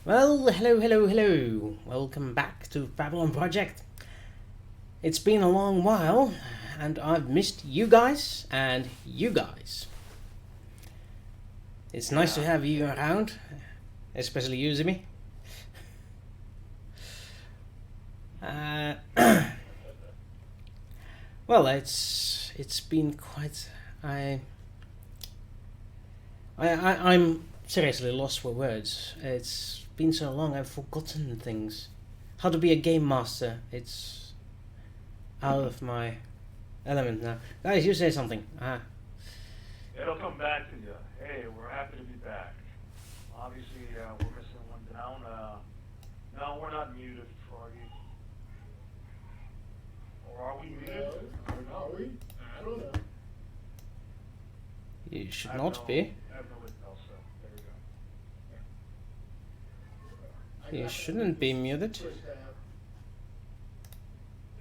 Well, hello. Welcome back to Babylon Project. It's been a long while, and I've missed you guys and you guys. It's nice to have you around, especially you, Zimmy. Well, it's been quite. I'm seriously lost for words. It's been so long, I've forgotten things. How to be a game master. It's out of my element now. Guys, you say something. It'll come back to you. Hey, we're happy to be back. Obviously, we're missing one down. No, we're not muted, Froggy. Or are we muted? Are we? I don't know. You should not be. I have no intel, so there we go. You shouldn't be muted.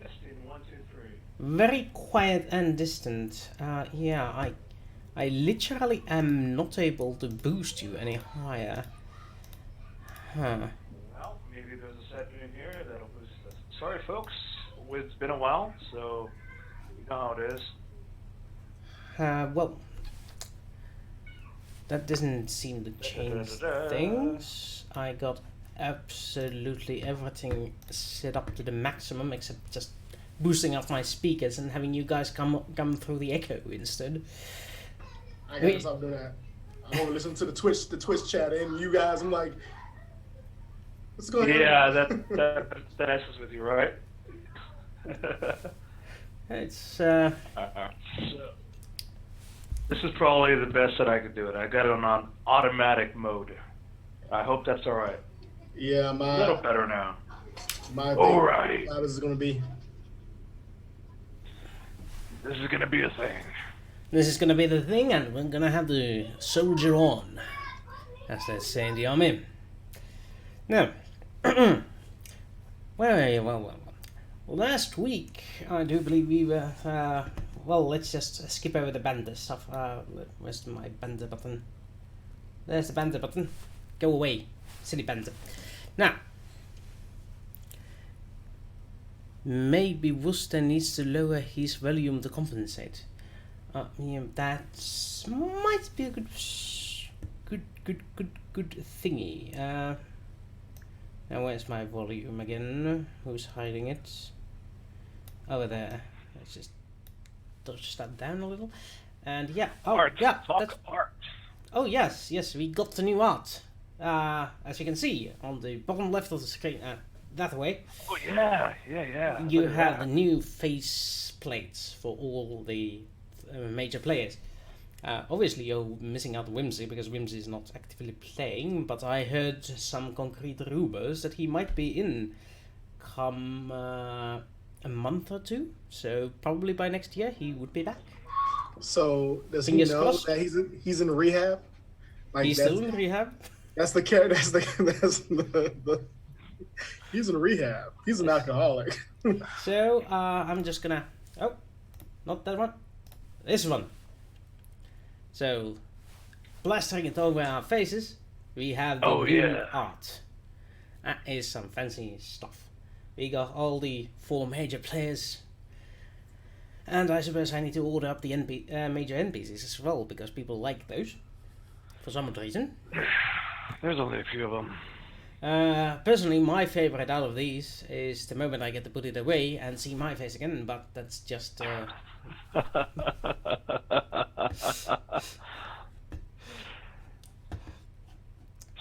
Testing 1, 2, 3. Very quiet and distant. Yeah, I literally am not able to boost you any higher. Huh. Well, maybe there's a setting in here that'll boost us. Sorry, folks. It's been a while, so you know how it is. Well, that doesn't seem to change things. I got absolutely everything set up to the maximum except just boosting up my speakers and having you guys come through the echo instead. I gotta stop doing that. I want to listen to the Twitch chat and you guys. I'm like, what's going on? Yeah, that messes with you, right? It's So, this is probably the best that I could do it. I got it on automatic mode. I hope that's all right. Yeah, A little better now. my Alrighty. how this is gonna be. This is gonna be a thing. This is gonna be the thing, and we're gonna have to soldier on, as they say in the army. Now, well. Last week, I do believe we were. Well, let's just skip over the banter stuff. Where's my banter button? There's the banter button. Go away, silly banter. Now, maybe Worcester needs to lower his volume to compensate. Yeah, that might be a good thingy. Now where's my volume again? Who's hiding it? Over there. Let's just touch that down a little. And yeah, Art. yeah. Talk art. Oh yes, we got the new art. As you can see on the bottom left of the screen, that way. Oh yeah. You Look at have that. the new face plates for all the major players. Obviously, you're missing out Whimsy because Whimsy is not actively playing, but I heard some concrete rumors that he might be in come a month or two. So probably by next year he would be back. So does he Fingers know crossed. that he's in rehab? Like He's still in rehab. That's the character. That's the he's in rehab. He's an alcoholic. So I'm just gonna. Oh, not that one. This one. So, plastering it over our faces, we have the new art. That is some fancy stuff. We got all the 4 major players. And I suppose I need to order up the major NPCs as well, because people like those. For some reason. There's only a few of them. Personally, my favorite out of these is the moment I get to put it away and see my face again, but that's just...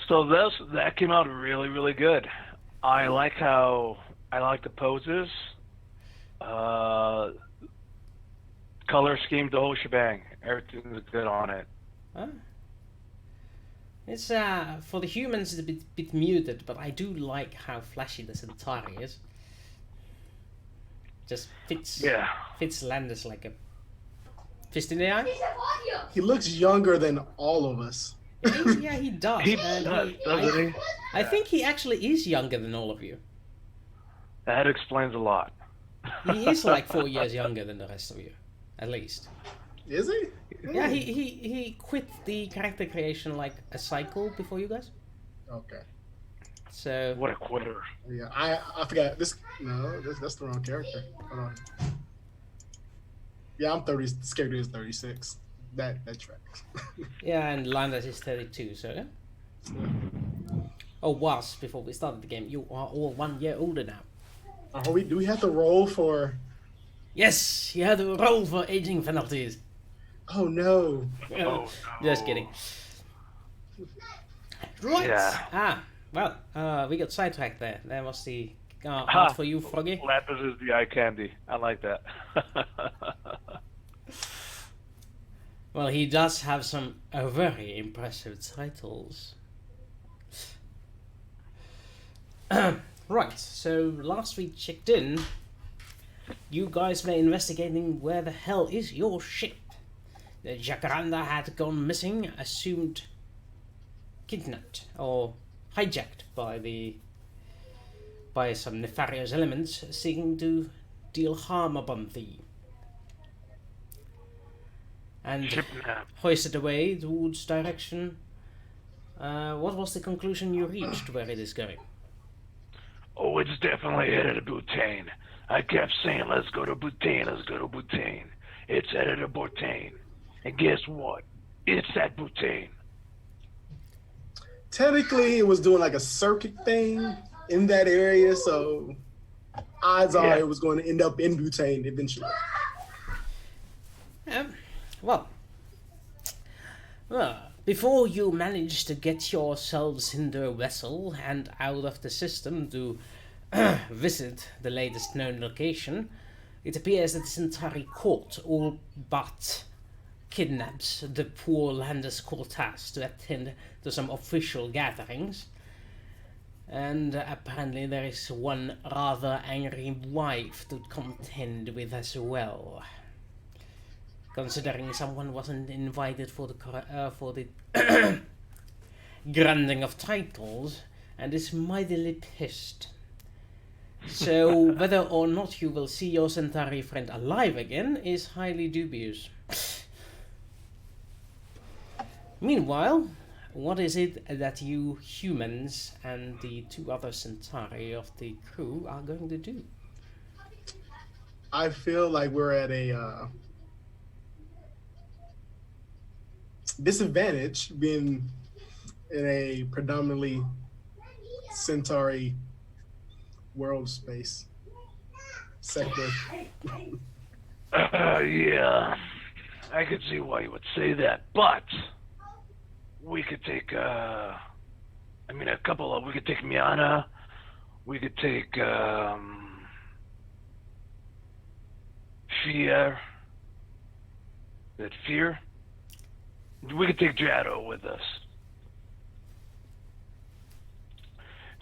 So that came out really, really good. I like the poses, color scheme, the whole shebang. Everything's good on it. It's for the humans it's a bit muted, but I do like how flashy the Centauri is. Just fits Landis like a fist in the eye. He looks younger than all of us. Yeah, he does. He And does, doesn't he? I think he actually is younger than all of you. That explains a lot. He is like 4 years younger than the rest of you, at least. Is he? Yeah, he quit the character creation like a cycle before you guys. Okay. So What a quitter. Yeah, I forgot this. No, that's the wrong character. Hold on. Yeah, I'm 30. This character is 36. That tracks. yeah, and Landers is 32. So yeah. Oh, was before we started the game. You are all 1 year older now. Do we have to roll for? Yes, you had to roll for aging penalties. Oh no! Oh, no. Just kidding. Right. Yeah. Well, we got sidetracked there. That was the art for you, Froggy. Lapis is the eye candy. I like that. Well, he does have some very impressive titles. Right, so last we checked in, you guys were investigating where the hell is your ship. The Jacaranca had gone missing, assumed kidnapped or hijacked by some nefarious elements seeking to deal harm upon thee. And hoisted away towards direction. What was the conclusion you reached where it is going? Oh, it's definitely headed to Bhutan. I kept saying, let's go to Bhutan, let's go to Bhutan. It's headed to Bhutan. And guess what? It's at Bhutan. Technically, it was doing like a circuit thing in that area, so odds are it was going to end up in Bhutan eventually. Well, before you manage to get yourselves into a vessel and out of the system to visit the latest known location, it appears that the Centauri court all but kidnaps the poor Landers Cortas to attend to some official gatherings. And apparently there is one rather angry wife to contend with as well. Considering someone wasn't invited for the granting of titles and is mightily pissed. So whether or not you will see your Centauri friend alive again is highly dubious. Meanwhile, what is it that you humans and the 2 other Centauri of the crew are going to do? I feel like we're at a disadvantage being in a predominantly Centauri world space sector. Yeah, I could see why you would say that, but we could take, a couple of, we could take Miana, we could take, Fear, we could take Jado with us.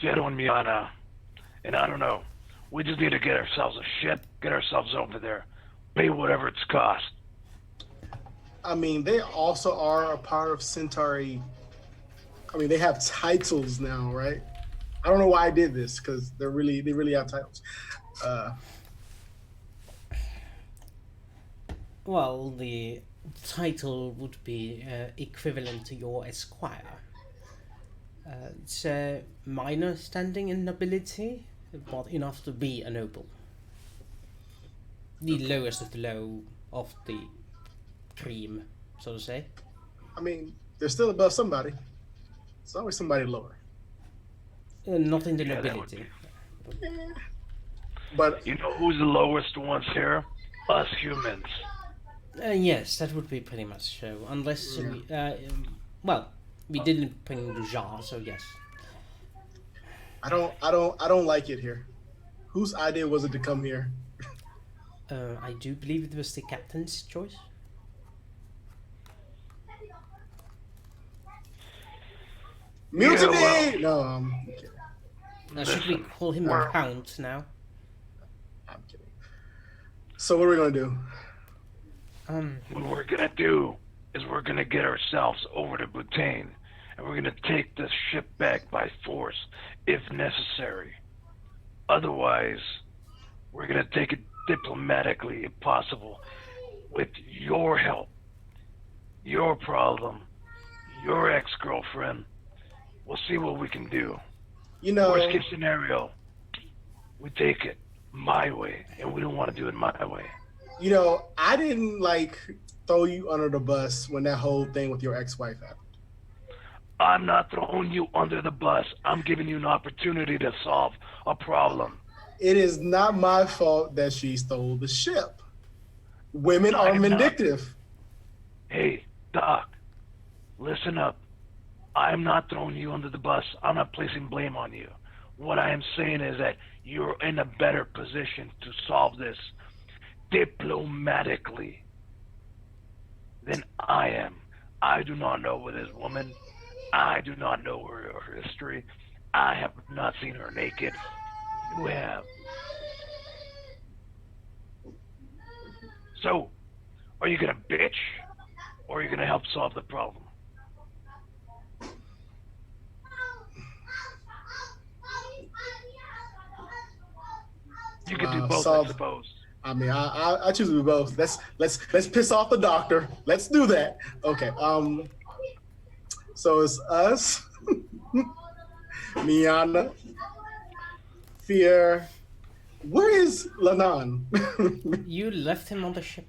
Jado and Miana. And I don't know. We just need to get ourselves a ship, get ourselves over there, pay whatever it's cost. I mean, they also are a part of Centauri. I mean, they have titles now, right? I don't know why I did this because they really have titles. Well, the title would be equivalent to your esquire. It's a minor standing in nobility, but enough to be a noble. The lowest of the low of the cream, so to say. I mean, they're still above somebody. It's always somebody lower. Not in the nobility. But you know who's the lowest ones here? Us humans. Yes, that would be pretty much so. Unless we didn't bring Dujan, so yes. I don't like it here. Whose idea was it to come here? I do believe it was the captain's choice. Mutiny! Yeah, well, No, I'm kidding. Now, should we call him a count now? I'm kidding. So what are we gonna do? What we're gonna do is we're gonna get ourselves over to Bhutan, and we're gonna take this ship back by force, if necessary. Otherwise, we're gonna take it diplomatically, if possible, with your help, your problem, your ex-girlfriend. We'll see what we can do. You know, Worst case scenario, we take it my way, and we don't want to do it my way. I didn't like throw you under the bus when that whole thing with your ex-wife happened. I'm not throwing you under the bus. I'm giving you an opportunity to solve a problem. It is not my fault that she stole the ship. Women are I'm not. vindictive. Hey, Doc, listen up. I'm not throwing you under the bus. I'm not placing blame on you. What I am saying is that you're in a better position to solve this diplomatically than I am. I do not know this woman. I do not know her history. I have not seen her naked. You have. So, are you gonna bitch, or are you gonna help solve the problem? You can do both, I suppose. I mean, I choose to do both. Let's piss off the doctor. Let's do that. Okay. So it's us, Miana, Fear. Where is Lanan? You left him on the ship.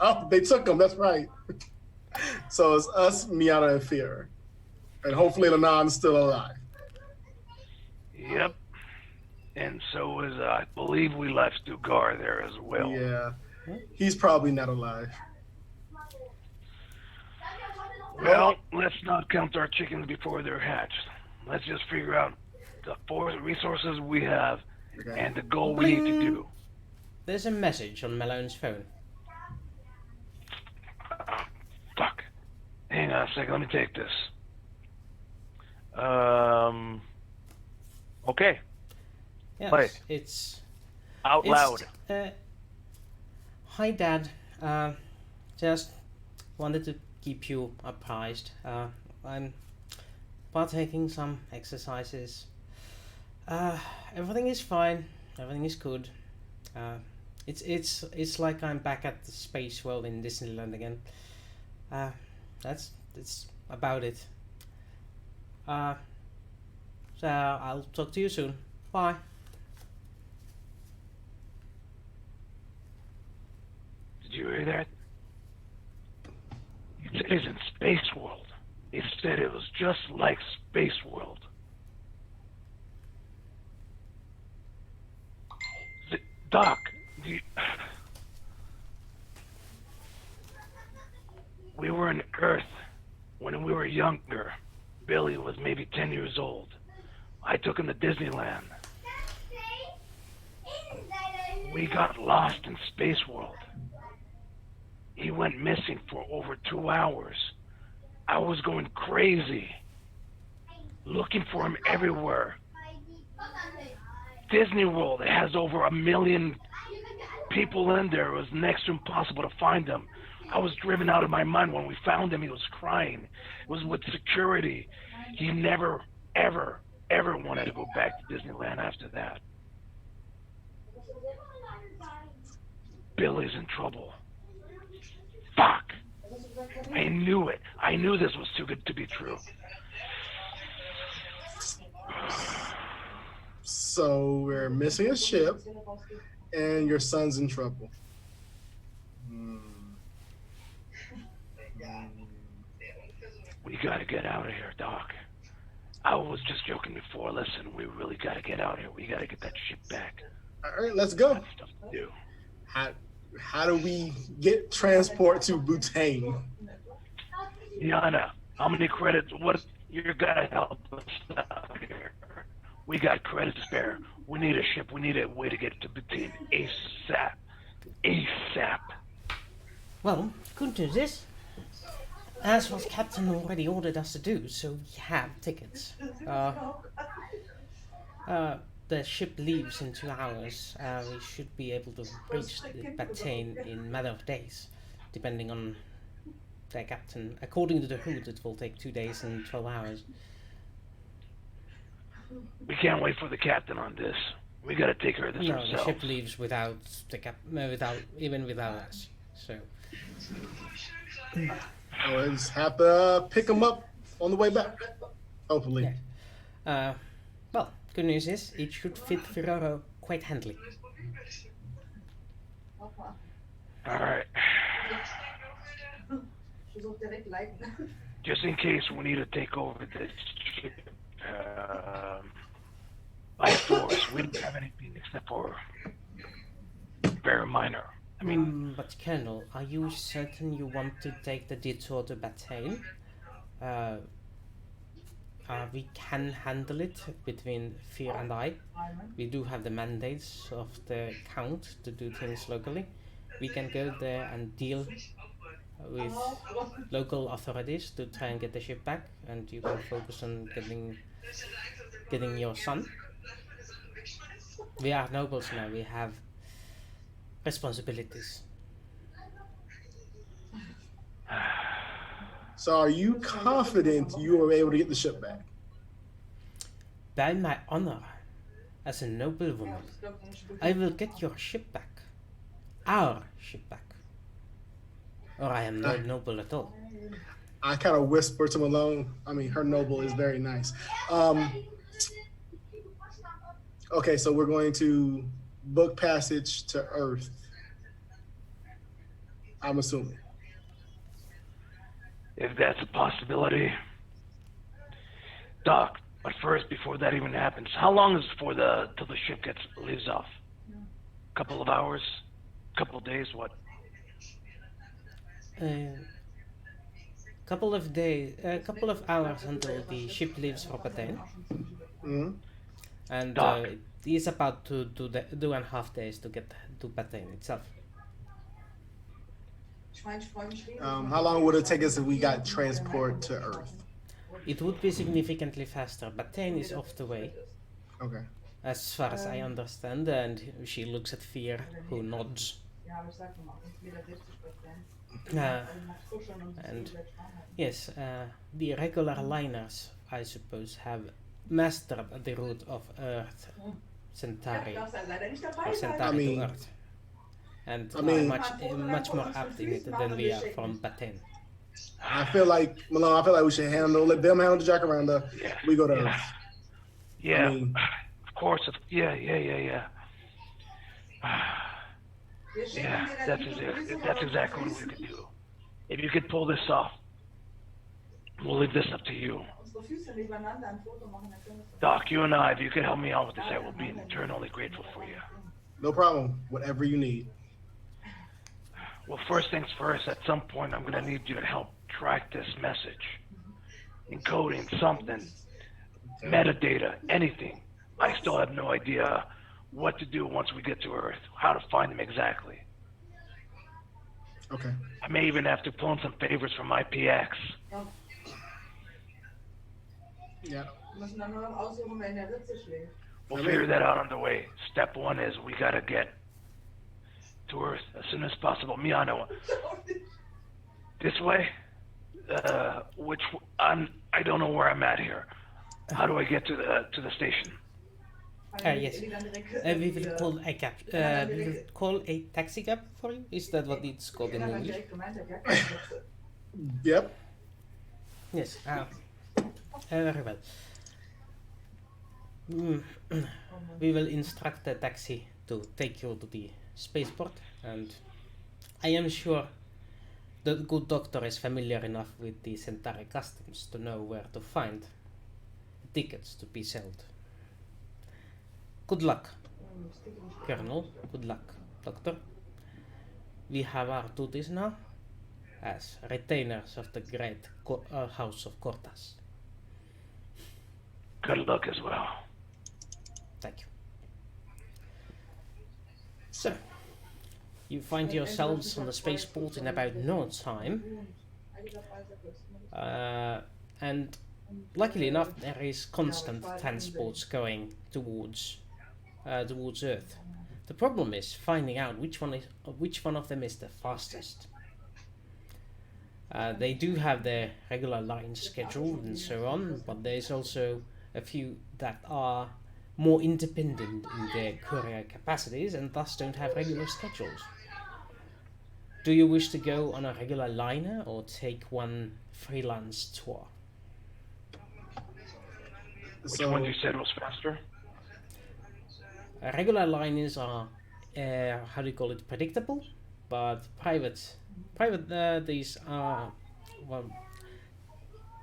Oh, they took him. That's right. So it's us, Miana, and Fear, and hopefully Lanan's still alive. Yep. And so is, I believe we left Dugar there as well. Yeah, he's probably not alive. Well, let's not count our chickens before they're hatched. Let's just figure out the resources we have and the goal we need to do. There's a message on Malone's phone. Fuck. Hang on a second, let me take this. Okay. Yes, Play. it's Out loud. Hi, Dad. Just wanted to keep you apprised. I'm partaking some exercises. Everything is fine. Everything is good. It's like I'm back at the space world in Disneyland again. That's about it. So I'll talk to you soon. Bye. Did you hear that? It said it's in Space World. It said it was just like Space World. Doc, we were on Earth when we were younger. Billy was maybe 10 years old. I took him to Disneyland. We got lost in Space World. He went missing for over 2 hours. I was going crazy, looking for him everywhere. Disney World has over 1 million people in there. It was next to impossible to find him. I was driven out of my mind when we found him. He was crying. It was with security. He never, ever, ever wanted to go back to Disneyland after that. Billy's in trouble. Fuck! I knew it. I knew this was too good to be true. So we're missing a ship, and your son's in trouble. We gotta get out of here, Doc. I was just joking before. Listen, we really gotta get out of here. We gotta get that ship back. All right, let's go. Got stuff to do. How do we get transport to Bhutan? Yana, how many credits? What? You're gonna help us out here. We got credits to spare. We need a ship. We need a way to get to Bhutan ASAP. ASAP. Well, good news is, as what Captain already ordered us to do, so we have tickets. The ship leaves in 2 hours. We should be able to reach Bhutan in a matter of days, depending on their captain. According to the Hood, it will take 2 days and 12 hours. We can't wait for the captain on this. We gotta take care of this No, ourselves. the ship leaves without us. So. We'll just have to pick him up on the way back. Hopefully. Yeah. Well, good news is it should fit Ferraro quite handily. Alright. Just in case we need to take over this ship by force, we don't have anything except for very minor. I mean, but Colonel, are you certain you want to take the detour to Bataille? We can handle it between Fear and I. We do have the mandates of the Count to do things locally. We can go there and deal with local authorities to try and get the ship back, and you can focus on getting your son. We are nobles now. We have responsibilities. So are you confident you will be able to get the ship back? By my honor as a noble woman, I will get your ship back. Our ship back. Or I am not noble at all. I kind of whisper to Malone. I mean, her noble is very nice. Okay, so we're going to book passage to Earth. I'm assuming. If that's a possibility. Doc, but first, before that even happens, how long is it till the ship leaves off? Couple of hours? Couple of days? What? Couple of hours until the ship leaves for Bataille. Mm-hmm. And it is about 2.5 days to get to Bataille itself. How long would it take us if we got transport to Earth? It would be significantly faster. Bataille is off the way. Okay. As far as I understand, and she looks at Fear, who nods. And yes, the regular liners, I suppose, have mastered the route of Earth, Centauri, or Centauri to Earth, and are much more apt in it than we are from Bataille. I feel like, Malone, we should let them handle the Jacaranca. Yeah. We go to Earth. Yeah, of course. Yeah. Yeah, that's exactly what we could do. If you could pull this off, we'll leave this up to you. Doc, you and I, if you could help me out with this, I will be eternally grateful for you. No problem. Whatever you need. Well, first things first, at some point I'm going to need you to help track this message. Encoding something, metadata, anything. I still have no idea what to do once we get to Earth, how to find them exactly. Okay. I may even have to pull in some favors from IPX. Yeah. We'll figure that out on the way. Step one is we got to get to Earth as soon as possible. Miano, this way? I don't know where I'm at here. How do I get to the station? Yes. We will call a taxi cab for you. Is that what it's called in English? Yep. Yes. Very well. We will instruct the taxi to take you to the spaceport, and I am sure the good doctor is familiar enough with the Centauri customs to know where to find tickets to be sold. Good luck, Colonel. Good luck, Doctor. We have our duties now as retainers of the great House of Cortas. Good luck as well. Thank you. So, you find yourselves on the spaceport in about no time. And luckily enough, there is constant transports going towards Earth. The problem is finding out which one of them is the fastest. They do have their regular lines scheduled and so on, but there's also a few that are more independent in their courier capacities and thus don't have regular schedules. Do you wish to go on a regular liner or take one freelance tour? Which ones you said was faster? Regular liners are, how do you call it, predictable, but these are, well,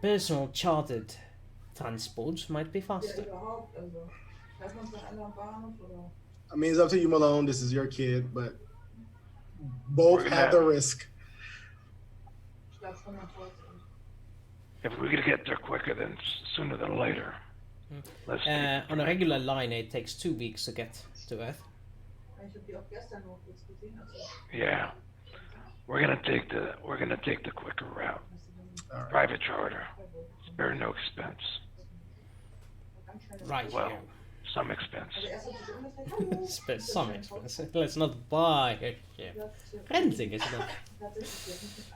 personal chartered transports might be faster. I mean, it's up to you, Malone. This is your kid, but both have the risk. If we could get there quicker, then sooner than later. On a regular line, it takes 2 weeks to get to Earth. Yeah, we're gonna take the quicker route. Right. Private charter, spare no expense. Right. Well, some expense. Some expense. Let's not buy a ship. Renting is not.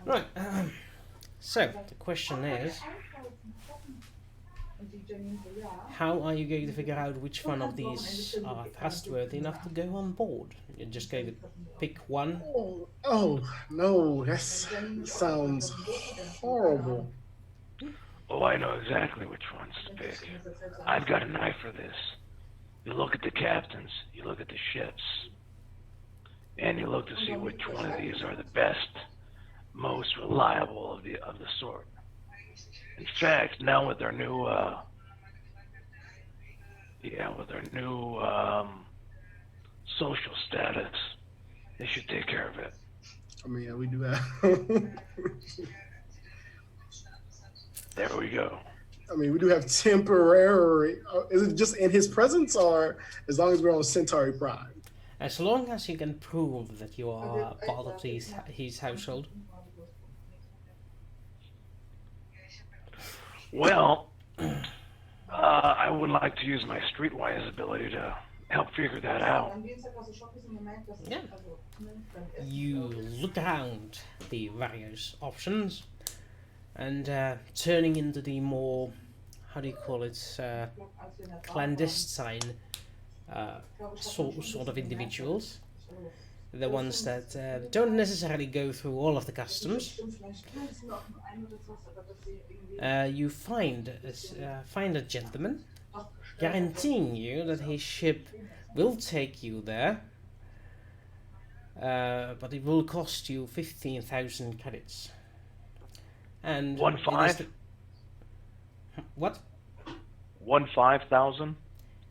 Right. So the question is, how are you going to figure out which one of these are trustworthy enough to go on board? You're just going to pick one? Oh no, that sounds horrible. Oh, I know exactly which ones to pick. I've got an eye for this. You look at the captains, you look at the ships, and you look to see which one of these are the best, most reliable of the sort. In fact, now with their new, social status, they should take care of it. I mean, yeah, we do have. There we go. I mean, we do have temporary. Is it just in his presence, or as long as we're on Centauri Prime? As long as you can prove that you are part of his household. Well, I would like to use my streetwise ability to help figure that out. Yeah. You look around the various options, and turning into the more, how do you call it, clandestine sort of individuals, the ones that don't necessarily go through all of the customs. You find a gentleman, guaranteeing you that his ship will take you there, but it will cost you 15,000 credits. And 15? What? 15,000?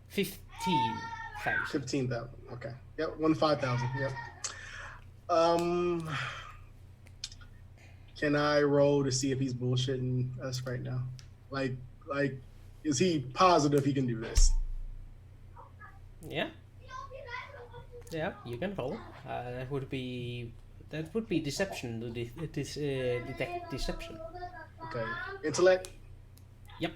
15,000. 15,000. Okay. Yep. 5,000. Yep. Can I roll to see if he's bullshitting us right now? Like, is he positive he can do this? Yeah. Yeah, you can roll. That would be deception to detect deception. Okay. Intellect. Yep.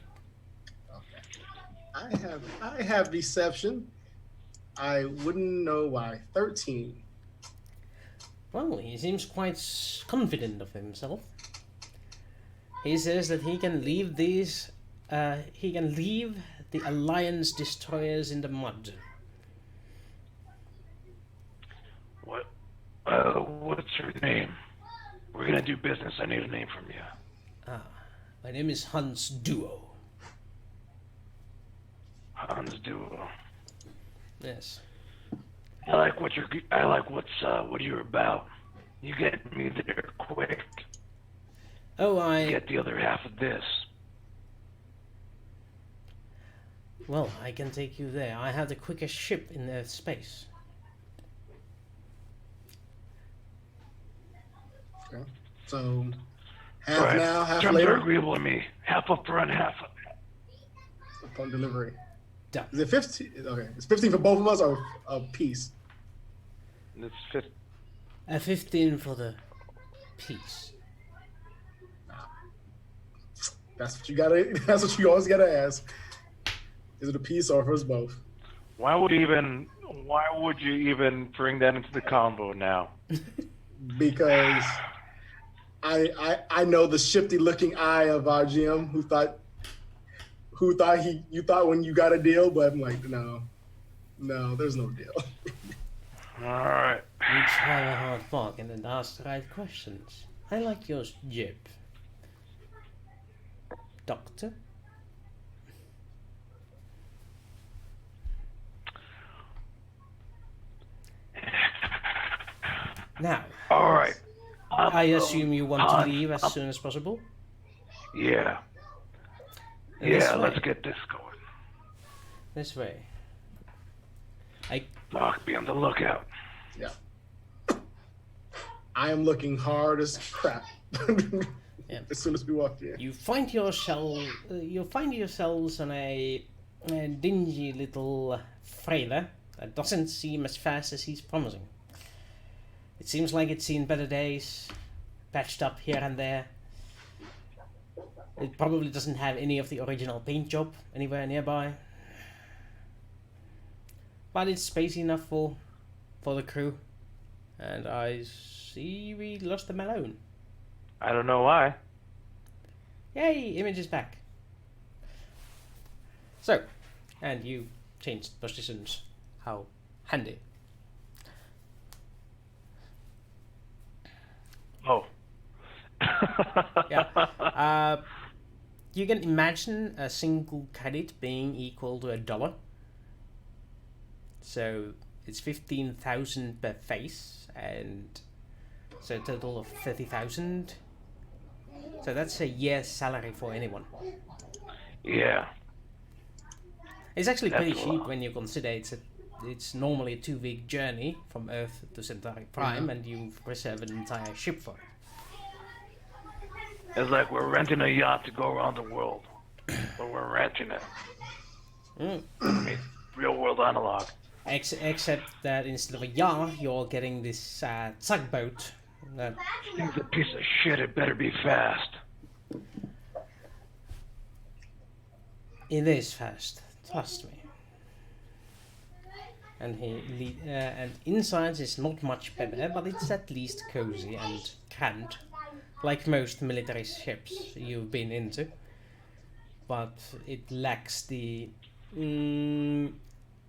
Okay. I have deception. I wouldn't know why. 13. Well, he seems quite confident of himself. He says that he can leave these. He can leave the Alliance destroyers in the mud. What's her name? We're gonna do business. I need a name from you. My name is Hans Duo. Hans Duo. Yes. I like what you're about. You get me there quick. Oh, You get the other half of this. Well, I can take you there. I have the quickest ship in Earth space. Okay. So half Right. now, half Terms later. are agreeable to me. Half up front, half. Upon delivery. Done. Is it 15? Okay. It's 15 for both of us, or a piece? It's 50. 15 for the piece. That's what you gotta. That's what you always gotta ask. Is it a piece or for us both? Why would you even bring that into the combo now? Because I know the shifty looking eye of our GM who thought you thought when you got a deal, but I'm like, no, there's no deal. All right. You try a hard bargain and ask the right questions. I like yours, Jib. Doctor? Now, All right. I assume you want to leave as soon as possible? Yeah. This Yeah, way. let's get this going. This way. Doc, be on the lookout. Yeah. I am looking hard as crap. Yeah. As soon as we walk in. You find yourselves on a dingy little freighter that doesn't seem as fast as he's promising. It seems like it's seen better days, patched up here and there. It probably doesn't have any of the original paint job anywhere nearby. But it's space enough for the crew. And I see we lost the Malone. I don't know why. Yay, Image is back. So, and you changed positions. How handy. Oh. Yeah. You can imagine a single credit being equal to $1. So it's 15,000 per face, and so a total of 30,000. So that's a year's salary for anyone. Yeah. It's actually pretty That's a cheap lot. when you consider it's normally a 2-week journey from Earth to Centauri Prime, and you've reserved an entire ship for it. It's like we're renting a yacht to go around the world. But we're renting it. I mean, real world analog. Except that instead of a yacht, you're getting this tugboat. That Thing's a piece of shit. It better be fast. it is fast, trust me. And and inside is not much better, but it's at least cozy and cramped, like most military ships you've been into. But it lacks the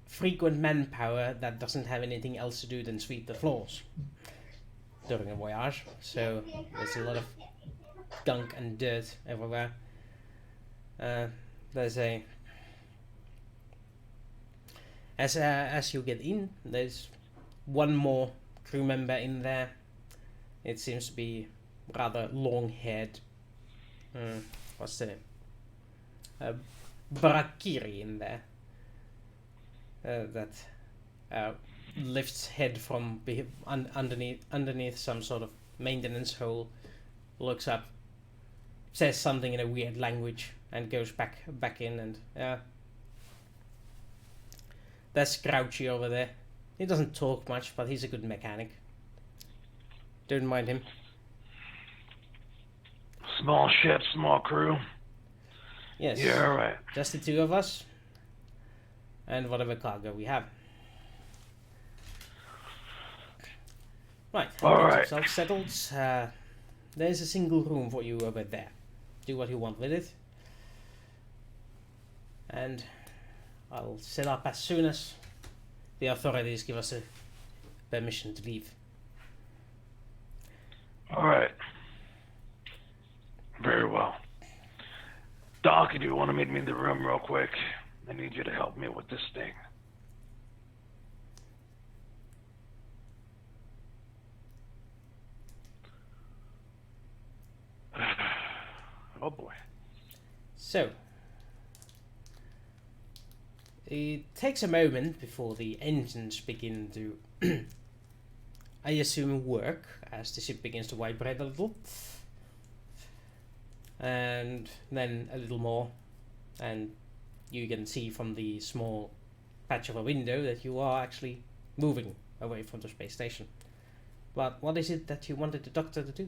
frequent manpower that doesn't have anything else to do than sweep the floors during a voyage. So there's a lot of gunk and dirt everywhere. There's a as you get in, there's one more crew member in there. It seems to be rather long-haired. What's the name? Barakiri in there. That lifts head from underneath some sort of maintenance hole, looks up, says something in a weird language, and goes back in. And there's Grouchy over there. He doesn't talk much, but he's a good mechanic. Don't mind him. Small ship, small crew. Yes. Yeah, right. Just the two of us. And whatever cargo we have. Right. All right. Yourself settled. There's a single room for you over there. Do what you want with it. And I'll set up as soon as the authorities give us a permission to leave. All right. Very well. Doc, do you want to meet me in the room real quick? I need you to help me with this thing. Oh boy. So, it takes a moment before the engines begin to, I assume, work as the ship begins to vibrate a little. And then a little more, and you can see from the small patch of a window that you are actually moving away from the space station. But what is it that you wanted the doctor to do?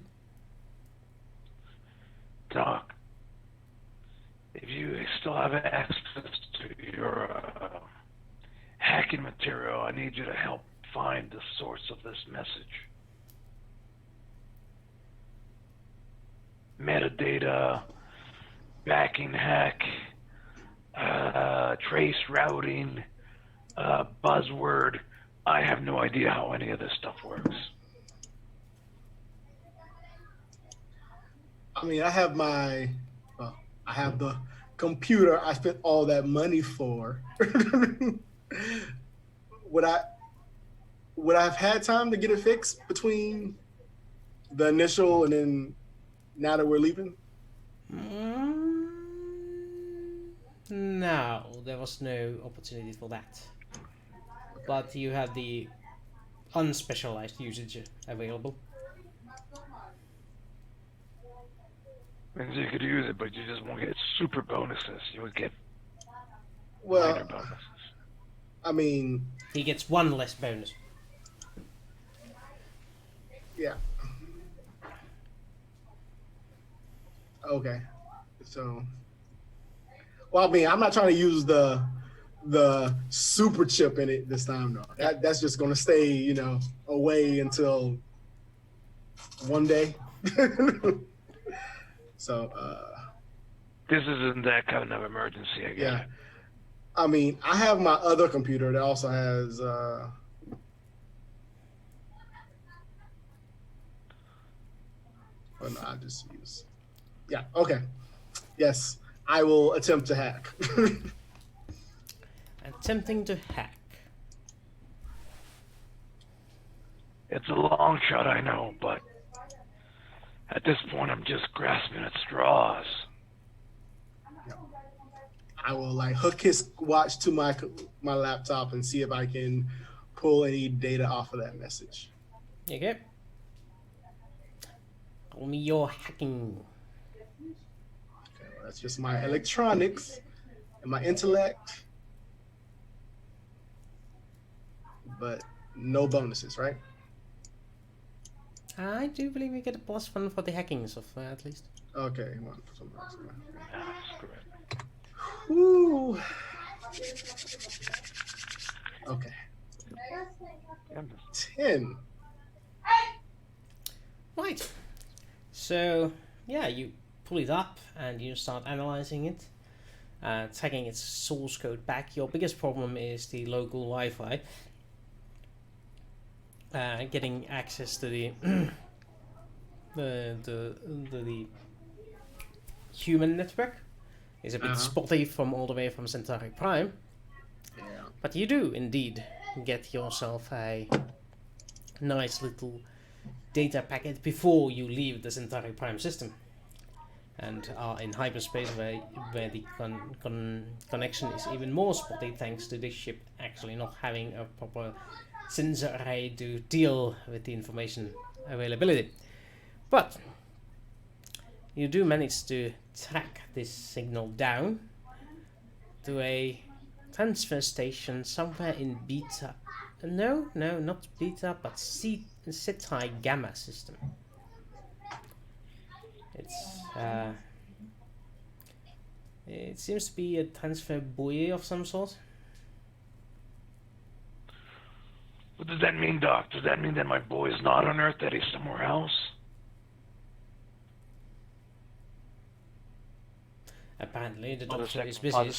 Doc, if you still have access to your hacking material, I need you to help find the source of this message. Metadata, backing hack, trace routing, buzzword. I have no idea how any of this stuff works. I mean, I have the computer I spent all that money for. would I have had time to get it fixed between the initial and then now that we're leaving? No, there was no opportunity for that. But you have the unspecialized usage available. Means you could use it, but you just won't get super bonuses. You would get Well, minor bonuses. I mean, He gets one less bonus. yeah. Okay. So, well, I mean, I'm not trying to use the super chip in it this time, though. That's just going to stay, you know, away until one day. So, This isn't that kind of emergency, I guess. yeah. I mean, I have my other computer that also has. Well, no, I just use. Yeah. Okay. Yes, I will attempt to hack. Attempting to hack. It's a long shot, I know, but at this point, I'm just grasping at straws. I will like hook his watch to my laptop and see if I can pull any data off of that message. Okay. Call me your hacking. Okay, well, that's just my electronics and my intellect, but no bonuses, right? I do believe we get a +1 for the hacking software at least. Okay, That's correct. Woo. Okay. 10. Right. So, yeah, you pull it up and you start analyzing it, tagging its source code back. Your biggest problem is the local Wi-Fi. Getting access to the the human network is a bit spotty from all the way from Centauri Prime. Yeah. But you do indeed get yourself a nice little data packet before you leave the Centauri Prime system, and are in hyperspace where the connection is even more spotty thanks to this ship actually not having a proper sensor array to deal with the information availability. But you do manage to track this signal down to a transfer station somewhere in Beta. No, not Beta, but Ceti Gamma system. It seems to be a transfer buoy of some sort. What does that mean, Doc? Does that mean that my boy is not on Earth, that he's somewhere else? Apparently the doctor is busy,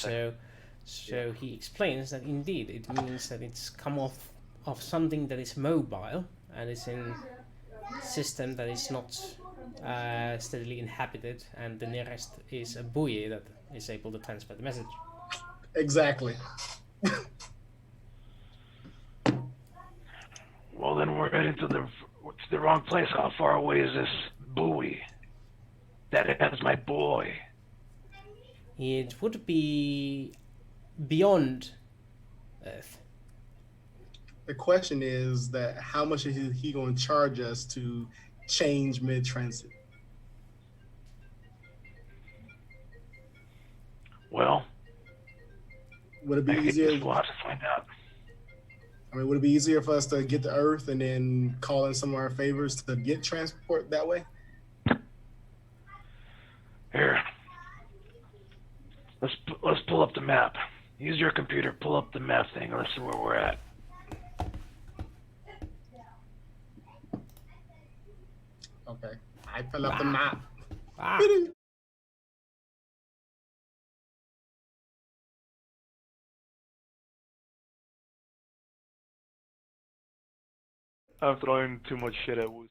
so he explains that indeed it means that it's come off of something that is mobile and is in a system that is not steadily inhabited, and the nearest is a buoy that is able to transfer the message. Exactly. Well, then we're heading to the wrong place. How far away is this buoy? That has my boy. It would be beyond Earth. The question is that how much is he going to charge us to change mid-transit? Well, would it be easier? We'll have to find out. I mean, would it be easier for us to get to Earth and then call in some of our favors to get transport that way? Here, let's pull up the map. Use your computer, pull up the map thing, and let's see where we're at. Okay, I pull up the map. I'm throwing too much shit at Woos.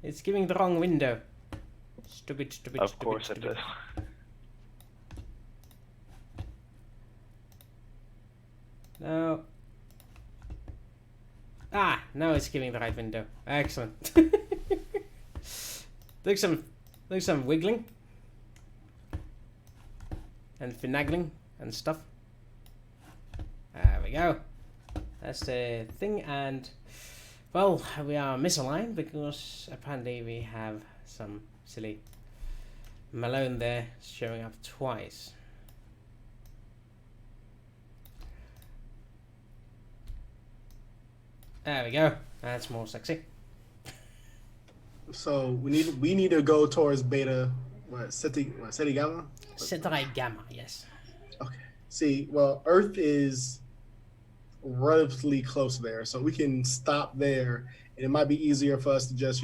It's giving the wrong window. Stupid. Of course it does. No. Ah, now it's giving the right window. Excellent. do some wiggling and finagling and stuff. There we go. That's the thing, and well, we are misaligned because apparently we have some silly Malone there showing up twice. There we go. That's more sexy. So we need to go towards beta. Ceti Gamma? Centauri Gamma, yes. Okay. See, well, Earth is relatively close there, so we can stop there, and it might be easier for us to just,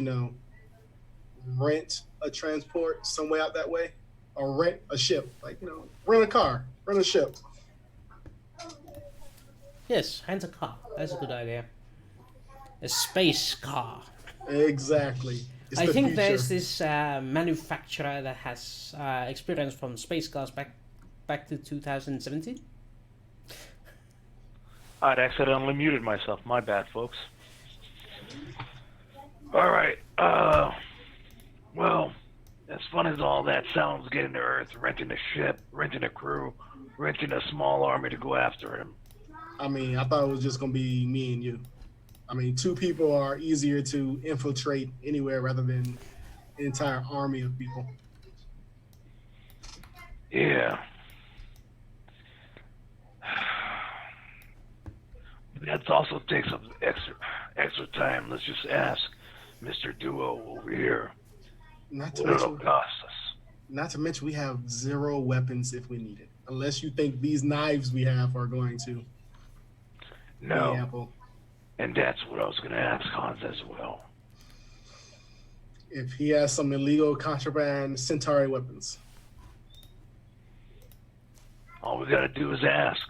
rent a transport some way out that way, or rent a ship, rent a car, rent a ship. Yes, rent a car. That's a good idea. A space car. Exactly. I think there's this manufacturer that has experience from space cars back to 2017. I'd accidentally muted myself. My bad, folks. All right. Well, as fun as all that sounds, getting to Earth, renting a ship, renting a crew, renting a small army to go after him. I mean, I thought it was just going to be me and you. I mean, 2 people are easier to infiltrate anywhere rather than an entire army of people. Yeah. That also takes up extra time. Let's just ask Mr. Duo over here Not to what it'll mention, cost us. not to mention, we have 0 weapons if we need it. Unless you think these knives we have are going to No. be ample. And that's what I was going to ask Hans as well. If he has some illegal contraband Centauri weapons. All we got to do is ask.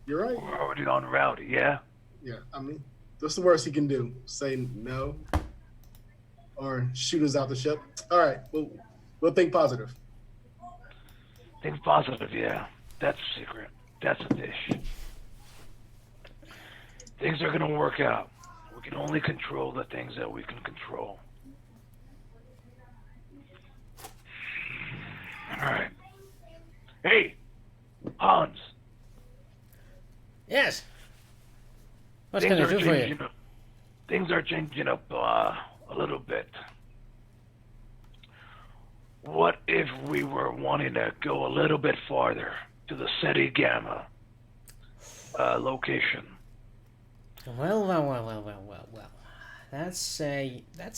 You're right. We're already on route, yeah? Yeah, I mean, what's the worst he can do? Say no? Or shoot us out the ship? All right, we'll think positive. Think positive, yeah. That's a secret. That's a dish. Things are going to work out. We can only control the things that we can control. All right. Hey, Hans. Yes. What can I do for you? Things are changing up a little bit. What if we were wanting to go a little bit farther to the Ceti Gamma location? Well. That's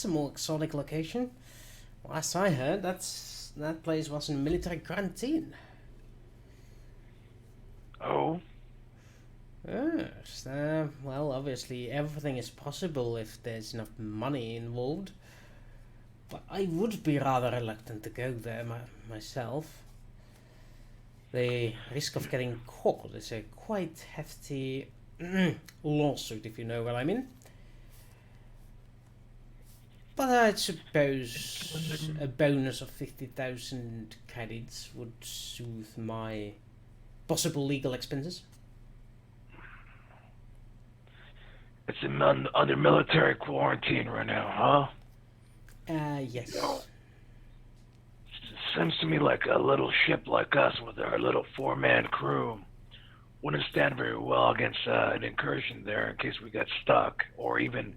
a more exotic location. Last I heard, that place was in military quarantine. Oh? Yes. Well, obviously everything is possible if there's enough money involved. But I would be rather reluctant to go there myself. The risk of getting caught is a quite hefty lawsuit, if you know what I mean. But I suppose a bonus of 50,000 credits would soothe my possible legal expenses. It's under military quarantine right now, Yes. huh? Seems to me like a little ship like us with our little 4-man crew wouldn't stand very well against an incursion there in case we got stuck or even,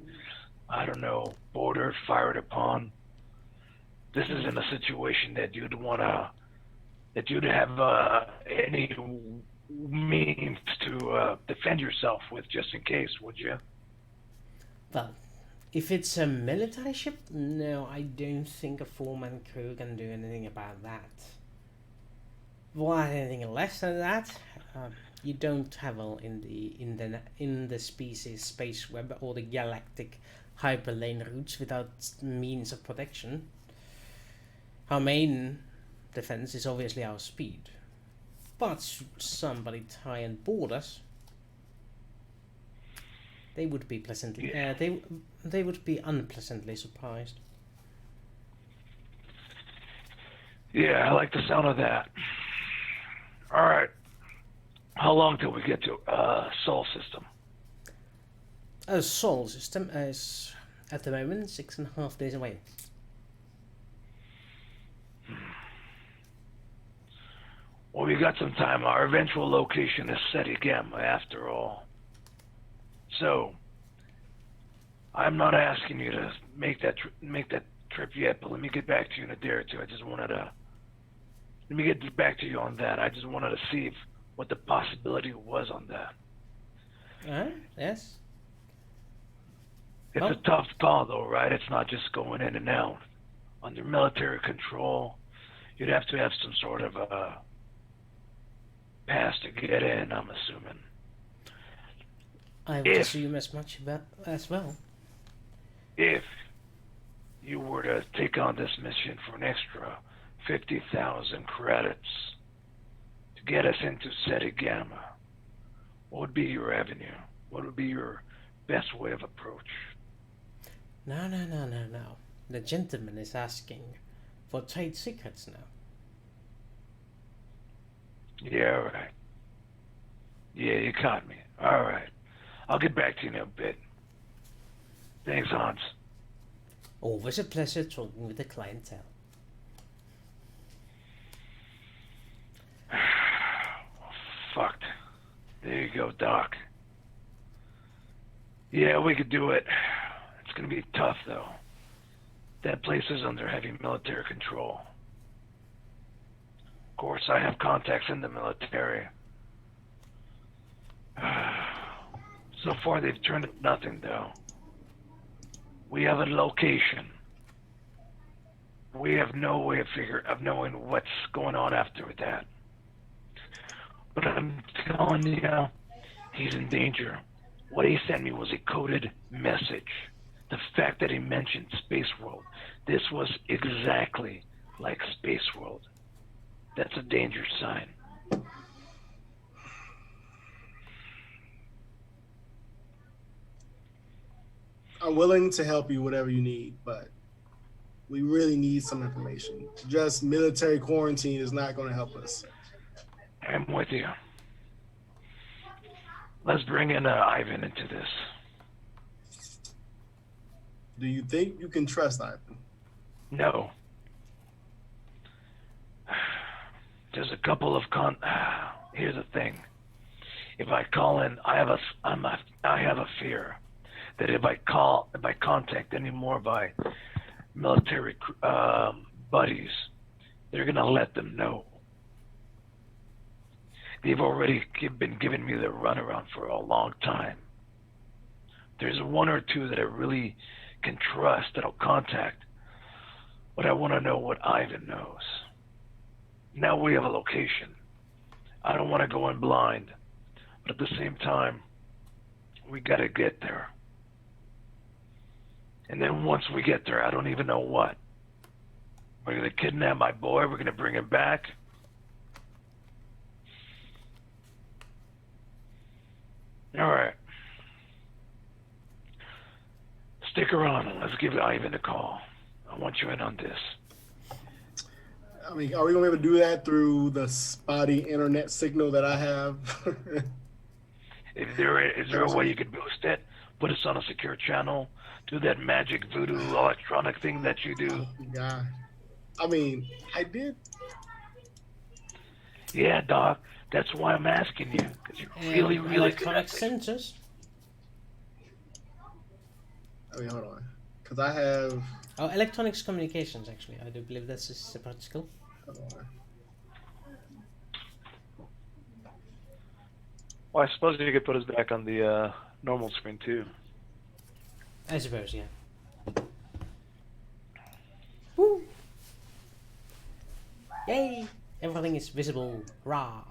I don't know, boarded, fired upon. This isn't a situation that you'd have any means to defend yourself with just in case, would you? Well, if it's a military ship, no, I don't think a 4-man crew can do anything about that. What, anything less than that? You don't travel in the species space web or the galactic hyperlane routes without means of protection. Our main defense is obviously our speed. But should somebody try and board us, they would be pleasantly they would be unpleasantly surprised. Yeah, I like the sound of that. All right. How long till we get to Sol system? A solar system is at the moment 6.5 days away. Well, we got some time. Our eventual location is Ceti Gamma, after all. So, I'm not asking you to make that trip yet, but let me get back to you in a day or two. Let me get back to you on that. I just wanted to see what the possibility was on that. Yes. It's a tough call, though, right? It's not just going in and out. Under military control, you'd have to have some sort of a pass to get in, I'm assuming. I would assume as much as well. If you were to take on this mission for an extra 50,000 credits to get us into Ceti Gamma, what would be your avenue? What would be your best way of approach? No. The gentleman is asking for trade secrets now. Yeah, right. Yeah, you caught me. All right. I'll get back to you in a bit. Thanks, Hans. Always a pleasure talking with the clientele. Fucked. There you go, Doc. Yeah, we could do it. It's gonna be tough, though. That place is under heavy military control. Of course, I have contacts in the military. So far, they've turned up nothing, though. We have a location. We have no way of knowing what's going on after that. But I'm telling you, he's in danger. What he sent me was a coded message. The fact that he mentioned Space World, this was exactly like Space World. That's a danger sign. I'm willing to help you whatever you need, but we really need some information. Just military quarantine is not going to help us. I'm with you. Let's bring in Ivan into this. Do you think you can trust Ivan? No. There's a couple of here's the thing. If I call in, I have a fear that if I contact any more of my military buddies, they're gonna let them know. They've already been giving me the runaround for a long time. There's one or two that I really can trust that I'll contact, but I want to know what Ivan knows. Now we have a location. I don't want to go in blind, but at the same time, we got to get there. And then once we get there, I don't even know what. We're going to kidnap my boy. We're going to bring him back. All right. Stick around. Let's give Ivan a call. I want you in on this. I mean, are we going to be able to do that through the spotty internet signal that I have? Is there a way you could boost it? Put us on a secure channel? Do that magic voodoo electronic thing that you do? Oh, God. I mean, I did. Yeah, Doc. That's why I'm asking you. Because you're really, really electronic good at sensors. I mean, hold on. Because I have... Oh, electronics communications, actually. I do believe that's a separate skill. Hold on. Well, I suppose you could put us back on the normal screen, too. I suppose, yeah. Woo! Yay! Everything is visible. Rah!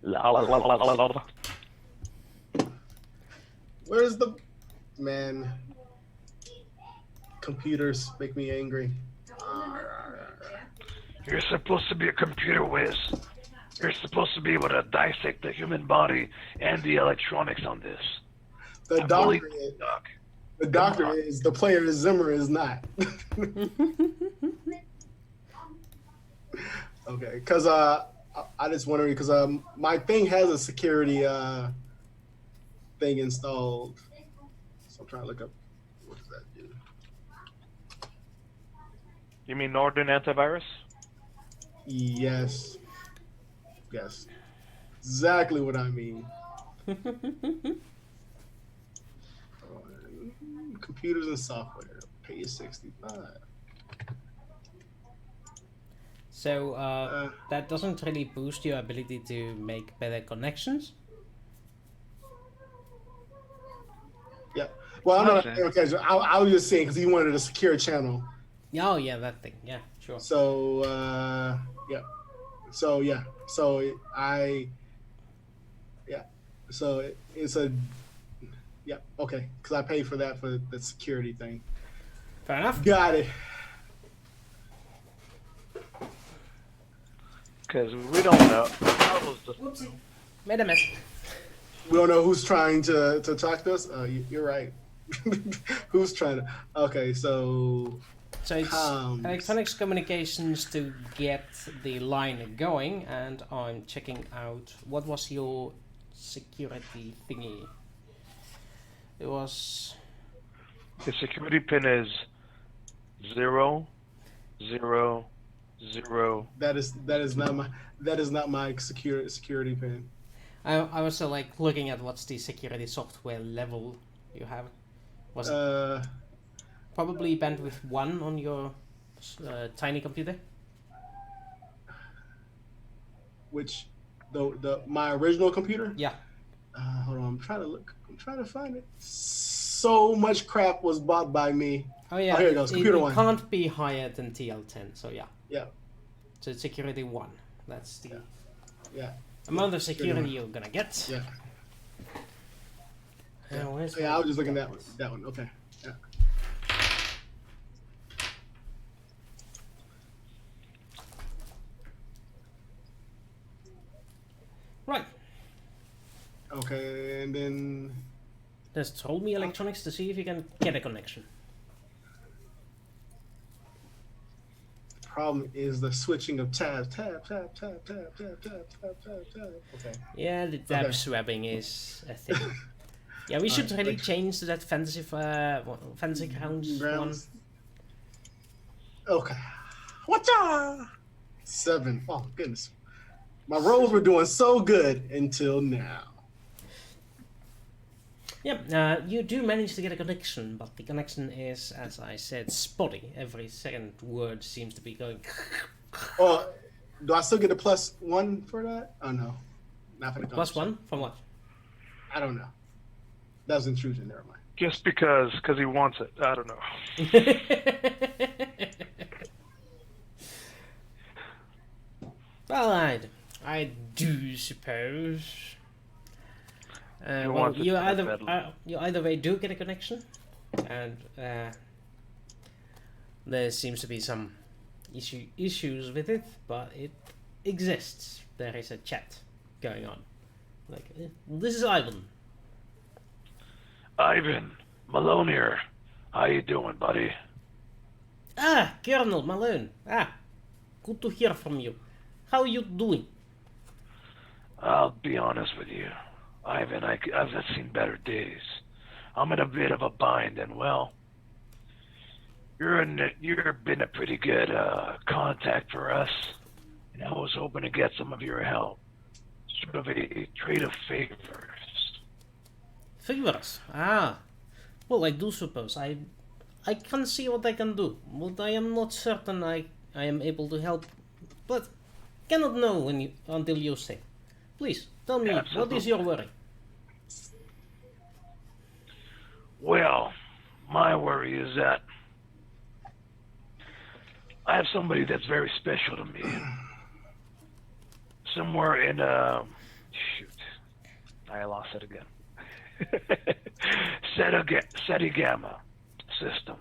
La la la la la la la. Where's the... Man. Computers make me angry. You're supposed to be a computer whiz. You're supposed to be able to dissect the human body and the electronics on this. The doctor is. Doc. The doctor is. The player is. Zimmer is not. Okay, because I just wondering because my thing has a security thing installed, so I'm trying to look up what does that do. You mean Northern Antivirus? Yes, yes, exactly what I mean. Computers and software, page 65. So that doesn't really boost your ability to make better connections. Yeah. Well, no, Okay. okay. So I was just saying because he wanted a secure channel. Oh yeah, that thing. Yeah, sure. So yeah. So yeah. So yeah. So it's a yeah. Okay. Because I paid for that for the security thing. Fair enough. Got it. Because we don't know. Whoopsie. Made a mess. We don't know who's trying to talk to us. You're right. Who's trying to? Okay. So So it's comms. electronics communications to get the line going, and I'm checking out what was your security thingy. It was The security pin is 0, 0, 0. That is not my security pin. I was like looking at what's the security software level you have. Was it probably bandwidth 1 on your tiny computer? Which the my original computer. Yeah. Hold on, I'm trying to look. I'm trying to find it. So much crap was bought by me. Oh yeah. Here it goes. Computer it one. can't be higher than TL10. So yeah. Yeah. So it's security 1. That's the Yeah. amount of security you're gonna get. Yeah. Where's Yeah. I was just looking at that one. Okay. Yeah. Right. Okay, and then Just hold me electronics to see if you can get a connection. the problem is the switching of tabs. Tab. Okay. Yeah, the tab Okay. swapping is a thing. Yeah, we should really change to that fantasy fantasy grounds one. Okay. Whatcha? 7. Oh goodness. My rolls were doing so good until now. Yeah, you do manage to get a connection, but the connection is, as I said, spotty. Every second word seems to be going. Oh, do I still get a +1 for that? Oh no. Not for the +1 from what? I don't know. That was intrusion, never mind. Just because he wants it. I don't know. Well, I do suppose. You Well, want it you that either badly. you either way do get a connection, and there seems to be some issues with it, but it exists. There is a chat going on. Like, this is Ivan. Ivan, Malone here. How you doing, buddy? Ah, Colonel Malone. Ah, good to hear from you. How you doing? I'll be honest with you, Ivan, I've seen better days. I'm in a bit of a bind, and well, you've been a pretty good contact for us, and I was hoping to get some of your help, sort of a trade of favors. Favors. Ah, well, I do suppose. I can see what I can do, but I am not certain I am able to help. But cannot know until you say. Please tell me, what is your worry? Well, my worry is that I have somebody that's very special to me. Somewhere in shoot, I lost it again. Seti Gamma system.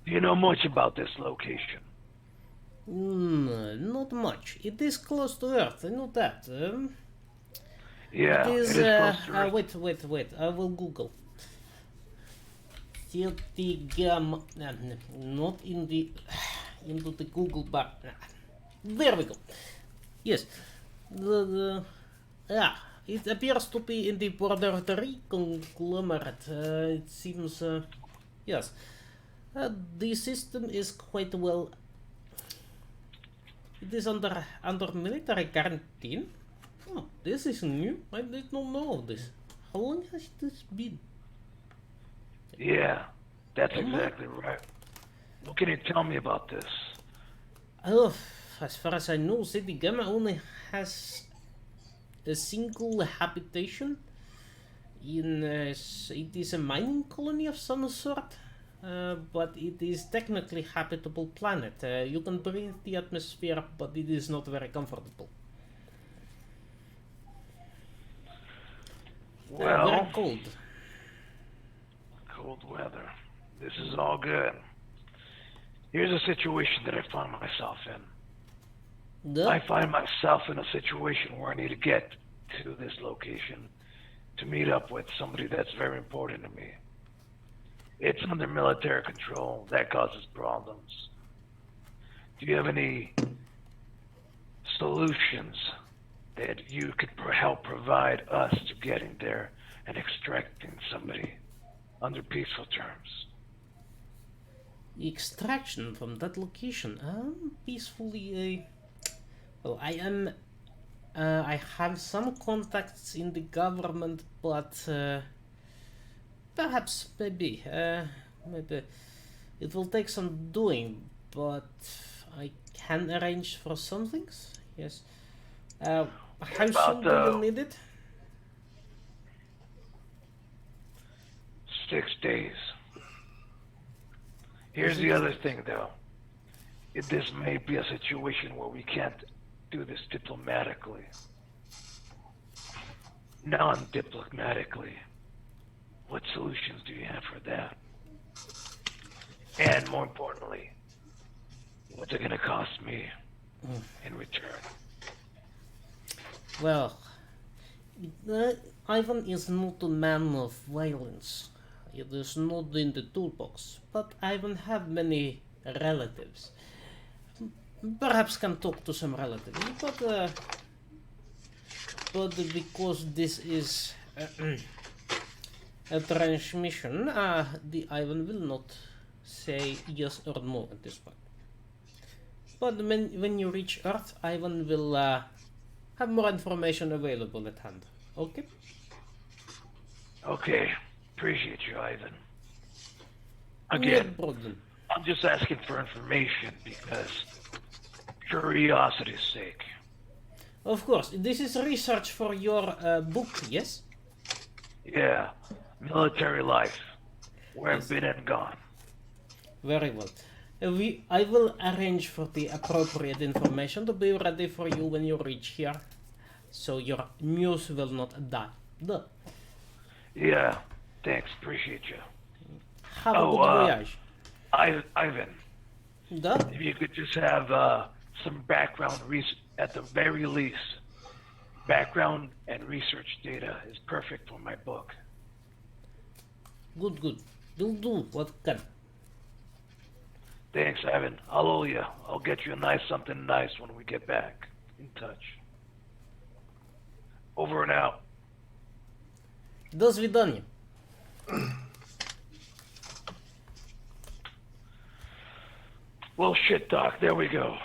Do you know much about this location? Not much. It is close to Earth, I know that. Yeah, it is close to Earth. wait, I will Google. Seti Gamma, not in the into the Google bar. There we go. Yes. Yeah, it appears to be in the border 3 conglomerate. It seems, yes. The system is quite well. It is under military quarantine. Oh, this is new. I did not know this. How long has this been? Yeah, that's exactly right. What can you tell me about this? Oh, as far as I know, City Gamma only has a single habitation. It is a mining colony of some sort, but it is technically habitable planet. You can breathe the atmosphere, but it is not very comfortable. Well, very cold. Cold weather. This is all good. Here's a situation that I find myself in. Yeah. I find myself in a situation where I need to get to this location to meet up with somebody that's very important to me. It's under military control. That causes problems. Do you have any solutions that you could help provide us to getting there and extracting somebody under peaceful terms? Extraction from that location. Peacefully. Well, I have some contacts in the government, but perhaps maybe it will take some doing. But I can arrange for some things. Yes. How soon do you need it? 6 days. Here's the other thing, though. This may be a situation where we can't do this diplomatically. Non-diplomatically. What solutions do you have for that? And more importantly, what's it gonna cost me in return? Well, Ivan is not a man of violence. It is not in the toolbox, but Ivan have many relatives. Perhaps can talk to some relatives, but because this is a transmission, the Ivan will not say yes or no at this point. But when you reach Earth, Ivan will have more information available at hand. Okay? Okay. Appreciate you, Ivan. Again, No problem. I'm just asking for information because curiosity's sake. Of course, this is research for your book, yes? Yeah, military life, where I've been and gone. Very well. I will arrange for the appropriate information to be ready for you when you reach here, so your muse will not die. Duh. Yeah, thanks, appreciate you. Have a good voyage. Ivan, Duh? if you could just have some background at the very least, background and research data is perfect for my book. Good. We'll do what can. Thanks, Ivan. I'll owe you. I'll get you something nice when we get back in touch. Over and out. До свидания. Well, shit, Doc. There we go.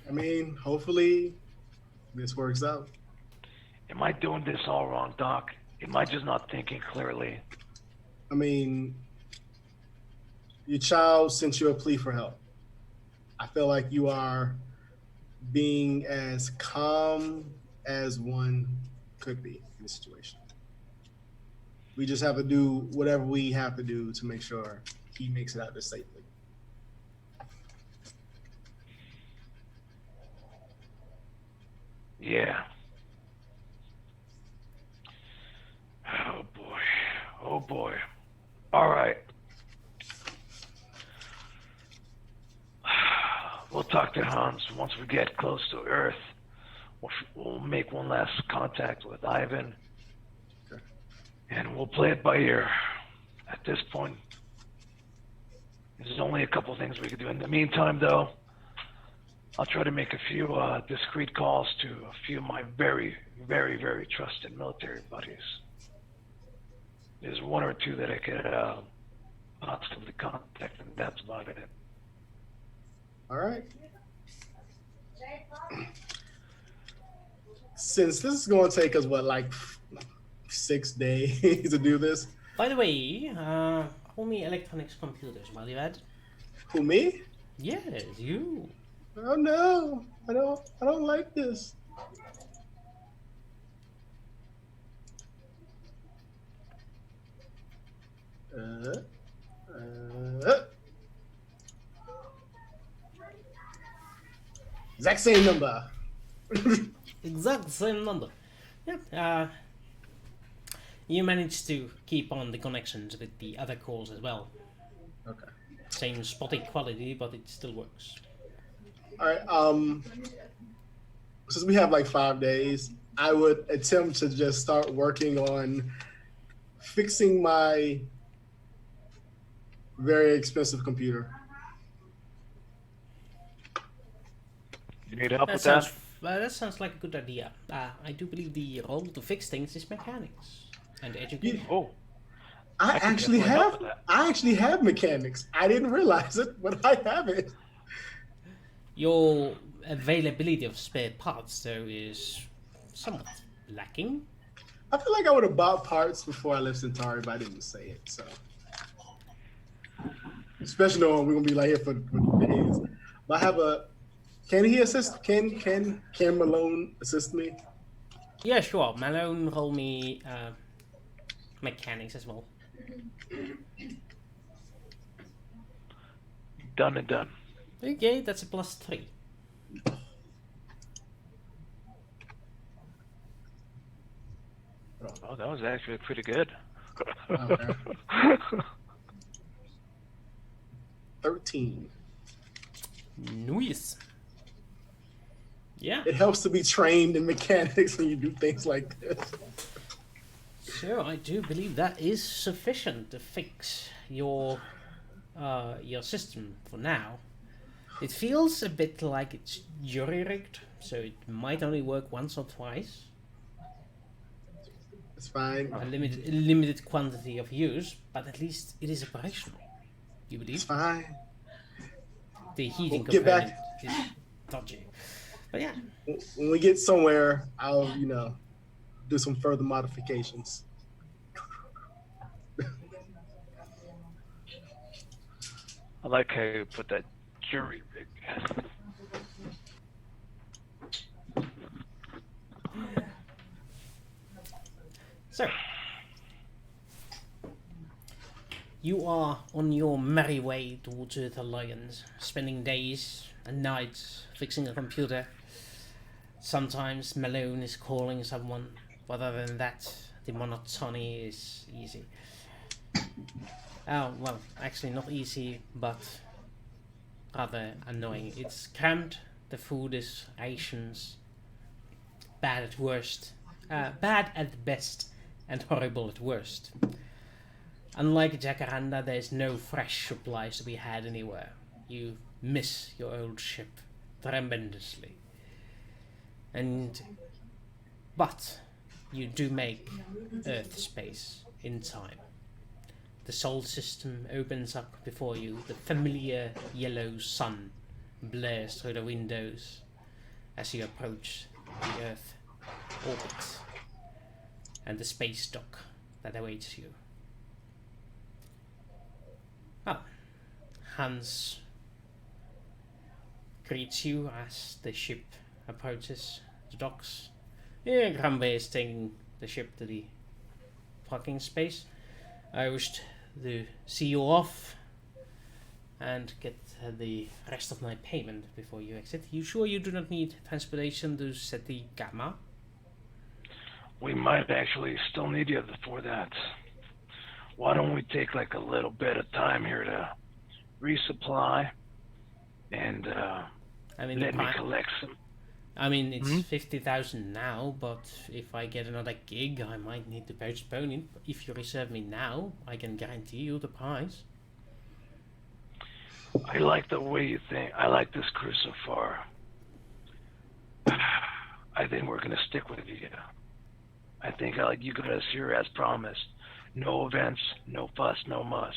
I mean, hopefully this works out. Am I doing this all wrong, Doc? Am I just not thinking clearly? I mean, your child sent you a plea for help. I feel like you are being as calm as one could be in this situation. We just have to do whatever we have to do to make sure he makes it out there safely. Yeah. Oh boy. Oh boy. All right. We'll talk to Hans once we get close to Earth. We'll make one last contact with Ivan. And we'll play it by ear. At this point, There's only a couple things we could do. In the meantime, though, I'll try to make a few discreet calls to a few of my very, very, very trusted military buddies. There's one or two that I could possibly contact, and that's about it. All right. Since this is going to take us, what, like 6 days to do this? By the way, how many electronics computers while you had? Who, me? Yes, you. Oh no, I don't like this. Exact same number. Exact same number. Yeah. You managed to keep on the connections with the other cores as well. Okay. Same spotty quality, but it still works. All right. Since we have like 5 days, I would attempt to just start working on fixing my very expensive computer. You need help with Sounds, that? that sounds like a good idea. I do believe the role to fix things is mechanics and education. Oh, I can actually definitely help have with that. I actually have mechanics. I didn't realize it, but I have it. Your availability of spare parts, though, is somewhat lacking. I feel like I would have bought parts before I left Centauri, but I didn't say it. So, especially knowing we're gonna be like here for days. But I have a. Can he assist? Can Malone assist me? Yeah, sure. Malone, roll me mechanics as well. Done and done. Okay, that's a +3. Oh, that was actually pretty good. Okay. 13. Nice. Yeah. It helps to be trained in mechanics when you do things like this. So I do believe that is sufficient to fix your system for now. It feels a bit like it's jury-rigged, so it might only work once or twice. It's fine. A limited quantity of use, but at least it is operational. You It's believe? fine. The heating We'll get component back. is dodgy. But yeah, When we get somewhere, I'll do some further modifications. I like how you put that jury rig. so you are on your merry way towards Earth Alliance, spending days and nights fixing a computer. Sometimes Malone is calling someone, but other than that, the monotony is easy. Oh, well, actually not easy, but rather annoying. It's cramped, the food is rations, bad at worst, bad at best, and horrible at worst. Unlike Jacaranca, there's no fresh supplies to be had anywhere. You miss your old ship tremendously. But you do make Earth space in time. The Sol system opens up before you. The familiar yellow sun blares through the windows as you approach the Earth orbit and the space dock that awaits you. Ah, Hans greets you as the ship approaches the docks. Yeah, Granbe is taking the ship to the parking space. I wished to see you off and get the rest of my payment before you exit. You sure you do not need transportation to Seti Gamma? We might actually still need you for that. Why don't we take like a little bit of time here to resupply and let me collect some. I mean, it's 50,000 now, but if I get another gig, I might need to postpone it. If you reserve me now, I can guarantee you the price. I like the way you think. I like this crew so far. I think we're gonna stick with you. I think you got us here as promised. No events, no fuss, no muss.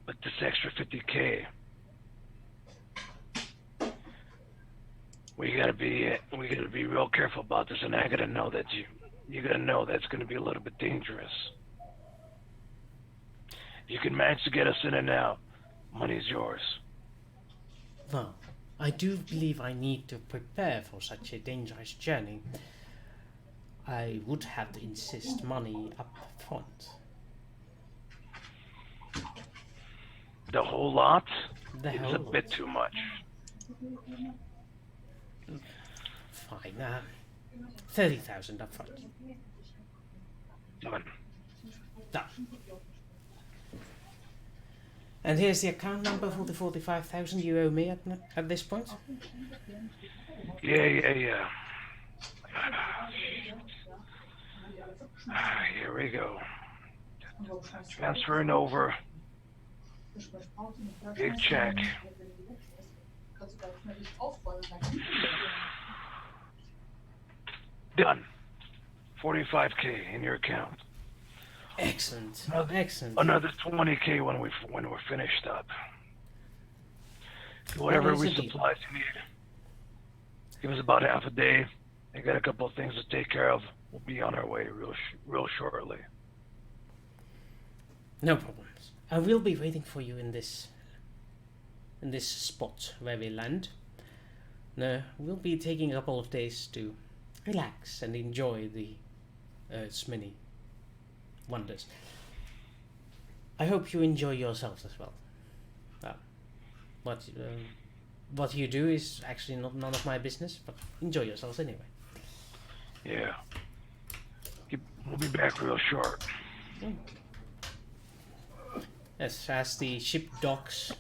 But this extra 50K, we gotta be real careful about this, and I gotta know that you gotta know that's gonna be a little bit dangerous. You can manage to get us in and out. Money's yours. Well, I do believe I need to prepare for such a dangerous journey. I would have to insist money up front. The whole lot The is whole a bit too much. Fine, 30,000 up front. Done. Done. And here's the account number for the 45,000 you owe me at this point. Yeah. Here we go. Transferring over. Big check. Done. 45K in your account. Excellent. Excellent. Another 20K when we're finished up. Whatever supplies you need. Give us about half a day. I got a couple of things to take care of. We'll be on our way real shortly. No problems. I will be waiting for you in this spot where we land. No, we'll be taking a couple of days to relax and enjoy the Earth's many wonders. I hope you enjoy yourselves as well. What you do is actually none of my business, but enjoy yourselves anyway. Yeah. We'll be back real short. Yes, as the ship docks,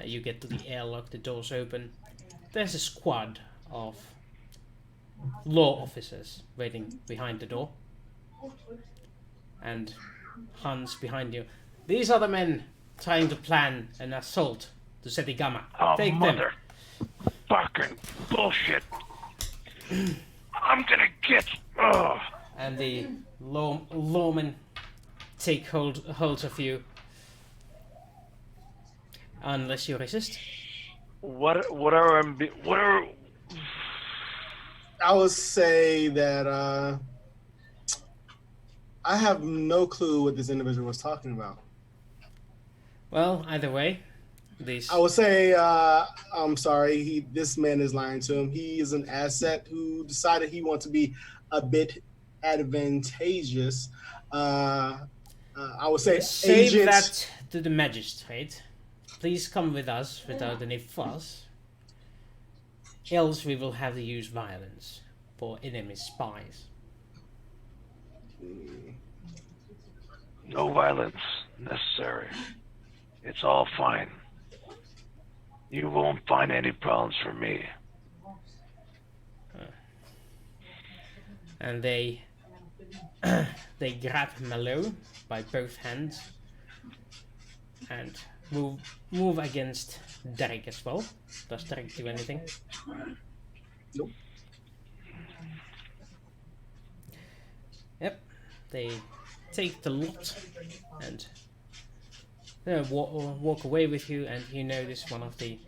you get to the airlock, the doors open. There's a squad of law officers waiting behind the door. And Hans behind you. These are the men trying to plan an assault to Seti Gamma. Oh, Take mother fucking bullshit. I'm gonna get... Oh. And the lawmen take hold of you. Unless you resist. What are I would say that I have no clue what this individual was talking about. Well, either way, I would say I'm sorry. This man is lying to him. He is an asset who decided he wants to be a bit advantageous. I would say save agents. that to the magistrate. Please come with us without any fuss. Else we will have to use violence for enemy spies. No violence necessary. It's all fine. You won't find any problems for me. And they grab Malone by both hands and move against Derek as well. Does Derek do anything? Nope. Yep. They take the lot and walk away with you, and you notice one of the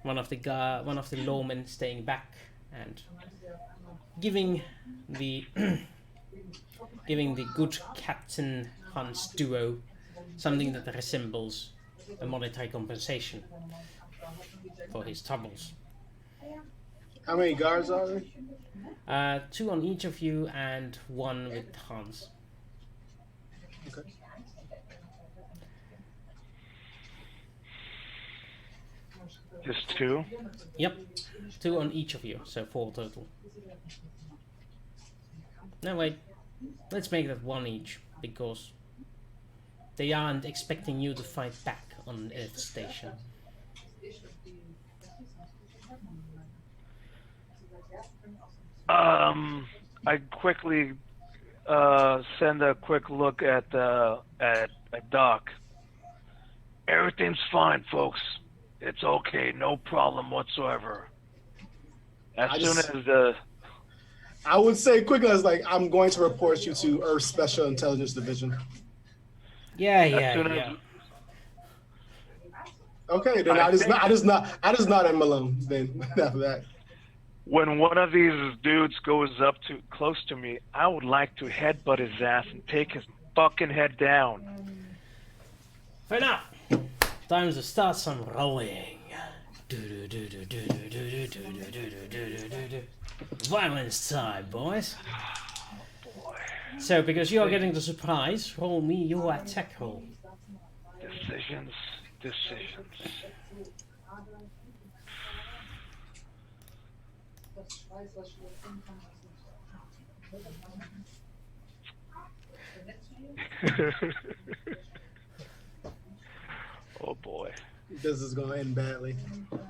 lawmen staying back and giving the good Captain Hans duo something that resembles a monetary compensation for his troubles. How many guards are there? 2 on each of you and 1 with Hans. Okay. Just 2? Yep, 2 on each of you, so 4 total. No, wait, let's make that 1 each, because they aren't expecting you to fight back on Earth Station. I quickly send a quick look at Doc. Everything's fine, folks. It's okay. No problem whatsoever. As soon as the... I would say quickly, I was like, I'm going to report you to Earth Special Intelligence Division. Yeah. Okay, then I just not at Malone. Then after that, when one of these dudes goes up too close to me, I would like to headbutt his ass and take his fucking head down. Fair enough. Time to start some rolling. Violence time, boys. Boy. So, because you are getting the surprise, roll me your attack roll. Decisions. Oh boy. this is going to end badly.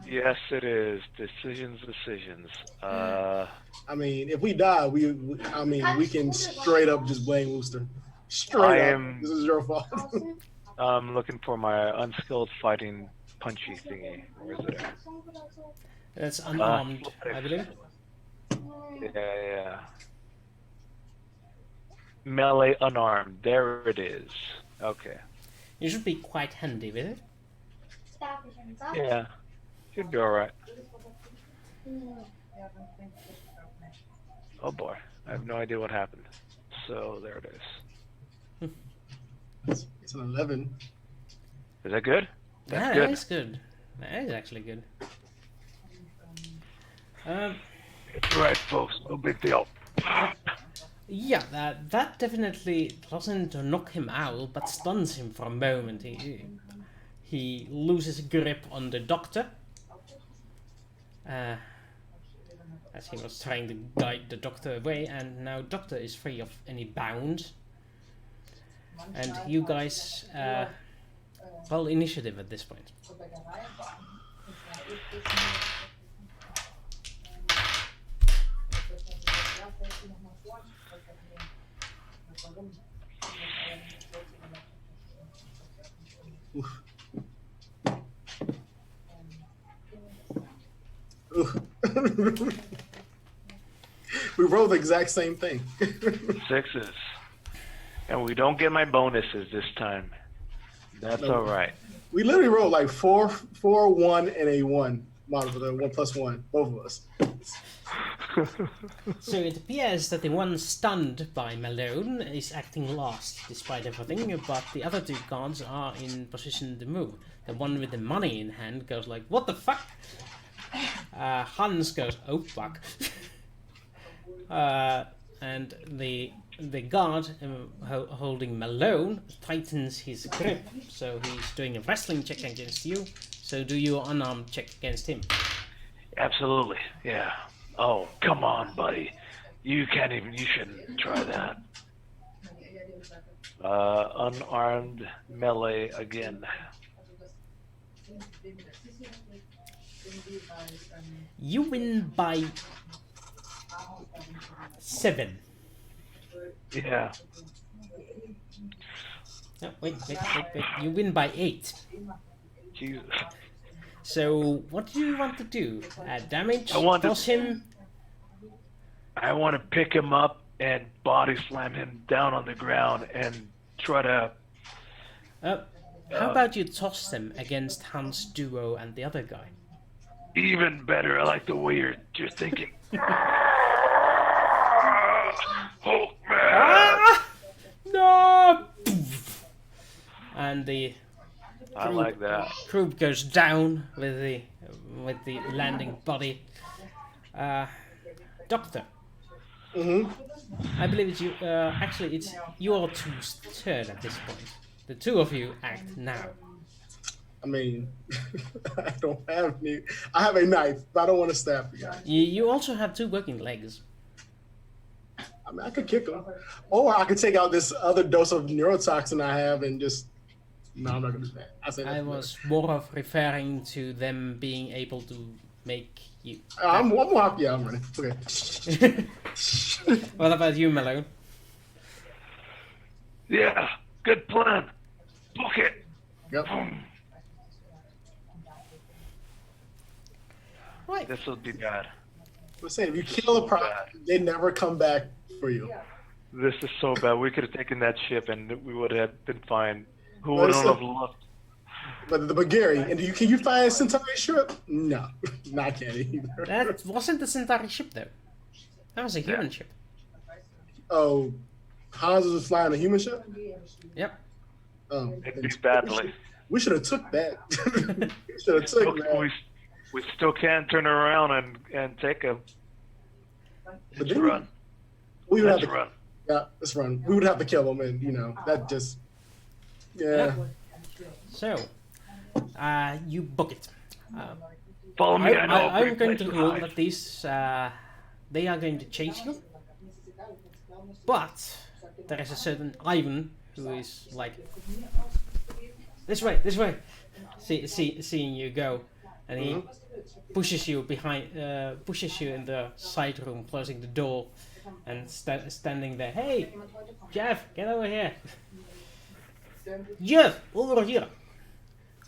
Yes, it is. Decisions. I mean, if we die, we can straight up just blame Wooster. Straight up. This is your fault. I'm looking for my unskilled fighting punchy thingy. Where is it? It's unarmed, I believe. Yeah. Melee unarmed. There it is. Okay. You should be quite handy with it. Yeah. Should be alright. Oh boy. I have no idea what happened. So there it is. It's an 11. Is that good? That's That is good. That is actually good. It's alright, folks. No big deal. Yeah, that definitely doesn't knock him out, but stuns him for a moment. He loses grip on the doctor, as he was trying to guide the doctor away, and now doctor is free of any bounds. And you guys roll initiative at this point. We rolled the exact same thing. 6s. And we don't get my bonuses this time. That's No. alright. We literally rolled like 4, 1, and a 1 model for the 1+1, both of us. So it appears that the one stunned by Malone is acting last, despite everything, but the other two guards are in position to move. The one with the money in hand goes like, what the fuck? Hans goes, oh fuck. And the guard holding Malone tightens his grip, so he's doing a wrestling check against you. So do your unarmed check against him. Absolutely, yeah. Oh, come on, buddy. You shouldn't try that. Unarmed melee again. You win by 7. Yeah. No, wait. You win by 8. Jesus. So, what do you want to do? Damage? I want to- Toss him? I want to pick him up and body slam him down on the ground and try to... How about you toss them against Hans' duo and the other guy? Even better. I like the way you're thinking. Hulk man! Ah! No! And the I like that. group goes down with the landing body. Doctor. I believe it's you. Actually, it's your two's turn at this point. The two of you act now. I mean, I don't have any. I have a knife, but I don't want to stab the guy. You also have 2 working legs. I mean, I could kick him, or I could take out this other dose of neurotoxin I have and just. No, I'm not gonna do that. I was more of referring to them being able to make you. I'm happy. Yeah, I'm running. Okay. What about you, Malone? Yeah, good plan. Book it. Yep. Right. This will be bad. I'm saying, if you kill a prop, they never come back for you. This is so bad. We could have taken that ship and we would have been fine. Who But would it's have left? But the Bulgarian, and can you find a Centauri ship? No, not can either. That wasn't the Centauri ship, though. That was a human ship. Oh, Hans was flying a human ship? Yep. Oh, It'd be badly. we should have took that. We should have took that. We still can't turn around and take him. Let's run. We would Let's have to, run. Yeah, let's run. We would have to kill him, and that just, yeah. So, you book it. Follow me. I know. I'm going to rule that these, they are going to chase you. But there is a certain Ivan who is like, this way, seeing you go, and he pushes you behind, pushes you in the side room, closing the door, and standing there. Hey, Jeff, get over here. Jeff, over here.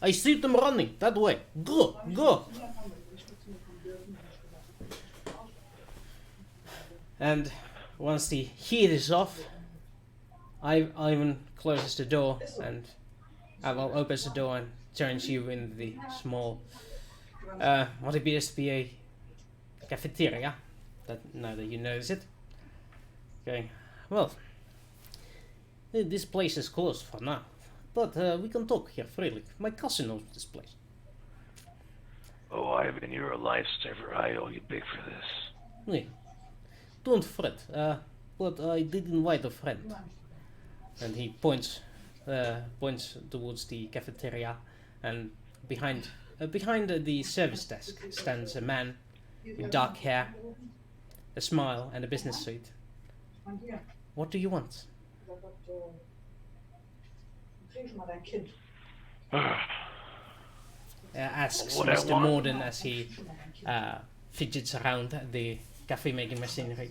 I see them running that way. Go. And once the heat is off, Ivan closes the door and opens the door and turns you into the small, what appears to be a cafeteria. Now that you notice it. Okay, well, this place is closed for now, but we can talk here freely. My cousin knows this place. Oh, Ivan, you're a lifesaver. I owe you big for this. Yeah. Don't fret, but I did invite a friend. And he points towards the cafeteria, and behind the service desk stands a man with dark hair, a smile, and a business suit. What do you want? Asks What I Mr. want. Morden as he fidgets around the coffee making machinery.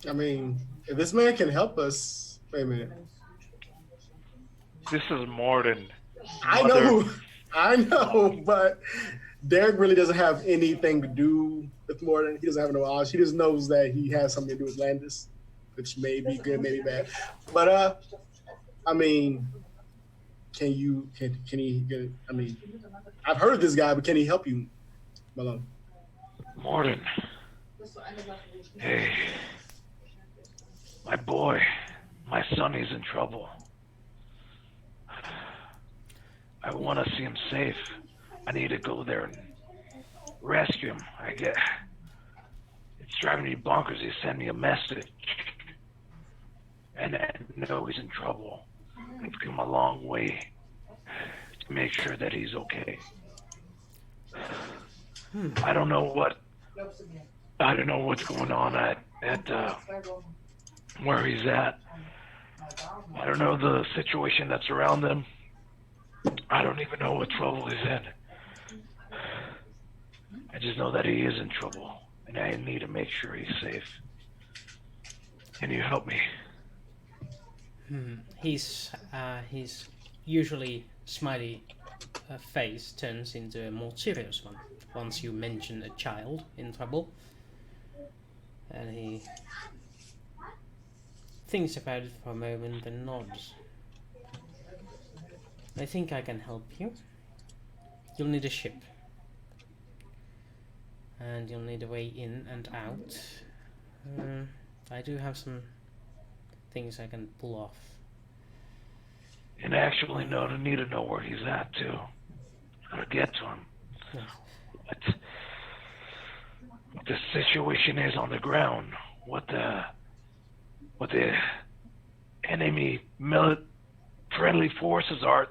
I mean, if this man can help us, wait a minute. This is Morden. I know, but Derek really doesn't have anything to do with Morden. He doesn't have no knowledge. He just knows that he has something to do with Landis, which may be good, maybe bad. But I mean, can he? I mean, I've heard of this guy, but can he help you, Malone? Morden. Hey. My boy. My son is in trouble. I want to see him safe. I need to go there and rescue him. It's driving me bonkers. He sent me a message. And I know he's in trouble. It's come a long way to make sure that he's okay. I don't know what's going on at where he's at. I don't know the situation that's around him. I don't even know what trouble he's in. I just know that he is in trouble, and I need to make sure he's safe. Can you help me? His usually smiley face turns into a more serious one once you mention a child in trouble, and he thinks about it for a moment and nods. I think I can help you. You'll need a ship, and you'll need a way in and out. I do have some things I can pull off. And actually, no, I need to know where he's at too. Gotta get to him. Yes. What the situation is on the ground. What the enemy friendly forces are.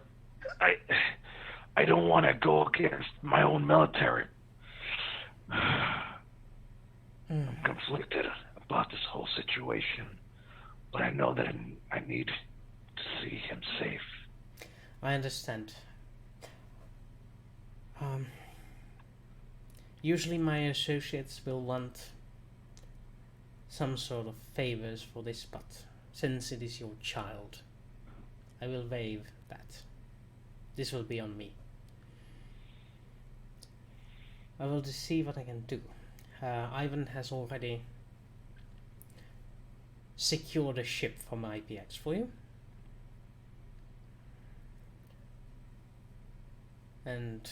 I don't want to go against my own military. I'm conflicted about this whole situation, but I know that I need to see him safe. I understand. Usually my associates will want some sort of favors for this, but since it is your child, I will waive that. This will be on me. I will just see what I can do. Ivan has already secured a ship from IPX for you. And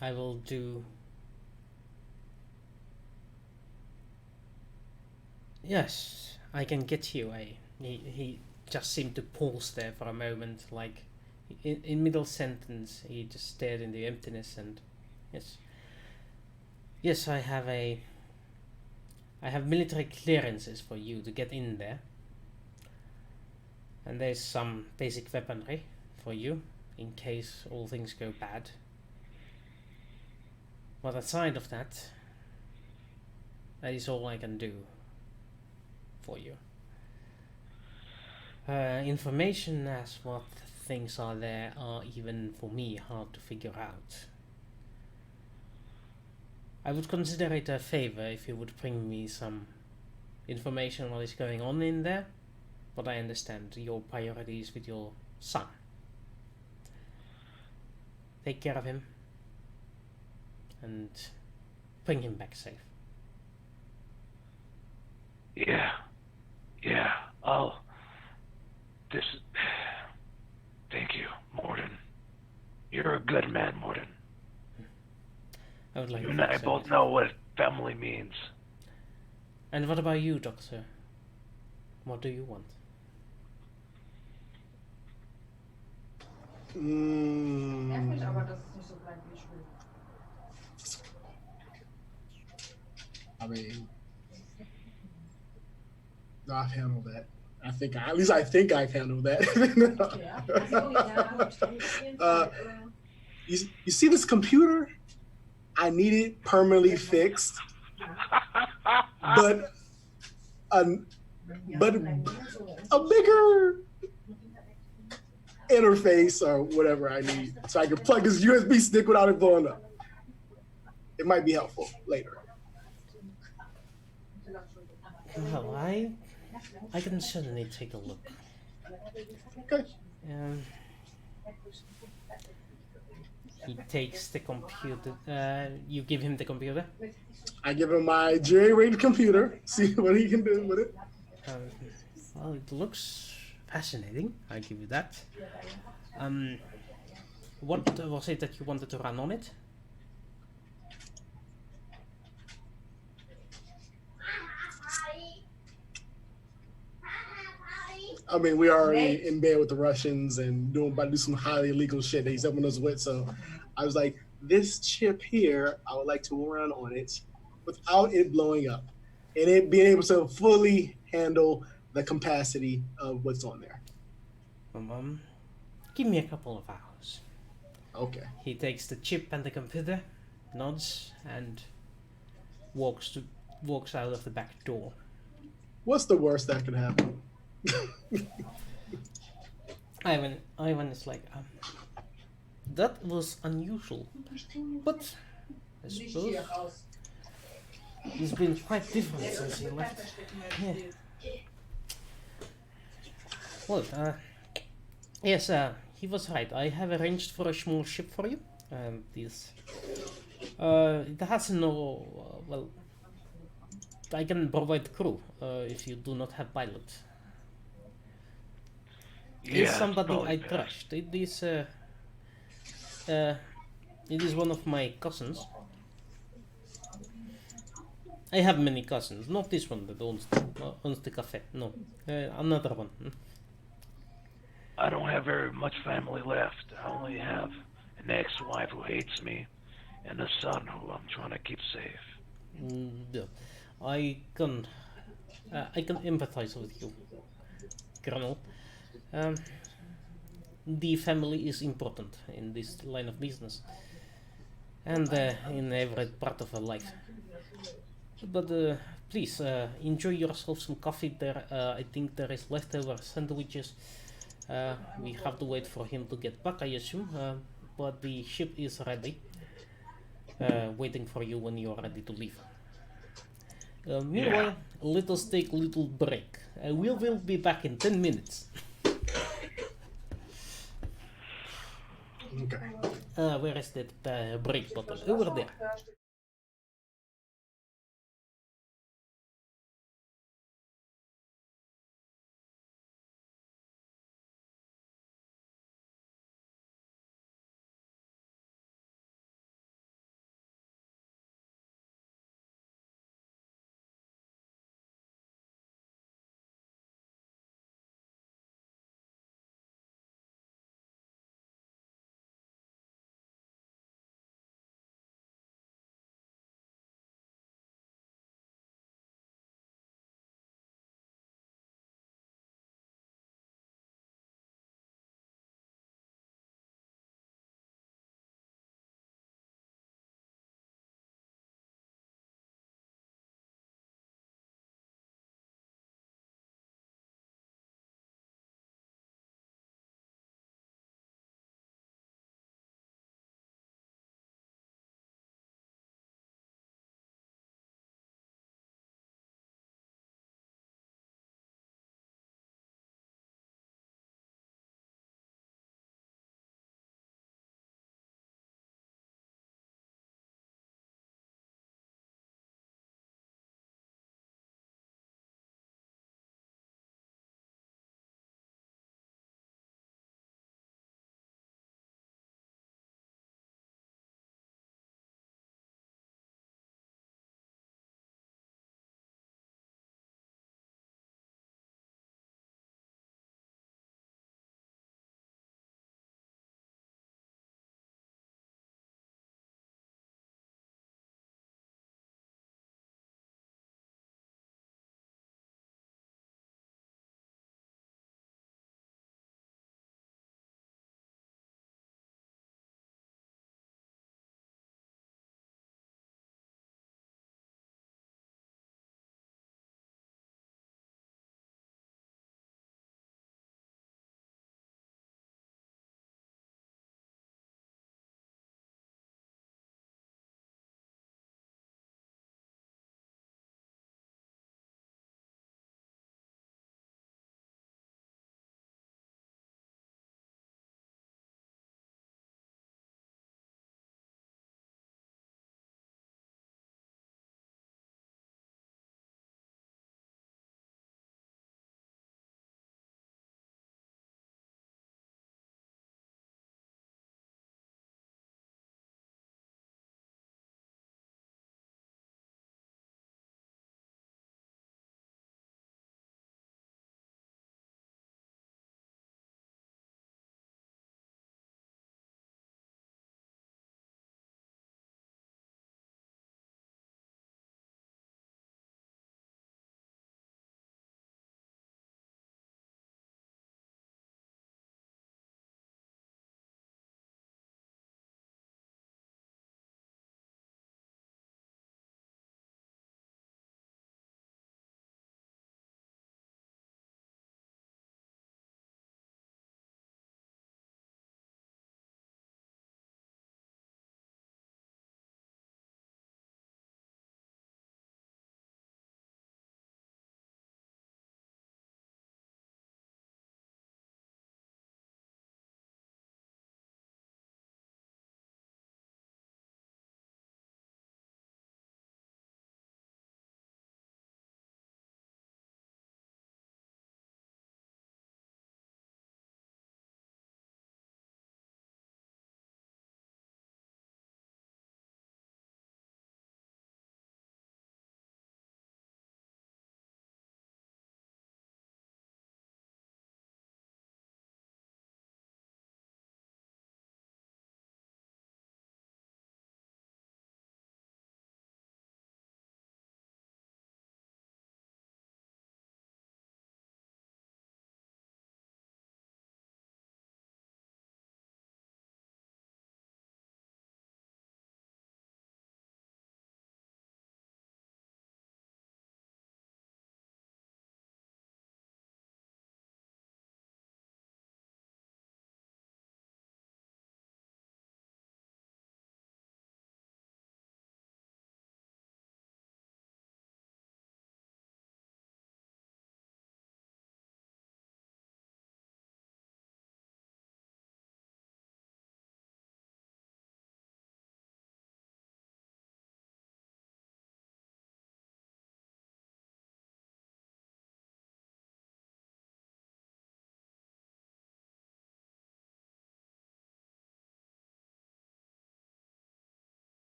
I will do... Yes, I can get you a... He just seemed to pause there for a moment, like in middle sentence he just stared in the emptiness and... Yes, I have military clearances for you to get in there. And there's some basic weaponry for you, in case all things go bad. But aside of that, that is all I can do for you. Information as what things are there are even for me hard to figure out. I would consider it a favor if you would bring me some information on what is going on in there, but I understand your priorities with your son. Take care of him and bring him back safe. Yeah, Thank you, Morden. You're a good man, Morden. I would like you and I both know what family means. And what about you, Doctor? What do you want? I mean, I've handled that. At least I think I've handled that. You see this computer? I need it permanently fixed, but a bigger interface or whatever I need, so I can plug this USB stick without it blowing up. It might be helpful later. Well, I can certainly take a look. Okay. He takes the computer. You give him the computer? I give him my J-rated computer, see what he can do with it. Well, it looks fascinating, I give you that. What was it that you wanted to run on it? I mean, we are already in bed with the Russians and about to do some highly illegal shit that he's helping us with. So I was like, this chip here, I would like to run on it without it blowing up and it being able to fully handle the capacity of what's on there. Give me a couple of hours. Okay. He takes the chip and the computer, nods, and walks out of the back door. What's the worst that could happen? Ivan is like, that was unusual, but I suppose he's been quite different since he left. Yeah. Well, yes, he was right. I have arranged for a small ship for you. It has no, well, I can provide crew if you do not have pilot. It's somebody I trust. It is one of my cousins. I have many cousins, not this one that owns the cafe. No, another one. I don't have very much family left. I only have an ex-wife who hates me, and a son who I'm trying to keep safe. I can empathize with you, Colonel. The family is important in this line of business, and in every part of our life. But please enjoy yourself some coffee there. I think there is leftover sandwiches. We have to wait for him to get back, I assume. But the ship is ready, waiting for you when you're ready to leave. Meanwhile, let us take a little break. We will be back in 10 minutes. Okay. Where is that break button? Over there.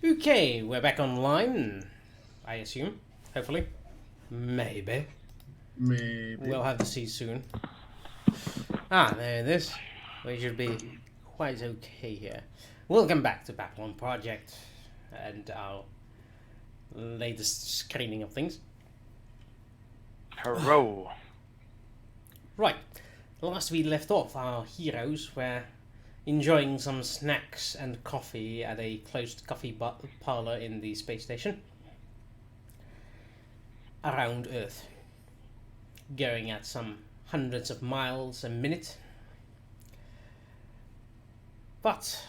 Okay, we're back online, I assume. Hopefully. Maybe. Maybe. We'll have to see soon. Ah, there it is. We should be quite okay here. Welcome back to Babylon Project and our latest screening of things. Hello. Right. Last we left off, our heroes were enjoying some snacks and coffee at a closed coffee parlor in the space station around Earth, going at some hundreds of miles a minute. But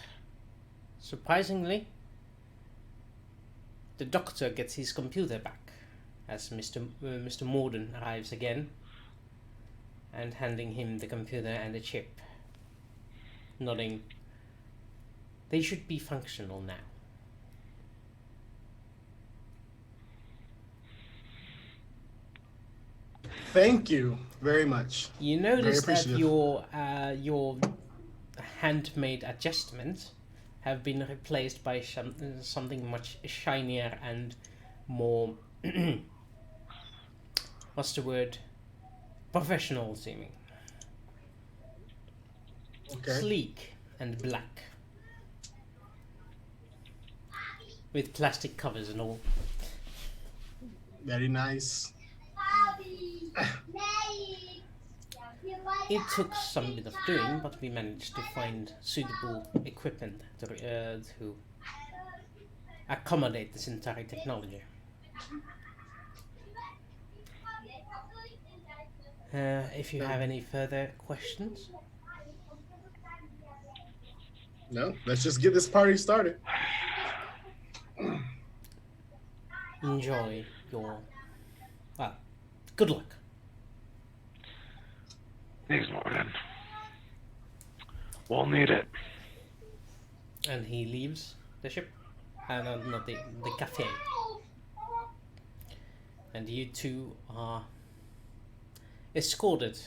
surprisingly, the Doctor gets his computer back as Mr. Morden arrives again and handing him the computer and the chip, nodding, they should be functional now. Thank you very much. You notice that your handmade adjustments have been replaced by something much shinier and more what's the word? Professional seeming. Okay. Sleek and black. With plastic covers and all. Very nice. It took some bit of doing, but we managed to find suitable equipment to accommodate the Centauri technology. If you have any further questions? No, let's just get this party started. Enjoy your... well, good luck. Thanks, Morgan. We'll need it. And he leaves the ship. Not the cafe. And you two are escorted,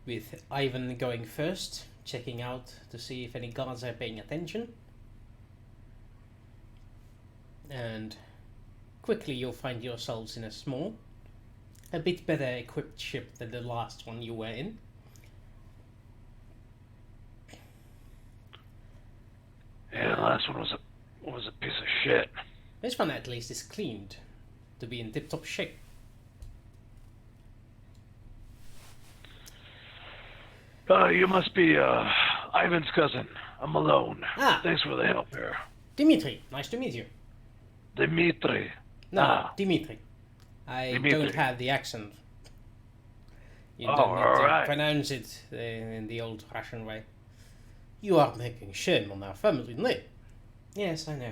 with Ivan going first, checking out to see if any guards are paying attention. And quickly you'll find yourselves in a bit better equipped ship than the last one you were in. Yeah, the last one was a piece of shit. This one at least is cleaned to be in tip-top shape. You must be Ivan's cousin. I'm Malone. Ah. Thanks for the help here. Dimitri, nice to meet you. Dimitri. No, Dimitri. I Dimitri. don't have the accent. You don't need all to right. pronounce it in the old Russian way. You are making shame on our family name. Yes, I know.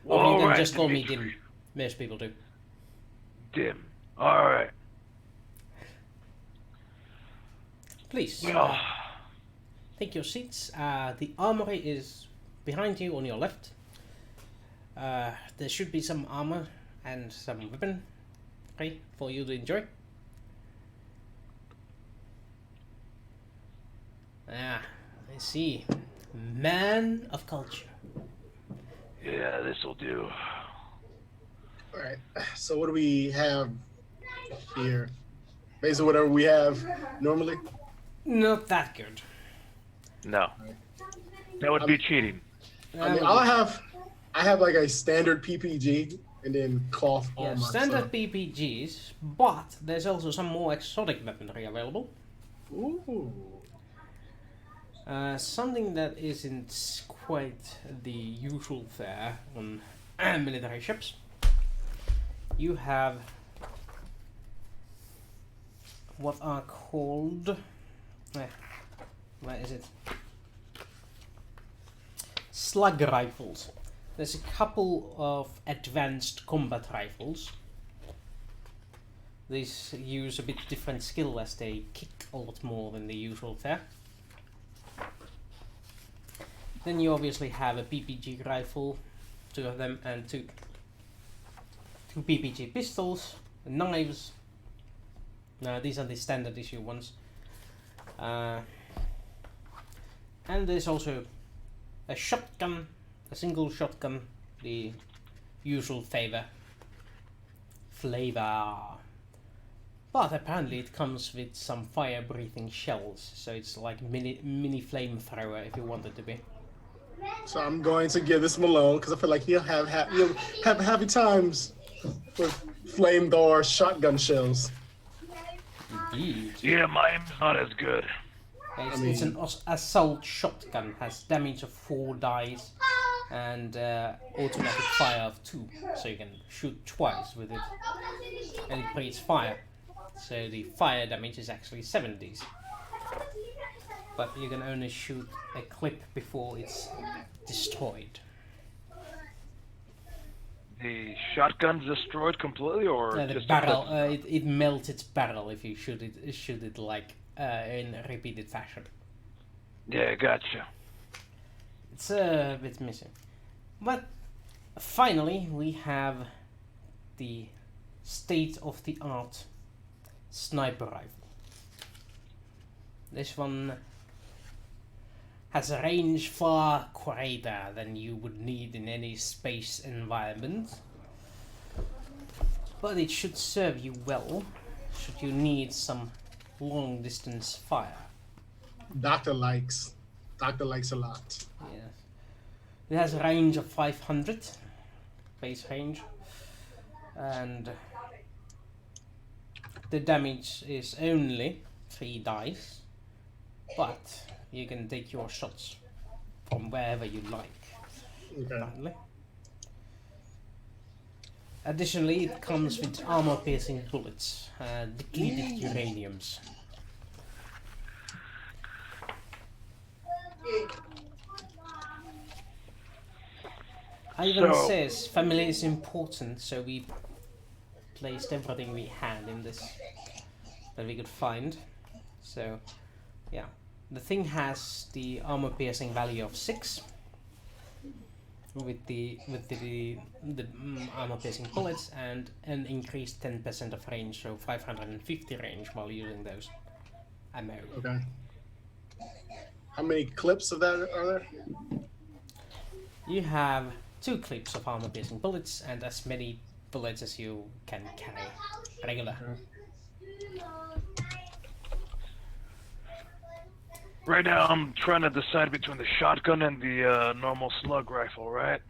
Or you can just call me Dim. Most people do. Dim. All right. Please, Well, take your seats. The armory is behind you on your left. There should be some armor and some weapon, okay, for you to enjoy. Ah, I see. Man of culture. yeah, this'll do. All right. So what do we have here? Basically, whatever we have normally. Not that good. No. That would be cheating. I mean, I have like a standard PPG and then cloth Yeah, armor. standard PPGs, but there's also some more exotic weaponry available. Ooh. Something that isn't quite the usual fare on military ships. You have what are called... where is it? Slug rifles. There's a couple of advanced combat rifles. These use a bit different skill as they kick a lot more than the usual fare. Then you obviously have a PPG rifle, two of them, and two PPG pistols, knives. These are the standard issue ones. And there's also a shotgun, a single shotgun, the usual flavor. But apparently it comes with some fire-breathing shells, so it's like mini flamethrower if you want it to be. So I'm going to give this Malone because I feel like he'll have happy times with flamethrower shotgun shells. Indeed. Yeah, mine's not as good. It's an assault shotgun, has damage of 4 dice and automatic fire of 2, so you can shoot twice with it, and it breathes fire, so the fire damage is actually 70s, but you can only shoot a clip before it's destroyed. The shotgun's destroyed completely, or The just barrel, it melts its barrel if you shoot it like in a repeated fashion. Yeah, gotcha. It's a bit missing. But finally we have the state-of-the-art sniper rifle. This one has a range far greater than you would need in any space environment. But it should serve you well should you need some long distance fire. Doctor likes a lot. Yes. It has a range of 500 base range, and the damage is only 3 dice, but you can take your shots from wherever you like. Okay. Apparently. Additionally, it comes with armor-piercing bullets, depleted uraniums. Ivan says family is important, so we placed everything we had in this that we could find. So, yeah, the thing has the armor-piercing value of 6. With the armor-piercing bullets and an increased 10% of range, so 550 range while using those ammo. Okay. How many clips of that are there? You have 2 clips of armor-piercing bullets and as many bullets as you can carry. Regular. Right now, I'm trying to decide between the shotgun and the normal slug rifle, right?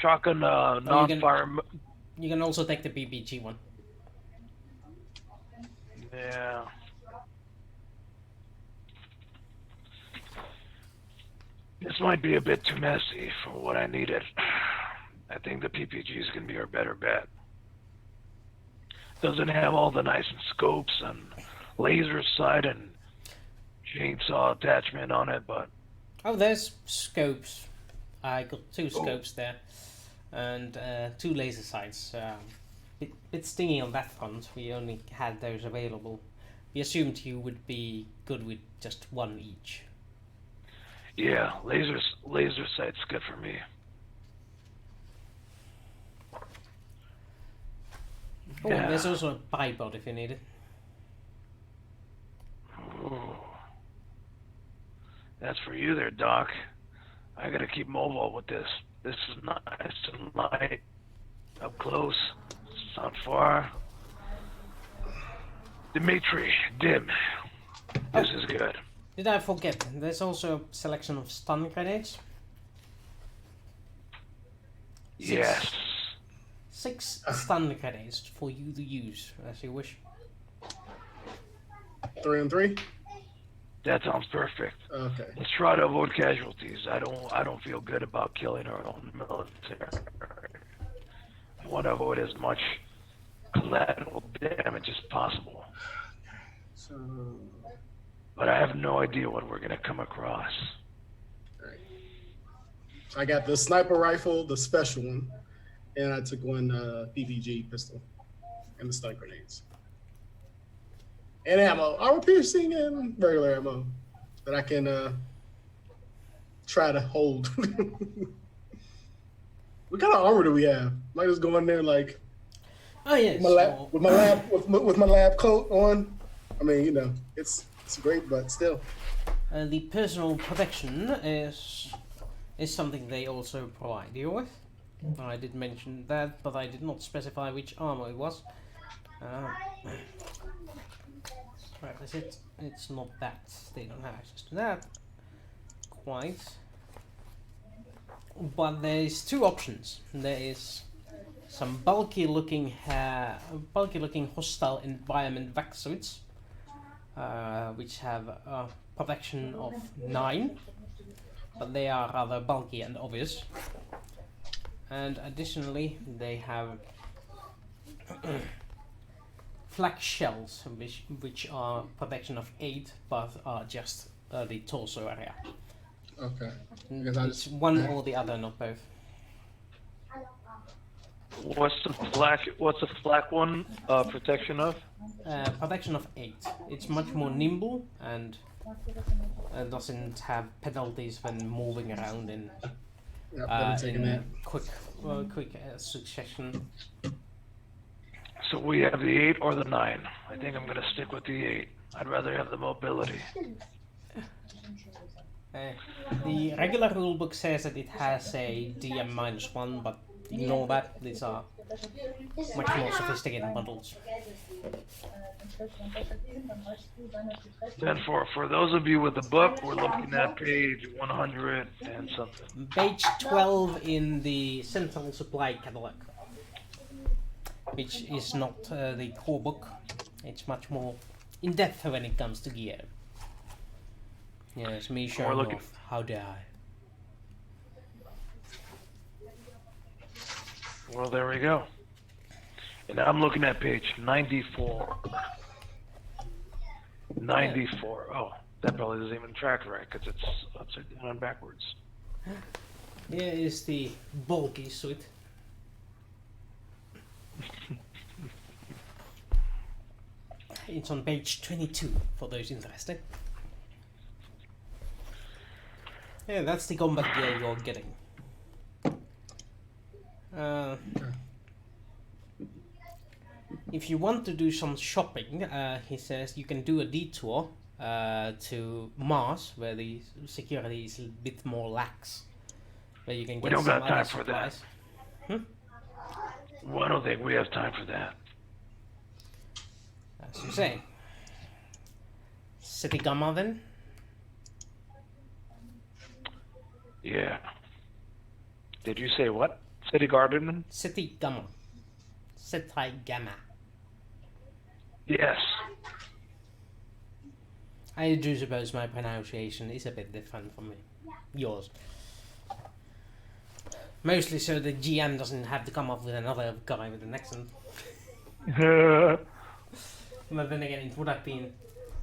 Shotgun, non-fire... You can also take the BBG one. Yeah. This might be a bit too messy for what I needed. I think the PPG is going to be our better bet. Doesn't have all the nice scopes and laser sight and chainsaw attachment on it, but... Oh, there's scopes. I got 2 scopes there. And 2 laser sights. Bit stingy on that front. We only had those available. We assumed you would be good with just 1 each. Yeah, laser sight's good for me. Oh, yeah. There's also a bipod if you need it. Ooh. That's for you there, Doc. I gotta keep mobile with this. This is nice and light. Up close. It's not far. Dimitri, dim. This is good. Did I forget? There's also a selection of stun grenades. Yes. 6 stun grenades for you to use as you wish. 3 and 3? That sounds perfect. Okay. Let's try to avoid casualties. I don't feel good about killing our own military. I want to avoid as much collateral damage as possible. So... But I have no idea what we're gonna come across. Right. I got the sniper rifle, the special one, and I took one PPG pistol and the stun grenades. And ammo, armor piercing and regular ammo that I can try to hold. What kind of armor do we have? Might just go in there like with my lab coat on. I mean, you know, it's great, but still. The personal protection is something they also provide you with. I did mention that, but I did not specify which armor it was. Where is it? It's not that. They don't have access to that. Quite. But there's two options. There is some bulky looking hostile environment vac suits, which have a protection of 9, but they are rather bulky and obvious. And additionally, they have flak shells, which are protection of 8, but are just the torso area. Okay. It's one or the other, not both. What's the flak one protection of? Protection of 8. It's much more nimble and doesn't have penalties when moving around in quick succession. So we have the 8 or the 9. I think I'm gonna stick with the 8. I'd rather have the mobility. The regular rulebook says that it has a DM -1, but ignore that. These are much more sophisticated models. Then for those of you with the book, we're looking at page 100 and something. Page 12 in the Central Supply Catalog, which is not the core book. It's much more in depth when it comes to gear. Yes, me showing off. How dare I? Well, there we go. And I'm looking at page 94. 94. Oh, that probably doesn't even track right because it's upside down and backwards. Here is the bulky suit. It's on page 22 for those interested. Yeah, that's the combat gear you're getting. If you want to do some shopping, he says you can do a detour to Mars, where the security is a bit more lax, where you can get some other supplies. We don't got time for that. Well, I don't think we have time for that. As you say. City Gamma then? Yeah. Did you say what? City Garden? City Gamma. City Gamma. Yes. I do suppose my pronunciation is a bit different from yours. Mostly so the GM doesn't have to come up with another guy with an accent. But then again, it would have been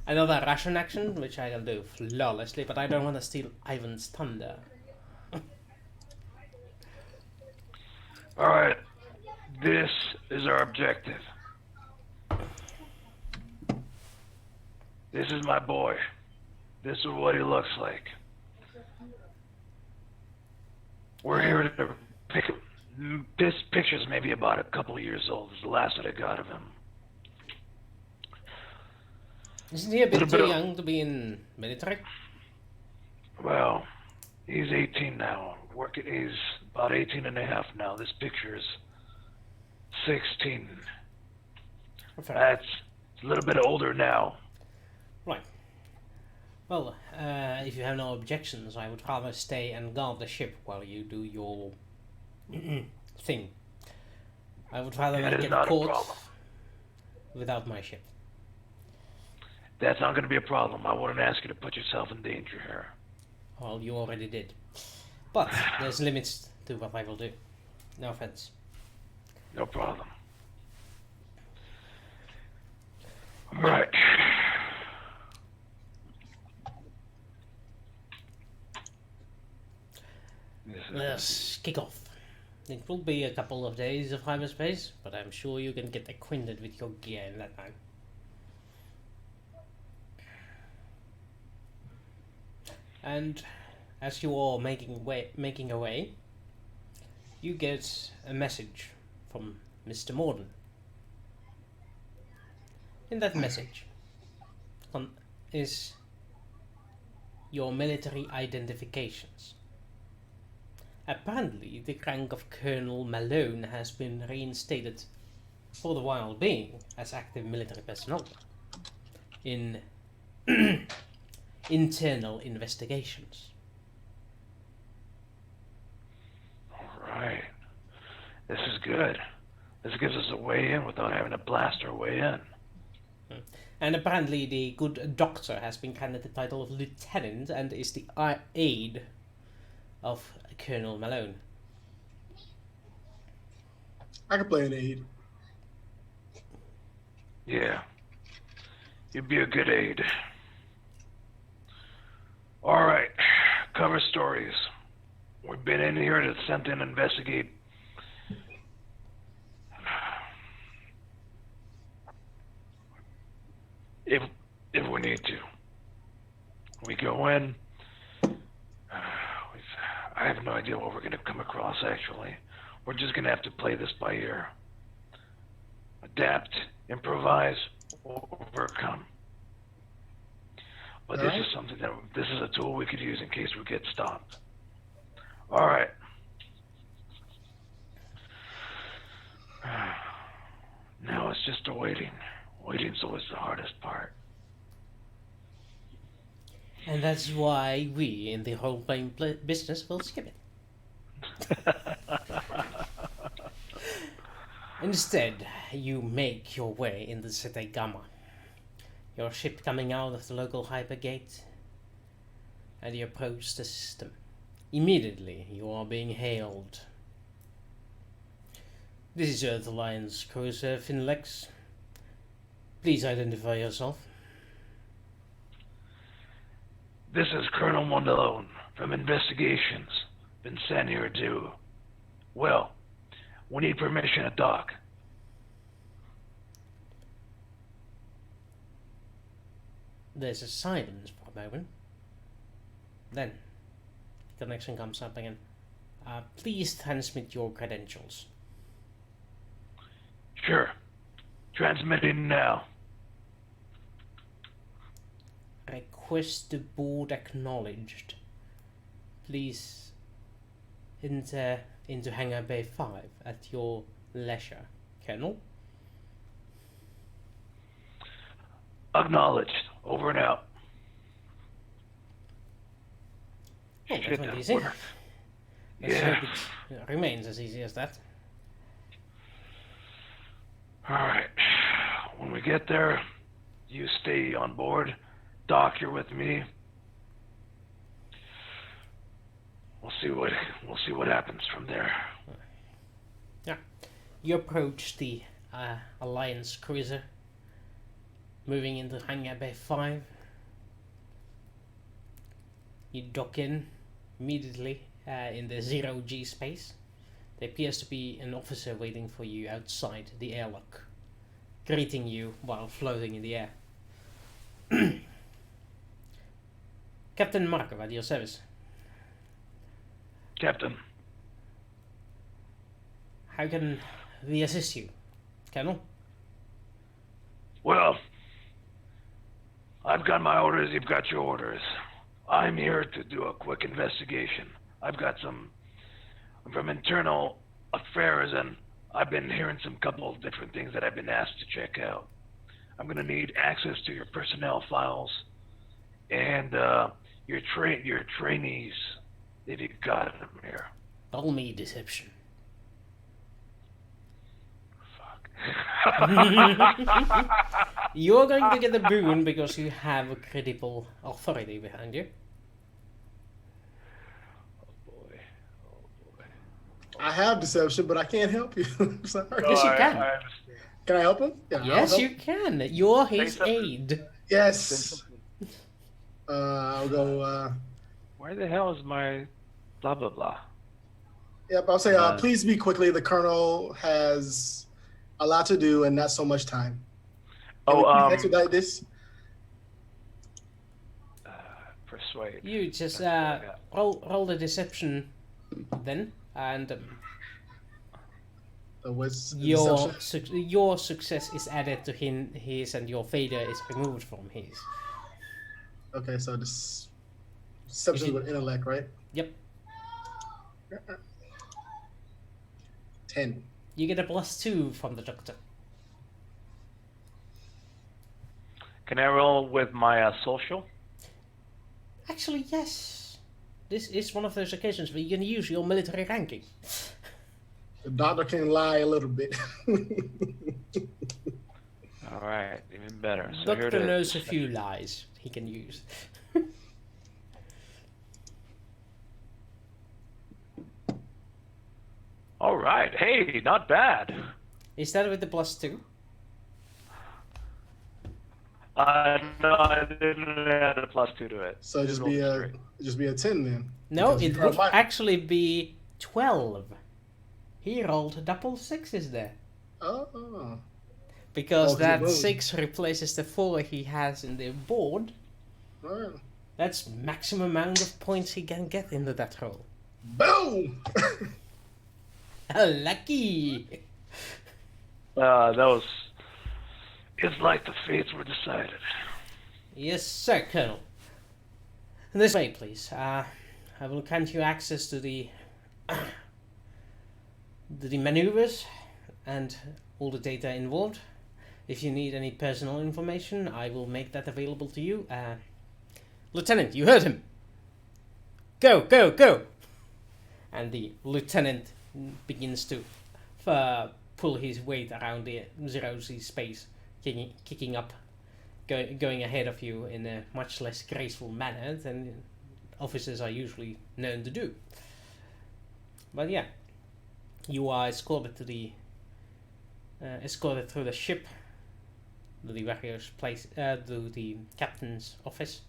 another Russian accent, which I can do flawlessly, but I don't want to steal Ivan's thunder. Alright, this is our objective. This is my boy. This is what he looks like. We're here to pick him. This picture's maybe about a couple of years old. It's the last that I got of him. Isn't he a bit too young to be in military? Well, he's 18 now. He's about 18 and a half now. This picture is 16. Okay. That's a little bit older now. Right. Well, if you have no objections, I would rather stay and guard the ship while you do your thing. I would rather not get caught without my ship. That's not going to be a problem. I wouldn't ask you to put yourself in danger here. Well, you already did. But there's limits to what I will do. No offense. No problem. All right. Let's kick off. It will be a couple of days of hyperspace, but I'm sure you can get acquainted with your gear in that time. And as you are making away, you get a message from Mr. Morden. In that message is your military identifications. Apparently, the rank of Colonel Malone has been reinstated for the while being as active military personnel in internal investigations. Alright. This is good. This gives us a way in without having to blast our way in. And apparently the good doctor has been granted the title of lieutenant and is the aide of Colonel Malone. I can play an aide. Yeah. You'd be a good aide. Alright. Cover stories. We've been in here to send in investigate. If we need to. We go in. I have no idea what we're going to come across, actually. We're just going to have to play this by ear. Adapt, improvise, overcome. But this is something this is a tool we could use in case we get stopped. All right. Now it's just a waiting. Waiting's always the hardest part. And that's why we in the role-playing business will skip it. Instead, you make your way into City Gamma. Your ship coming out of the local hypergate, and you approach the system. Immediately, you are being hailed. This is Earth Alliance cruiser Finlex. Please identify yourself. This is Colonel Malone from Investigations. Been sent here to... Well, we need permission to dock. There's a silence for a moment. Then, the connection comes up again. Please transmit your credentials. Sure. Transmitting now. Request the board acknowledged. Please enter into Hangar Bay 5 at your leisure, Colonel. Acknowledged. Over and out. Oh, Shit, that that easy. worked. Let's Yeah. hope it remains as easy as that. Alright. When we get there, you stay on board. Doc, you're with me. We'll see what happens from there. Yeah. You approach the Alliance cruiser, moving into Hangar Bay 5. You dock in immediately in the 0G space. There appears to be an officer waiting for you outside the airlock, greeting you while floating in the air. Captain Markov at your service. Captain, How can we assist you, Colonel? well, I've got my orders, you've got your orders. I'm here to do a quick investigation. I'm from internal affairs, and I've been hearing some couple of different things that I've been asked to check out. I'm gonna need access to your personnel files and your trainees, if you got them here. Roll me deception. Fuck. You're going to get a boon because you have a credible authority behind you. I have deception, but I can't help you. I'm sorry. Yes, you can. I understand. Can I help him? Yeah, I'll Yes, help. you can. You're his something. aide. Yes. I'll go. Where the hell is my blah blah blah? Yep, I'll say. Please be quickly. The colonel has a lot to do and not so much time. Can we please expedite this? Persuade. You just roll the deception then, and What's the your deception? your success is added to his, and your failure is removed from his. Okay, so this. Substance with intellect, right? Yep. 10. You get a +2 from the doctor. Can I roll with my social? Actually, yes. This is one of those occasions where you can use your military ranking. The doctor can lie a little bit. All right, even better. So here Doctor it knows is. a few lies he can use. All right. Hey, not bad. Is that with the +2? No, I didn't add a +2 to it. So just be a 10 then. No, Because it you would might- actually be 12. He rolled double sixes there. Oh. Because 'cause it that moved. 6 replaces the 4 he has in the board. Alright. That's maximum amount of points he can get into that roll. Boom! Lucky! That was. It's like the fates were decided. Yes, sir, Colonel. This way, please. I will grant you access to the maneuvers and all the data involved. If you need any personal information, I will make that available to you. Lieutenant, you heard him. Go, go, go! And the lieutenant begins to pull his weight around the 0Z space, kicking up, going ahead of you in a much less graceful manner than officers are usually known to do. But yeah, you are escorted to the escorted through the ship to the various to the captain's office,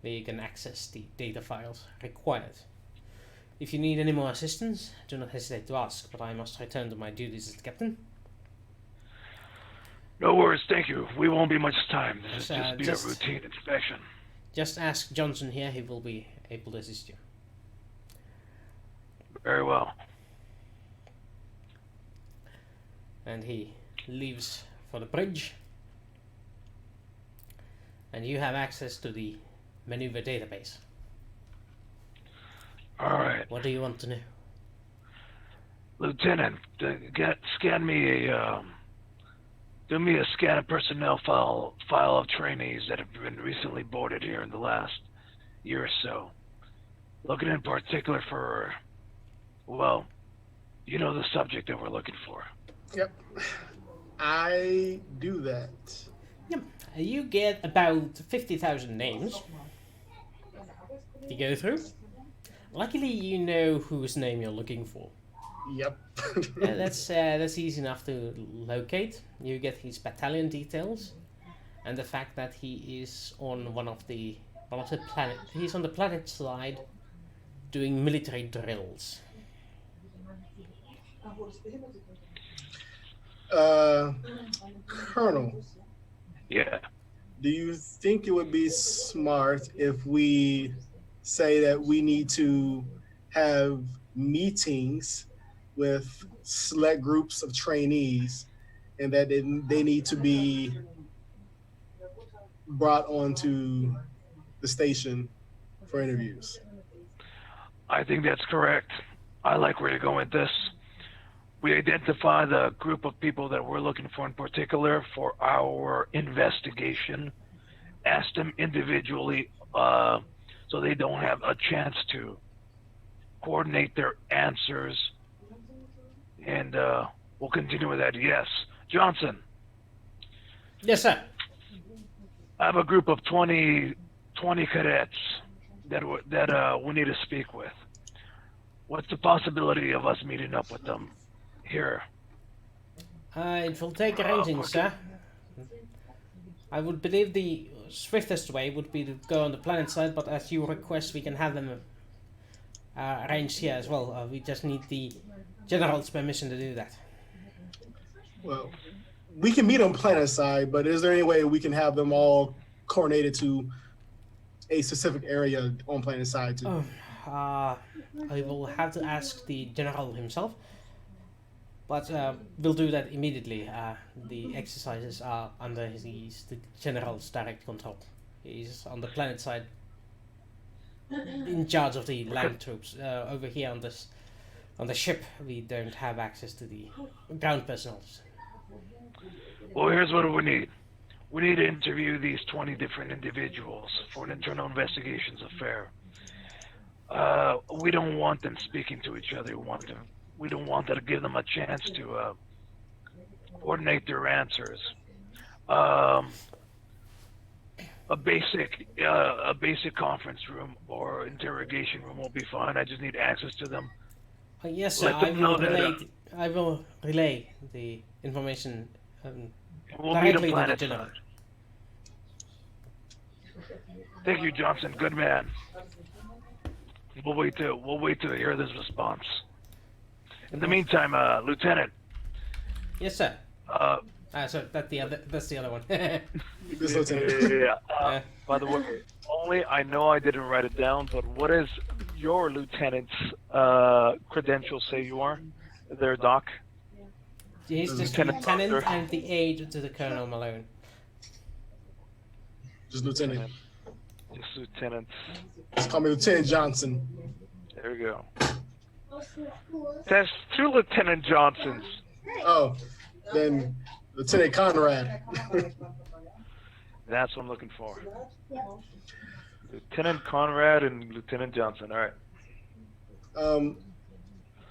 where you can access the data files required. If you need any more assistance, do not hesitate to ask, but I must return to my duties as the captain. No worries, thank you. We won't be much time. This Yes, is just a routine inspection. Just ask Johnson here, he will be able to assist you. Very well. And he leaves for the bridge. And you have access to the maneuver database. All right. What do you want to know? Lieutenant, scan me a do me a scan of personnel file of trainees that have been recently boarded here in the last year or so. Looking in particular for, well, you know the subject that we're looking for. Yep. I do that. Yep. You get about 50,000 names to go through. Luckily, you know whose name you're looking for. Yep. That's easy enough to locate. You get his battalion details, and the fact that he is on one of the planet. He's on the planet side, doing military drills. Colonel. Yeah. Do you think it would be smart if we say that we need to have meetings with select groups of trainees and that they need to be brought onto the station for interviews? I think that's correct. I like where you're going with this. We identify the group of people that we're looking for in particular for our investigation. Ask them individually so they don't have a chance to coordinate their answers. And we'll continue with that. Yes. Johnson. Yes, sir. I have a group of 20 cadets that we need to speak with. What's the possibility of us meeting up with them here? It will take arranging, sir. I would believe the swiftest way would be to go on the planet side, but as you request, we can have them arranged here as well. We just need the general's permission to do that. Well, we can meet on planet side, but is there any way we can have them all coordinated to a specific area on planet side too? I will have to ask the general himself, but we'll do that immediately. The exercises are under the general's direct control. He's on the planet side in charge of the land troops. Over here on the ship, we don't have access to the ground personnel. Well, here's what we need. We need to interview these 20 different individuals for an internal investigations affair. We don't want them speaking to each other. We don't want to give them a chance to coordinate their answers. A basic conference room or interrogation room will be fine. I just need access to them. Yes, sir. I will relay the information we'll meet directly on to the planet general. side. Thank you, Johnson. Good man. We'll wait to hear this response. In the meantime, Lieutenant. Yes, sir. So that's the other one. This lieutenant. Yeah. By the way, I know I didn't write it down, but what is your lieutenant's credentials say you are? There, Doc? He's just Lieutenant lieutenant Doctor. and the aide to the Colonel Malone. Just lieutenant. Just lieutenant. Just call me Lieutenant Johnson. There we go. There's 2 Lieutenant Johnsons. Oh, then Lieutenant Conrad. That's what I'm looking for. Lieutenant Conrad and Lieutenant Johnson. All right.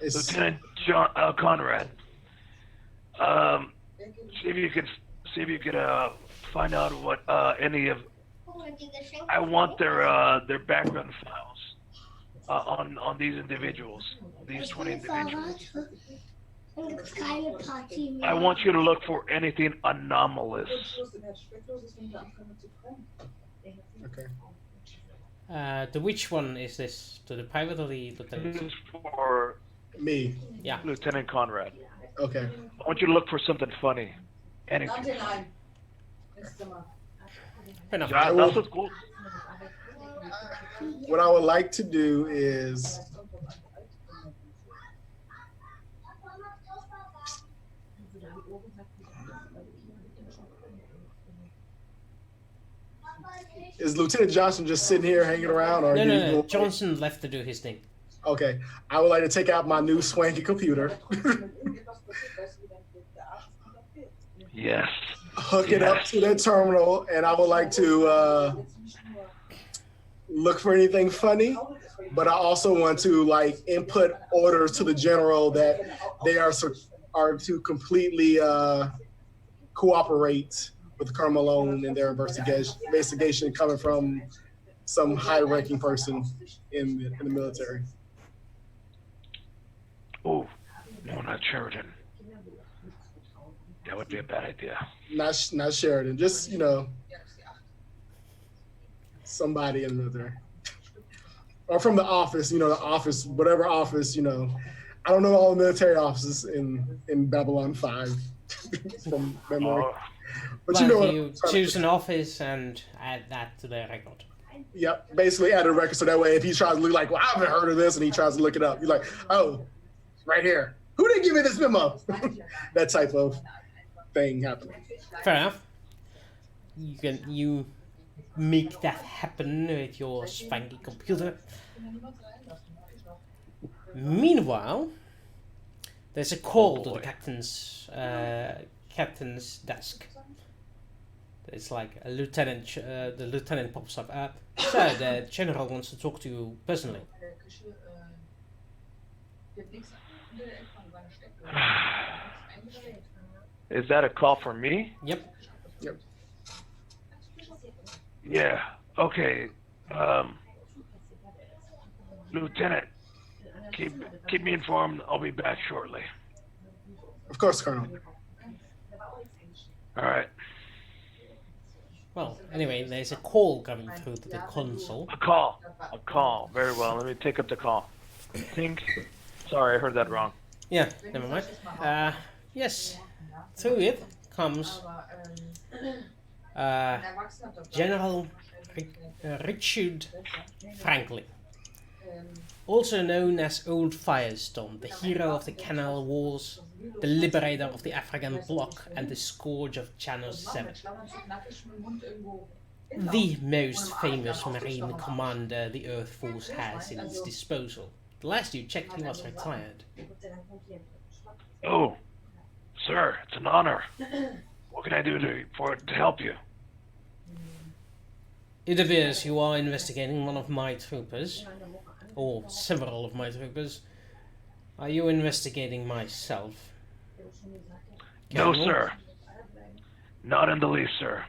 It's Lieutenant Conrad. See if you could find out what any of. I want their background files on these individuals, these 20 individuals. I want you to look for anything anomalous. okay. To which one is this? To the private or the lieutenant? This is for Me. Yeah. Lieutenant Conrad. Okay. I want you to look for something funny. Anything. Fair enough. Yeah, that's what's cool. What I would like to do is Lieutenant Johnson just sitting here hanging around, or No. Johnson left to do his thing. Okay, I would like to take out my new swanky computer, Yes. hook it up to the terminal, and I would like to look for anything funny. But I also want to like input orders to the general that they are to completely cooperate with Colonel Malone in their investigation coming from some high-ranking person in the military. Oh, no, not Sheridan. That would be a bad idea. Not Sheridan, just somebody in the military, or from the office. The office, whatever office. I don't know all the military offices in Babylon 5 from memory. But Well, you choose an office and add that to the record. Yep, basically add a record so that way if he tries to look like, well, I haven't heard of this, and he tries to look it up, you're like, oh, right here. Who didn't give me this memo? That type of thing happening. Fair enough. You make that happen with your swanky computer. Meanwhile, there's a call to the captain's desk. It's like a lieutenant. The lieutenant pops up. Sir, the general wants to talk to you personally. Is that a call for me? Yep. Yeah. Okay. Lieutenant, keep me informed. I'll be back shortly. Of course, Colonel. All right. Well, anyway, there's a call coming through to the console. A call. Very well. Let me take up the call. Sorry, I heard that wrong. Yeah, never mind. Yes, through it comes General Richard Franklin, also known as Old Firestone, the hero of the Canal Wars, the liberator of the African bloc, and the scourge of Channel 7. the most famous marine commander the Earth Force has in its disposal. The last you checked, he was retired. Oh, sir, it's an honor. What can I do to help you? It appears you are investigating one of my troopers, or several of my troopers. Are you investigating myself? No, Colonel? sir. Not in the least, sir.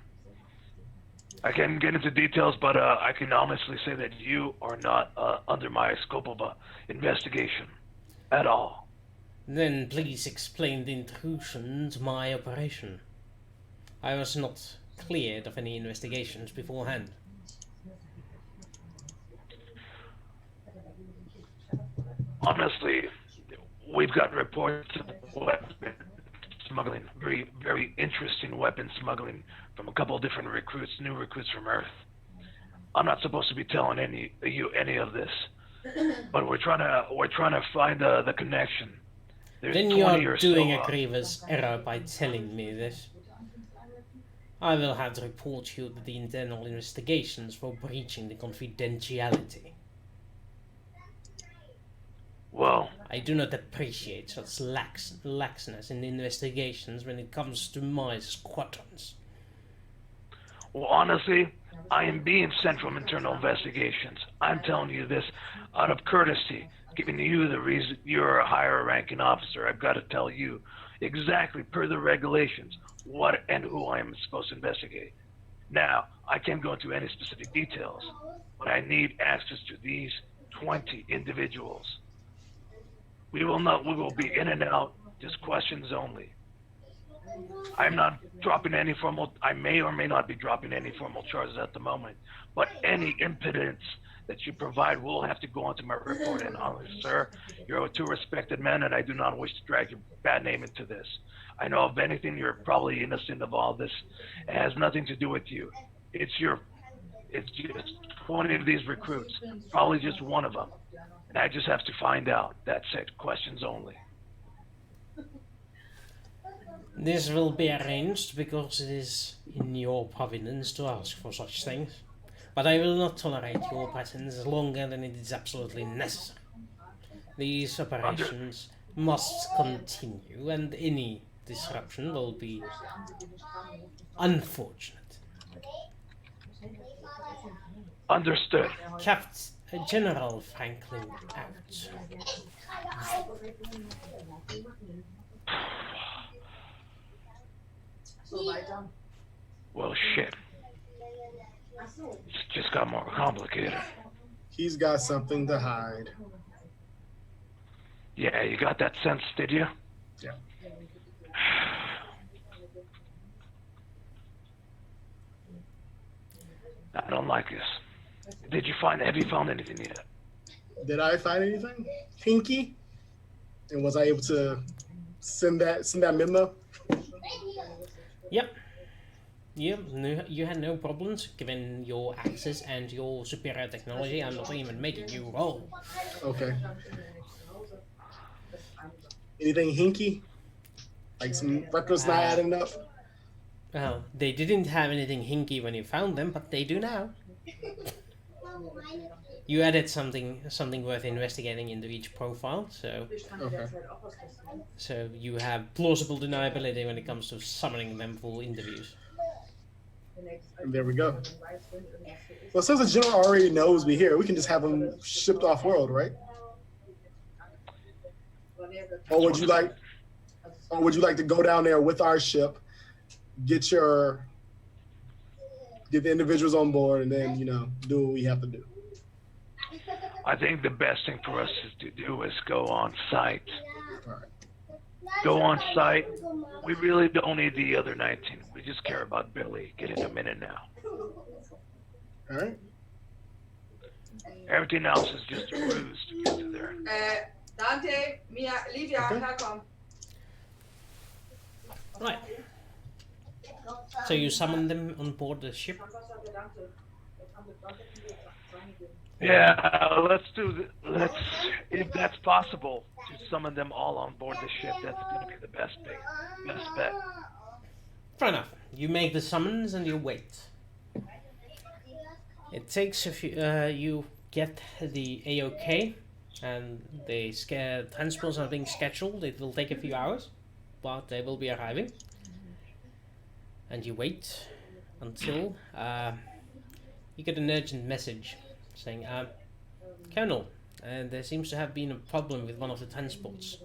I can't get into details, but I can honestly say that you are not under my scope of investigation at all. Then please explain the intrusion to my operation. I was not cleared of any investigations beforehand. Honestly, we've got reports of weapon smuggling, very, very interesting weapon smuggling from a couple of different recruits, new recruits from Earth. I'm not supposed to be telling you any of this, but we're trying to find the connection. There's Then you 20 are or doing so, a grievous error by telling me this. I will have to report you to the internal investigations for breaching the confidentiality. Well, I do not appreciate such laxness in investigations when it comes to my squadrons. honestly, I am being sent from internal investigations. I'm telling you this out of courtesy, giving you the reason you're a higher ranking officer. I've got to tell you exactly per the regulations what and who I am supposed to investigate. Now, I can't go into any specific details, but I need access to these 20 individuals. We will be in and out, just questions only. I'm not dropping any I may or may not be dropping any formal charges at the moment, but any impedance that you provide will have to go onto my report. And honestly, sir, you're a two respected man, and I do not wish to drag your bad name into this. I know if anything, you're probably innocent of all this. It has nothing to do with you. It's just 20 of these recruits, probably just one of them. And I just have to find out. That's it. Questions only. This will be arranged because it is in your providence to ask for such things. But I will not tolerate your presence longer than it is absolutely necessary. These operations must continue, and any disruption will be unfortunate. Understood. General Franklin out. Well, shit. It's just got more complicated. He's got something to hide. Yeah, you got that sense, did you? Yeah. I don't like this. Have you found anything yet? Did I find anything? Hinky? And was I able to send that memo? Yep. No, you had no problems given your access and your superior technology. I'm not even making you roll. Okay. Anything hinky? Like some records not adding up? Well, they didn't have anything hinky when you found them, but they do now. You added something worth investigating into each profile, so Okay. so you have plausible deniability when it comes to summoning them for interviews. And there we go. Well, since the general already knows we're here, we can just have them shipped off world, right? Or would you like to go down there with our ship, get the individuals on board, and then do what we have to do? I think the best thing for us to do is go on site. All right. Go on site. We really don't need the other 19. We just care about Billy getting him in and out. All right. Everything else is just a ruse to get to there. Dante, Mia, Livia, Okay. come. Right. So you summon them on board the ship? Yeah, let's if that's possible, to summon them all on board the ship. That's going to be the best bet. Fair enough. You make the summons and you wait. It takes a few. You get the AOK, and the transports are being scheduled. It will take a few hours, but they will be arriving. And you wait until you get an urgent message saying, Colonel, there seems to have been a problem with one of the transports.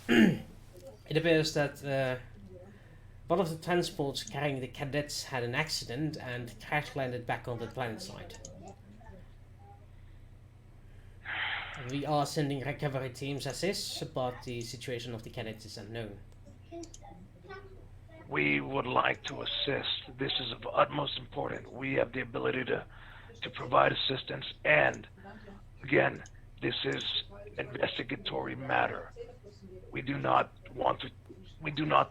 It appears that one of the transports carrying the cadets had an accident and crash landed back on the planet side. We are sending recovery teams assist, but the situation of the cadets is unknown. We would like to assist. This is of utmost importance. We have the ability to provide assistance, and again, this is investigatory matter. We do not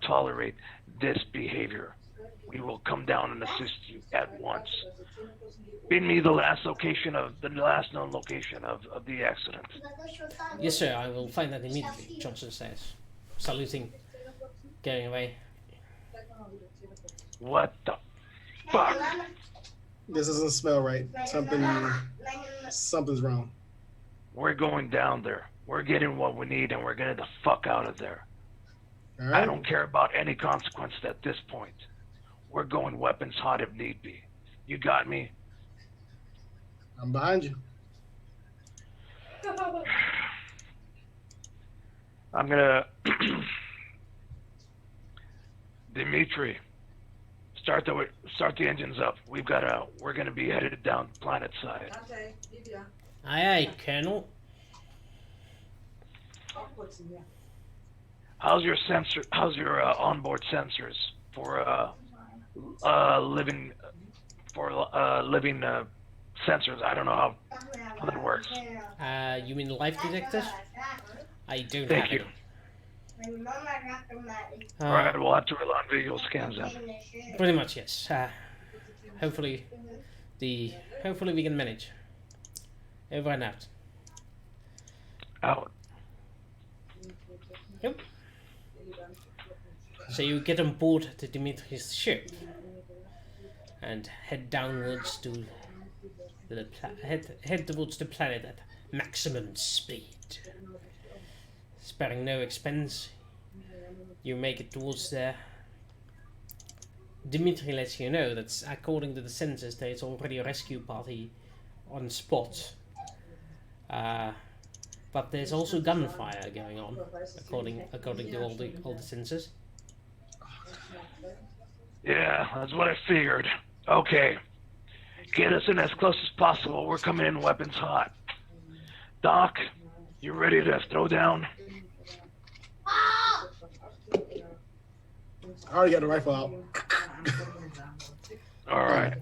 tolerate this behavior. We will come down and assist you at once. Bring me the last known location of the accident. Yes, sir, I will find that immediately, Johnson says, saluting, going away. What the fuck? This doesn't smell right. Something's wrong. We're going down there. We're getting what we need, and we're getting the fuck out of there. All right. I don't care about any consequence at this point. We're going weapons hot if need be. You got me? I'm behind you. I'm gonna... Dimitri, start the engines up. We're gonna be headed down planet side. Dante, Livia. Aye, aye, Colonel. How's your onboard sensors for living sensors? I don't know how that works. You mean life detectors? I don't Thank have you. any. All right, we'll have to rely on visual scans then. Pretty much, yes. Hopefully we can manage. Over and out. Out. Yep. So you get on board the Dimitri's ship and head downwards to head towards the planet at maximum speed. Sparing no expense, you make it towards there. Dimitri lets you know that according to the sensors there is already a rescue party on spot. But there's also gunfire going on, according to all the sensors. Yeah, that's what I figured. Okay, get us in as close as possible. We're coming in weapons hot. Doc, you ready to throw down? I already got the rifle out. All right.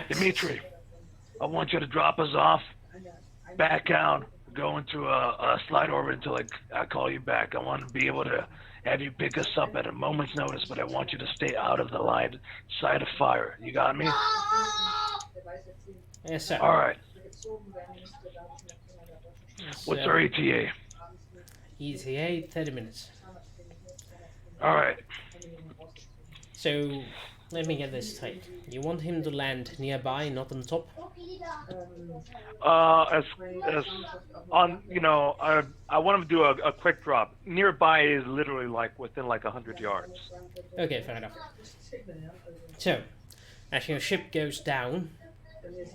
Dimitri, I want you to drop us off, back down, go into a slide orbit until I call you back. I want to be able to have you pick us up at a moment's notice, but I want you to stay out of the line side of fire. You got me? Yes, sir. All right. Yes, What's our ETA? ETA 30 minutes. All right. So let me get this straight. You want him to land nearby, not on top? As on, I want him to do a quick drop. Nearby is literally like within like 100 yards. Okay, fair enough. So, as your ship goes down,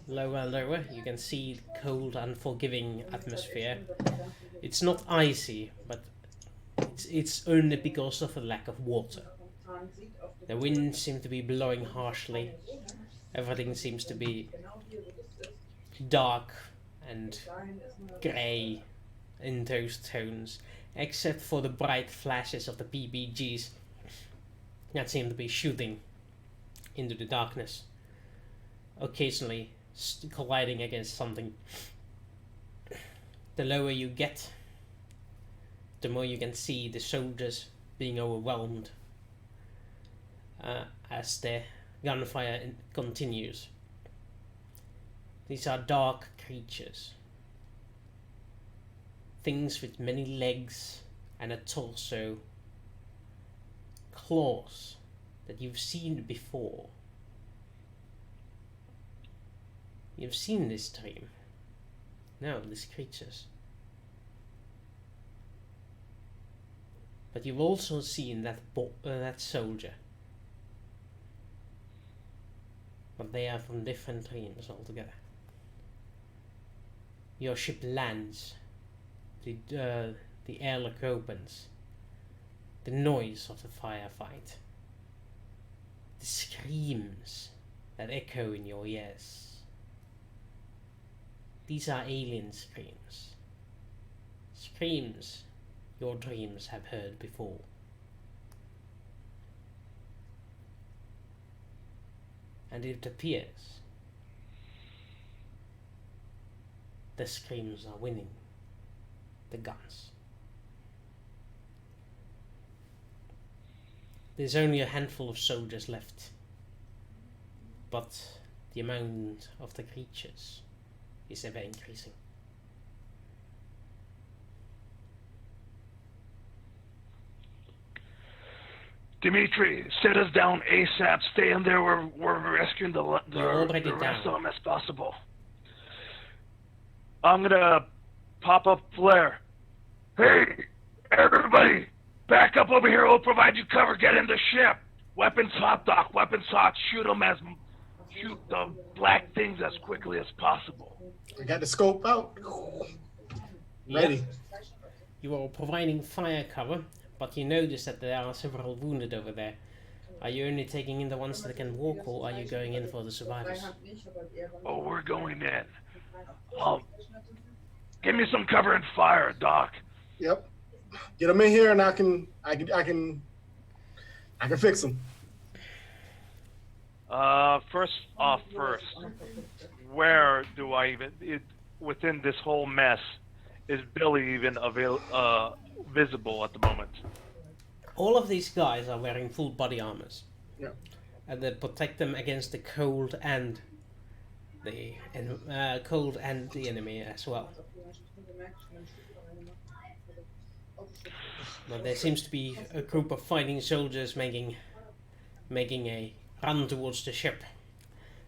lower and lower, you can see the cold, unforgiving atmosphere. It's not icy, but it's only because of a lack of water. The wind seems to be blowing harshly. Everything seems to be dark and grey in those tones, except for the bright flashes of the PPGs that seem to be shooting into the darkness, occasionally colliding against something. The lower you get, the more you can see the soldiers being overwhelmed as the gunfire continues. These are dark creatures. Things with many legs and a torso. Claws that you've seen before. You've seen this dream. No, these creatures. But you've also seen that soldier. But they are from different dreams altogether. Your ship lands. The airlock opens. The noise of the firefight. The screams that echo in your ears. These are alien screams. Screams your dreams have heard before. And it appears the screams are winning the guns. There's only a handful of soldiers left, but the amount of the creatures is ever increasing. Dimitri, set us down ASAP. Stay in there. We're rescuing the rest of them as possible. I'm gonna pop up flare. Hey, everybody, back up over here. We'll provide you cover. Get in the ship. Weapons hot, Doc. Weapons hot. Shoot the black things as quickly as possible. I got the scope out. Ready. Yep. You are providing fire cover, but you notice that there are several wounded over there. Are you only taking in the ones that can walk, or are you going in for the survivors? Oh, we're going in. Give me some cover and fire, Doc. Yep. Get them in here, and I can fix them. First, where do I within this whole mess, is Billy even visible at the moment? All of these guys are wearing full body armors. Yeah. And they protect them against the cold and the enemy as well. Now, there seems to be a group of fighting soldiers making a run towards the ship.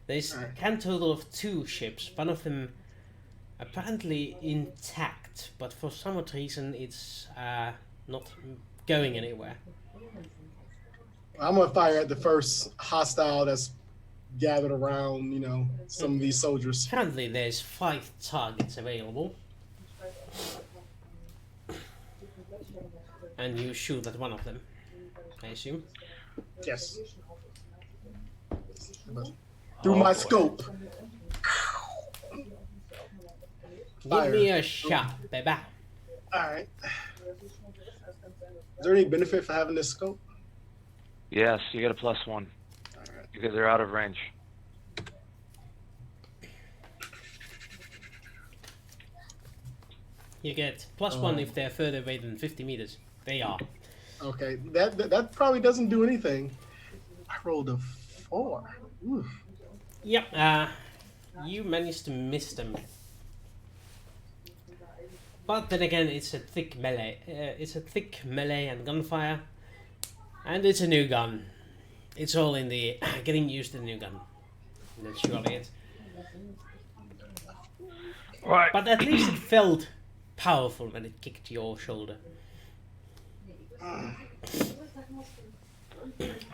There's a grand total of 2 ships, one of them apparently intact, but for some odd reason it's not going anywhere. I'm gonna fire at the first hostile that's gathered around, some of these soldiers. Currently there's 5 targets available. And you shoot at one of them, I assume? Yes. Through my scope. Give me a shot, baby. Alright. Is there any benefit for having this scope? Yes, you get a +1. Alright. Because they're out of range. You get +1 if they're further away than 50 meters. They are. Okay, that probably doesn't do anything. I rolled a 4. Oof. Yep, you managed to miss them. But then again, it's a thick melee. And gunfire. And it's a new gun. It's all in the getting used to the new gun. That's surely it. Right. But at least it felt powerful when it kicked your shoulder.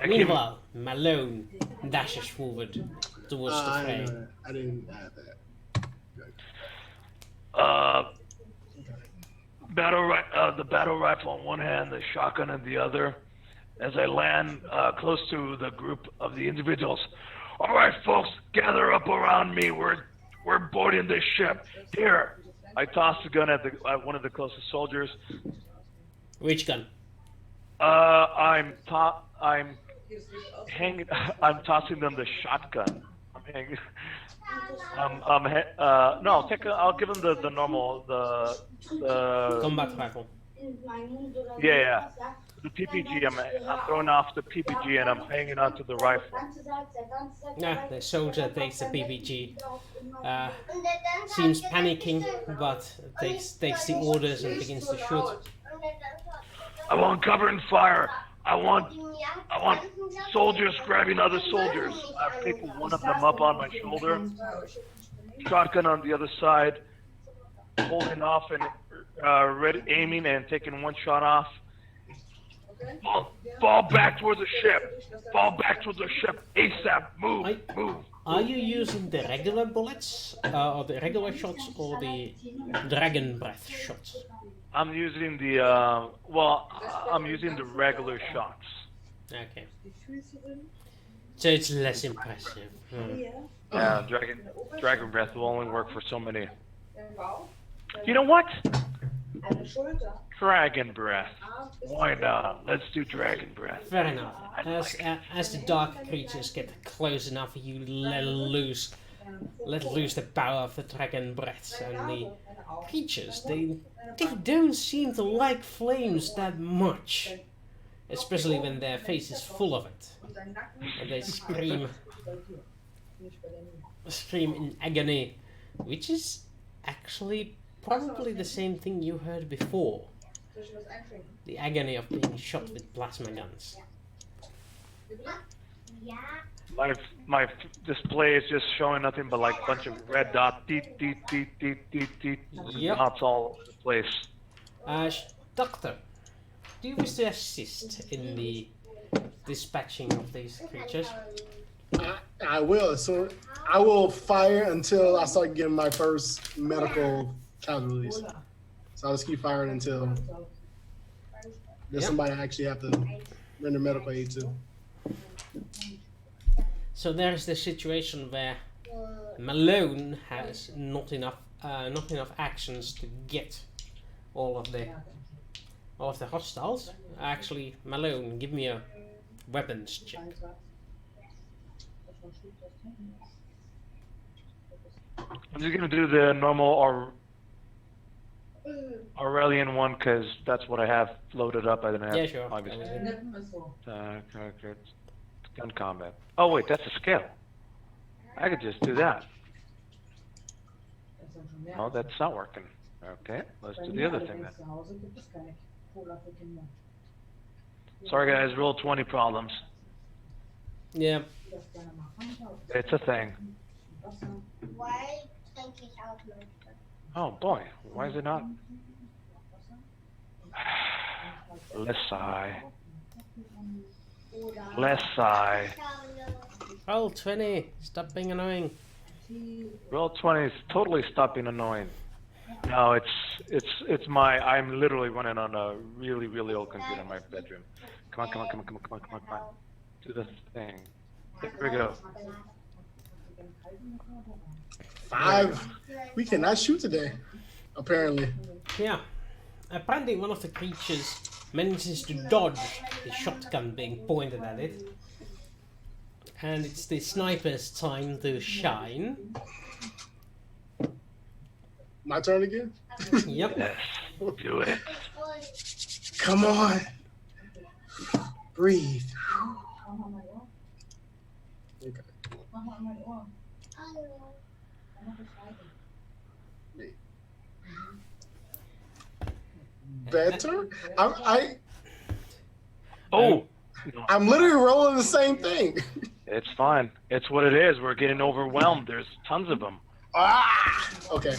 Meanwhile, Malone dashes forward towards the fray. I didn't add that. The battle rifle on one hand, the shotgun in the other. As I land close to the group of the individuals. All right, folks, gather up around me. We're boarding this ship. Here. I toss the gun at one of the closest soldiers. Which gun? I'm tossing them the shotgun. I'll give them the normal combat rifle. Yeah. The PPG. I'm throwing off the PPG and I'm hanging onto the rifle. Yeah, the soldier takes the PPG. Seems panicking, but takes the orders and begins to shoot. I want cover and fire. I want soldiers grabbing other soldiers. I pick one of them up on my shoulder, shotgun on the other side, holding off and ready, aiming and taking one shot off. Fall back towards the ship. Fall back towards the ship ASAP. Move. Are you using the regular bullets, or the regular shots, or the dragon breath shots? I'm using the I'm using the regular shots. Okay. So it's less impressive. Yeah, dragon breath will only work for so many. You know what? Dragon breath. Why not? Let's do dragon breath. Fair enough. As the dark creatures get close enough, you let loose the power of the dragon breaths, and the creatures they don't seem to like flames that much, especially when their face is full of it, and they scream in agony, which is actually probably the same thing you heard before. The agony of being shot with plasma guns. My display is just showing nothing but like a bunch of red dots, deet, Yep. dots all over the place. Doctor, do you wish to assist in the dispatching of these creatures? I will. So I will fire until I start getting my first medical casualties. So I'll just keep firing until there's somebody I actually have to render medical aid to. So there's the situation where Malone has not enough actions to get all of the hostiles. Actually, Malone, give me a weapons check. I'm just gonna do the normal Aurelian one because that's what I have loaded up. I didn't have. Yeah, sure. Obviously. Gun combat. Oh wait, that's a scale. I could just do that. Oh, that's not working. Okay, let's do the other thing then. Sorry guys, roll 20 problems. Yeah. It's a thing. Oh boy, why is it not? Let's sigh. Let's sigh. Roll 20. Stop being annoying. Roll 20 is totally stopping annoying. No, it's my. I'm literally running on a really old computer in my bedroom. Come on. Do the thing. Here we go. 5. We cannot shoot today, apparently. Yeah. Apparently one of the creatures manages to dodge the shotgun being pointed at it. And it's the sniper's time to shine. My turn again? Yep. Yes, do it. Come on. Breathe. Okay. Better? I'm literally rolling the same thing. It's fine. It's what it is. We're getting overwhelmed. There's tons of them. Okay.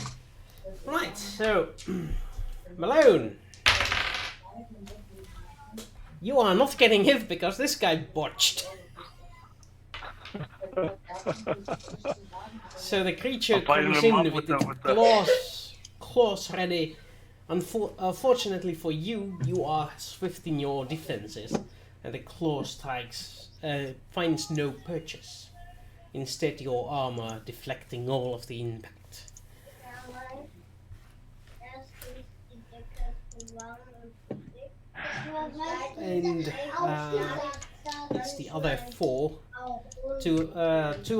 Right, so Malone, you are not getting hit because this guy botched. So the creature comes in with its claws ready. Unfortunately for you, you are swift in your defenses, and the claw strikes finds no purchase. Instead, your armor deflecting all of the impact. And it's the other 4. Two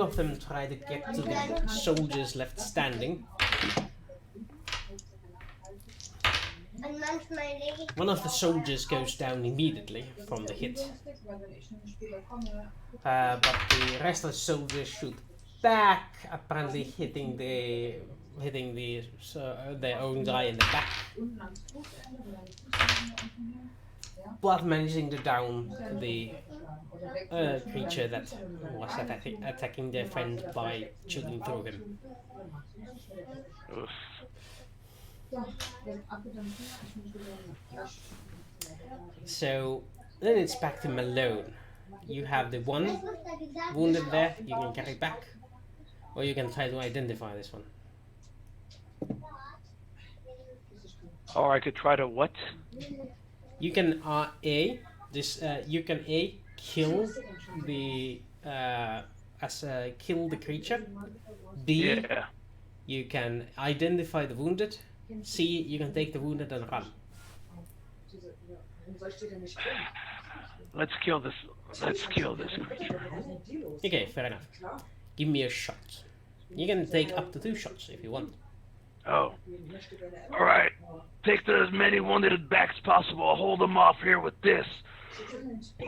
of them try to get to the soldiers left standing. One of the soldiers goes down immediately from the hit. But the rest of the soldiers shoot back, apparently hitting their own guy in the back. blood managing to down the creature that was attacking their friend by shooting through him. Oof. So then it's back to Malone. You have the one wounded there you can carry back, or you can try to identify this one. Or I could try to what? You can you can kill the kill the creature. B, Yeah. you can identify the wounded. C, you can take the wounded and run. Let's kill this creature. Okay, fair enough. Give me a shot. You can take up to 2 shots if you want. Oh. Alright. Take as many wounded back as possible. I'll hold them off here with this.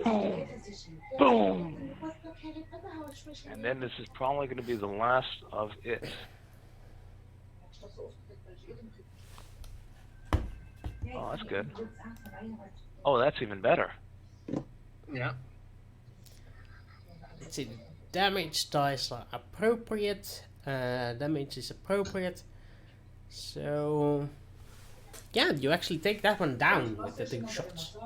Boom. Boom. And then this is probably going to be the last of it. Oh, that's good. Oh, that's even better. Yeah. Let's see. Damage dice are appropriate. Damage is appropriate. So yeah, you actually take that one down with the 2 shots.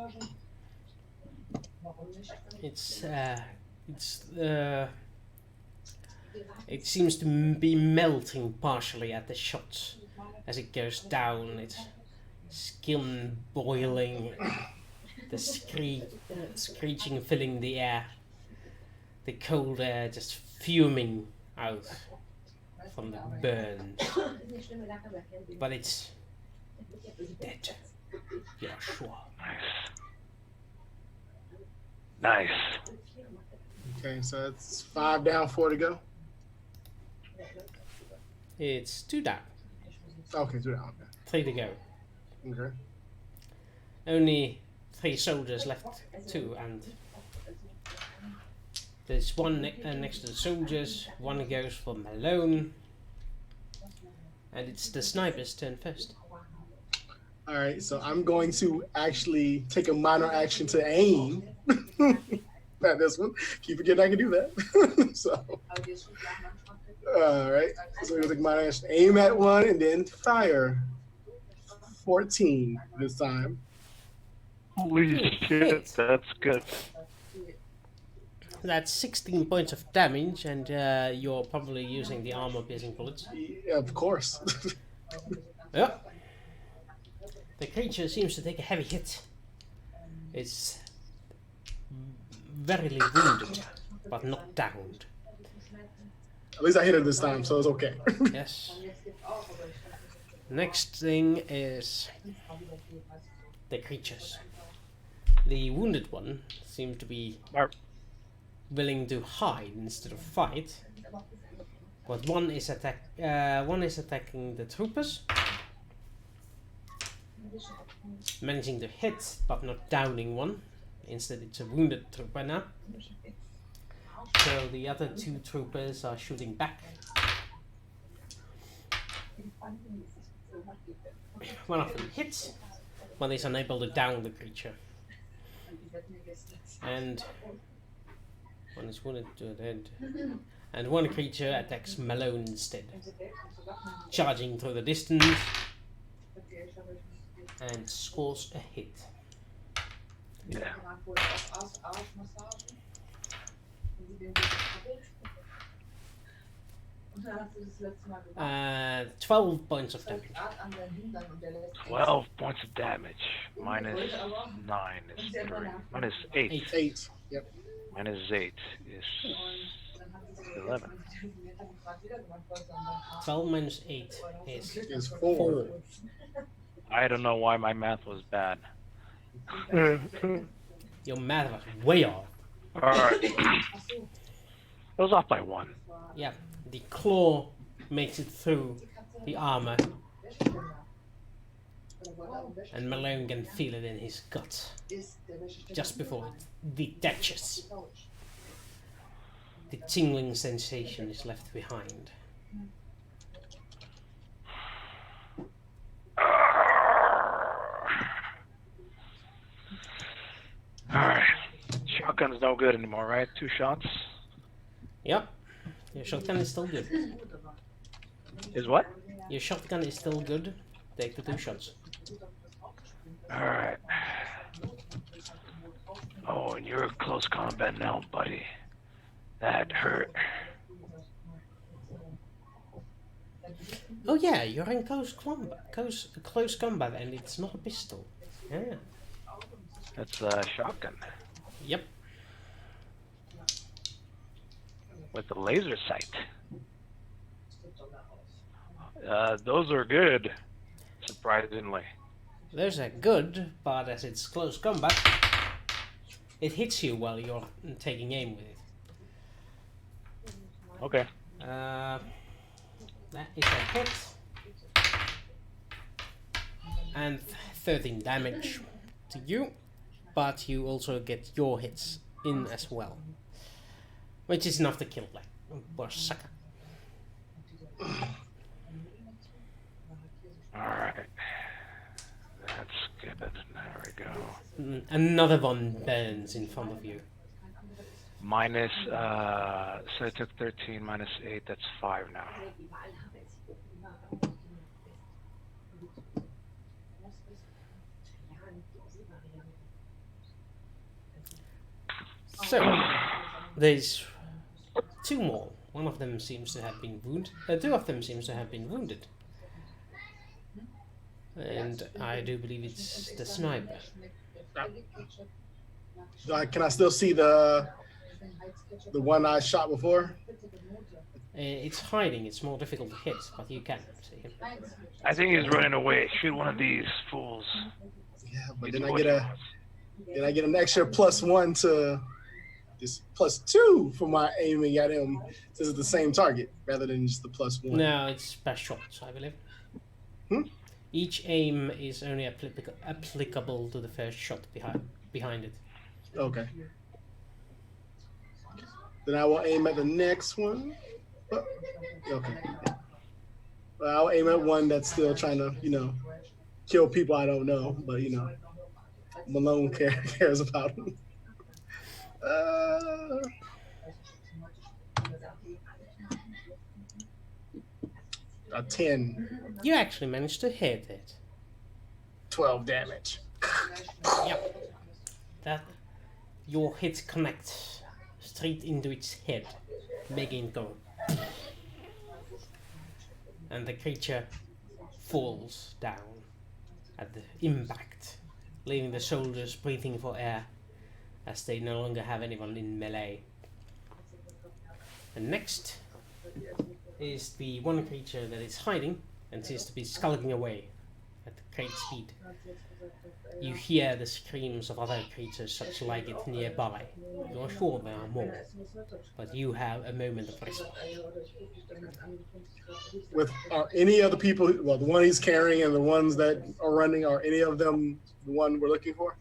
It seems to be melting partially at the shots as it goes down. Its skin boiling, the screeching filling the air, the cold air just fuming out from the burns. But it's dead. You're sure. Nice. Okay, so it's 5 down, 4 to go. It's 2 down, Okay, 2 down. 3 to go. Okay. Only 3 soldiers left too, and there's one next to the soldiers. One goes for Malone, and it's the sniper's turn first. All right, so I'm going to actually take a minor action to aim. Not this one. Keep forgetting I can do that. So, all right. So we're gonna take minor action, aim at one, and then fire. 14 this time. Holy shit, that's good. That's 16 points of damage, and you're probably using the armor-piercing bullets. Yeah, of course. Yep. The creature seems to take a heavy hit. It's very wounded, but not downed. At least I hit it this time, so it's okay. Yes. Next thing is the creatures. The wounded one seems to be willing to hide instead of fight. But one is attacking the troopers, managing to hit but not downing one. Instead, it's a wounded trooper now. So the other 2 troopers are shooting back. One of them hits, but is unable to down the creature. And one is wounded to the head. And one creature attacks Malone instead, charging through the distance and scores a hit. Yeah. 12 points of damage. 12 points of damage. Minus 9 is 3. Minus 8. 8. Yep. Minus 8 is 11. 12 minus 8 is Is 4. I don't know why my math was bad. Your math was way off. Alright. It was off by 1. Yeah, the claw makes it through the armor, and Malone can feel it in his gut just before it detaches. The tingling sensation is left behind. shotgun's no good anymore, right? 2 shots. Yep. Your shotgun is still good. Is what? Your shotgun is still good. Take the 2 shots. Alright. Oh, and you're close combat now, buddy. That hurt. Oh yeah, you're in close combat, and it's not a pistol. Yeah. That's a shotgun Yep. with the laser sight. Those are good, surprisingly. Those are good, but as it's close combat, it hits you while you're taking aim with it. Okay. That is a hit. And 13 damage to you, but you also get your hits in as well. Which is enough to kill that poor sucker. Alright. That's good. There we go. Another one burns in front of you. Minus, so I took 13 minus 8, that's 5 now. So, there's 2 more. One of them seems to have been wounded. 2 of them seems to have been wounded. And I do believe it's the sniper. Can I still see the one I shot before? It's hiding, it's more difficult to hit, but you can see him. I think he's running away. Shoot one of these fools. Yeah, but He's then watching us. I get an extra +1 to just +2 for my aiming at him. This is the same target rather than just the +1. No, it's per shot, I believe. Each aim is only applicable to the first shot behind it. Okay. Then I will aim at the next one. Oh, okay. Well, I'll aim at one that's still trying to, kill people I don't know, but Malone cares about him. A 10. You actually managed to hit it. 12 damage. Yep. That your hit connects straight into its head, making it go. And the creature falls down at the impact, leaving the soldiers breathing for air as they no longer have anyone in melee. And next is the one creature that is hiding and seems to be skulking away at great speed. You hear the screams of other creatures such like it nearby. You are sure there are more, but you have a moment of respite. With any of the people, well, the one he's carrying and the ones that are running, are any of them the one we're looking for?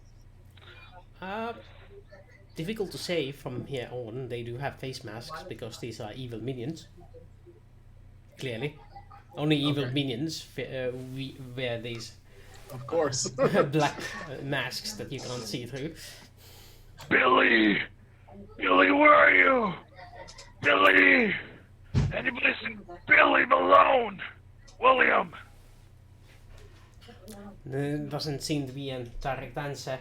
Difficult to say from here on. They do have face masks because these are evil minions. Clearly. Only evil minions wear these Of course. black masks that you can't see through. Billy! Billy, where are you? Billy! Anybody seen Billy Malone? William! There doesn't seem to be a direct answer.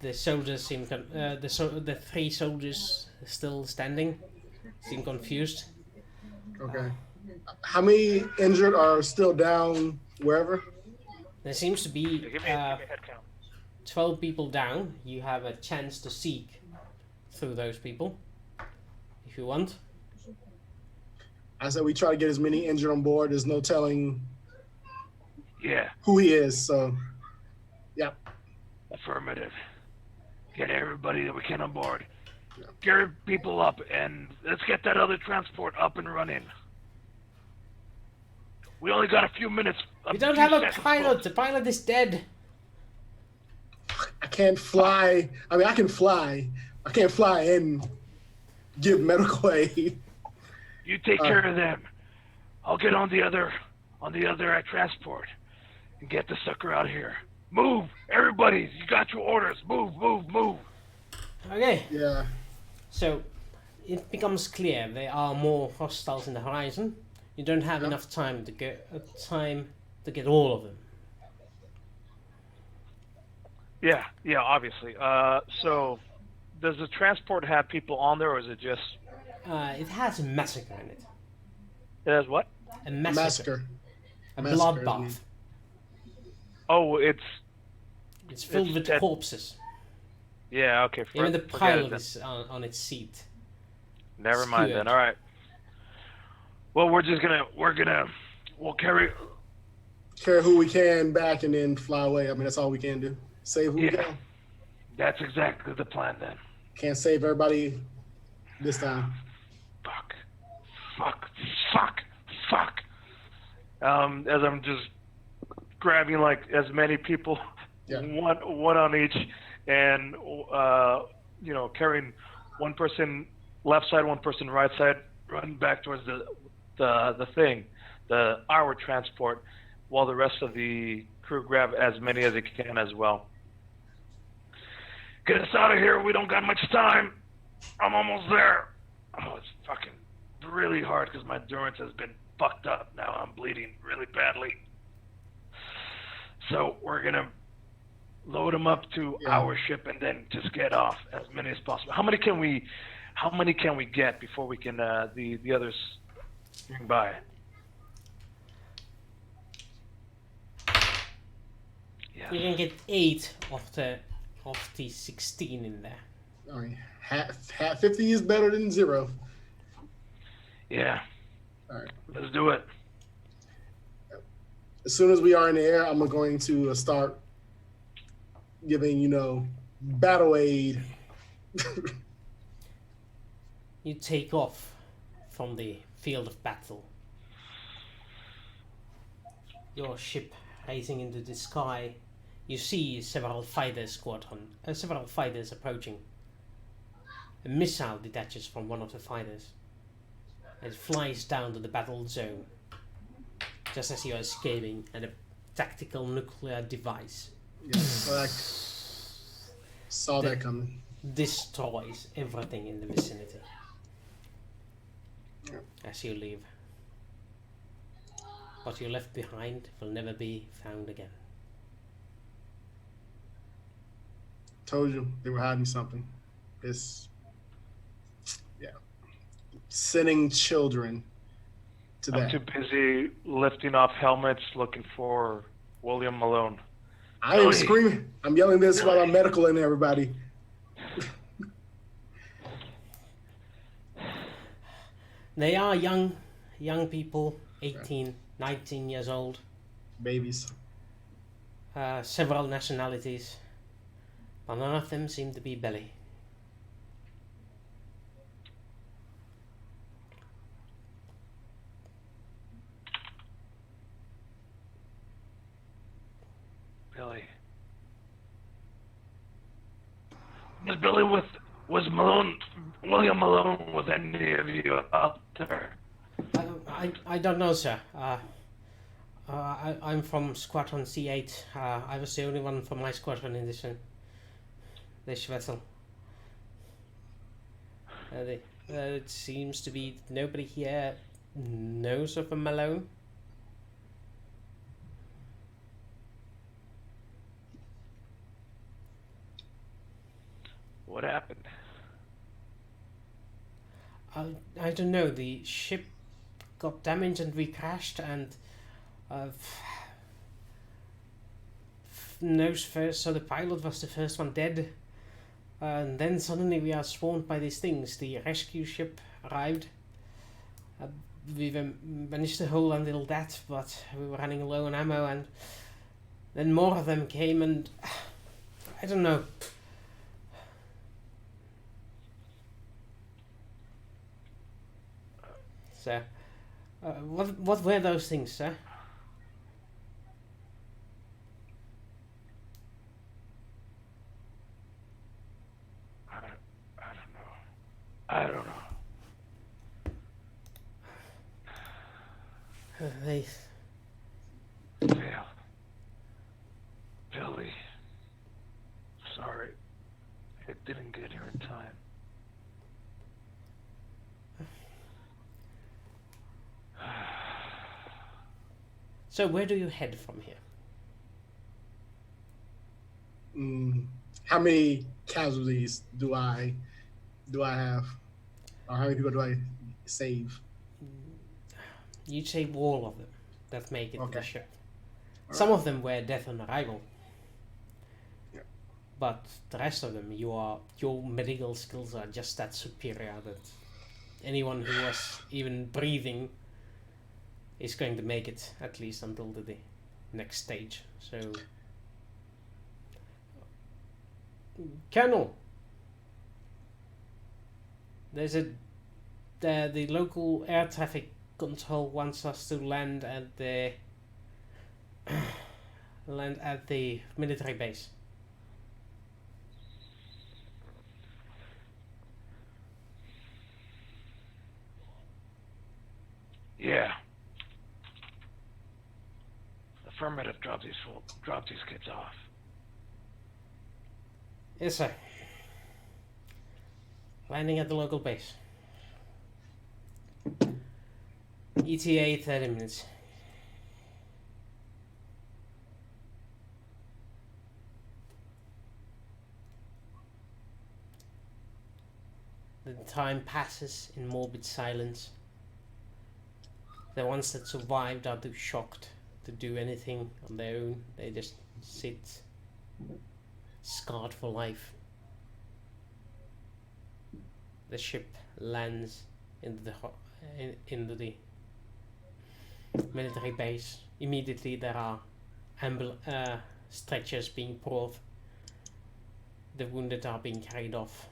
The soldiers seem the 3 soldiers still standing seem confused. Okay. How many injured are still down wherever? There seems to be Give me a head count. 12 people down. You have a chance to seek through those people if you want. I said we try to get as many injured on board. There's no telling Yeah, who he is, so yeah. affirmative. Get everybody that we can on board. Get people up and let's get that other transport up and running. We only got a few minutes. We don't have a pilot. The pilot is dead. I can't fly. I mean, I can fly. I can't fly and give medical aid. You take care of them. I'll get on the other transport and get the sucker out here. Move! Everybody, you got your orders. Move, move, move. Okay. Yeah. So it becomes clear there are more hostiles in the horizon. You don't have enough time to get all of them. Yeah, obviously. So does the transport have people on there, or is it just? It has a massacre in it. It has what? A massacre. A bloodbath. Oh, it's filled with corpses. Yeah, okay. Even the pilot is on its seat. Never mind then. All right. Well, we'll carry who we can back and then fly away. I mean, that's all we can do. Save who we can. That's exactly the plan then. Can't save everybody this time. Fuck. As I'm just grabbing like as many people, one on each, and carrying one person left side, one person right side, running back towards our transport, while the rest of the crew grab as many as they can as well. Get us out of here. We don't got much time. I'm almost there. Oh, it's fucking really hard because my endurance has been fucked up. Now I'm bleeding really badly. So we're going to load them up to our ship and then just get off as many as possible. How many can we get before we can the others bring by? Yes. You can get 8 of the 16 in there. I mean, half 50 is better than 0. Yeah. All right. Let's do it. As soon as we are in the air, I'm going to start giving, battle aid. You take off from the field of battle. Your ship rising into the sky. You see several fighters approaching. A missile detaches from one of the fighters. It flies down to the battle zone, just as you are escaping, and a tactical nuclear device saw that coming. Destroys everything in the vicinity as you leave. What you left behind will never be found again. Told you they were hiding something. Sending children to that. I'm too busy lifting off helmets looking for William Malone. I am screaming. I'm yelling this while I'm medicaling everybody. They are young people, 18, 19 years old. Babies. Several nationalities, but none of them seem to be belly. Billy. Was William Malone with any of you out there? I don't know, sir. I'm from Squadron C8. I was the only one from my squadron in this vessel. It seems to be nobody here knows of a Malone. What happened? I don't know. The ship got damaged and we crashed, and nose first, so the pilot was the first one dead. And then suddenly we are swarmed by these things. The rescue ship arrived. We managed to hold until that, but we were running low on ammo, and then more of them came, and I don't know. So, what were those things, sir? I don't know. They... Billy. So where do you head from here? How many casualties do I have, or how many people do I save? You save all of them that make it to the Okay. ship. All Some right. of them were death on arrival. Yeah. But the rest of them, your medical skills are just that superior that anyone who was even breathing is going to make it at least until the next stage. So, Colonel, there's the local air traffic control wants us to land at the military base. Yeah. Affirmative. Drop these kids off. Yes, sir. Landing at the local base. ETA 30 minutes. The time passes in morbid silence. The ones that survived are too shocked to do anything on their own. They just sit, scarred for life. The ship lands into the military base. Immediately there are stretchers being brought. The wounded are being carried off.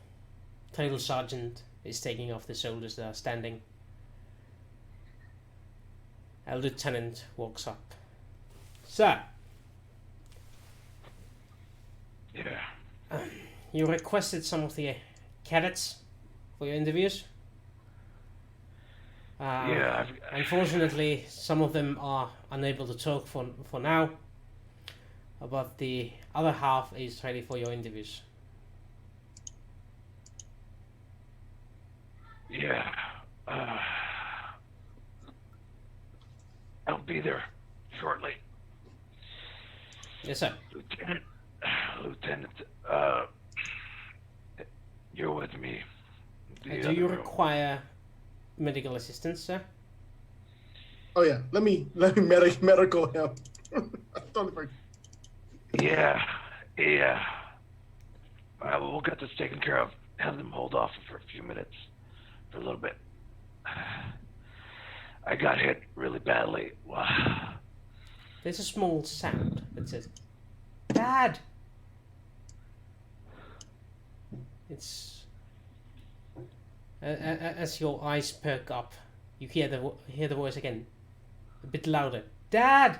Tail sergeant is taking off the soldiers that are standing. A lieutenant walks up. Sir, Yeah. you requested some of the cadets for your interviews. Yeah. Unfortunately, some of them are unable to talk for now, but the other half is ready for your interviews. Yeah. I'll be there shortly. Yes, sir. Lieutenant, you're with me. Do you require medical assistance, sir? Oh yeah, let me medical him. I totally forgot. Yeah. We'll get this taken care of. Have them hold off for a few minutes, for a little bit. I got hit really badly. Wow. There's a small sound that says, "Dad." It's as your eyes perk up, you hear the voice again, a bit louder. "Dad!"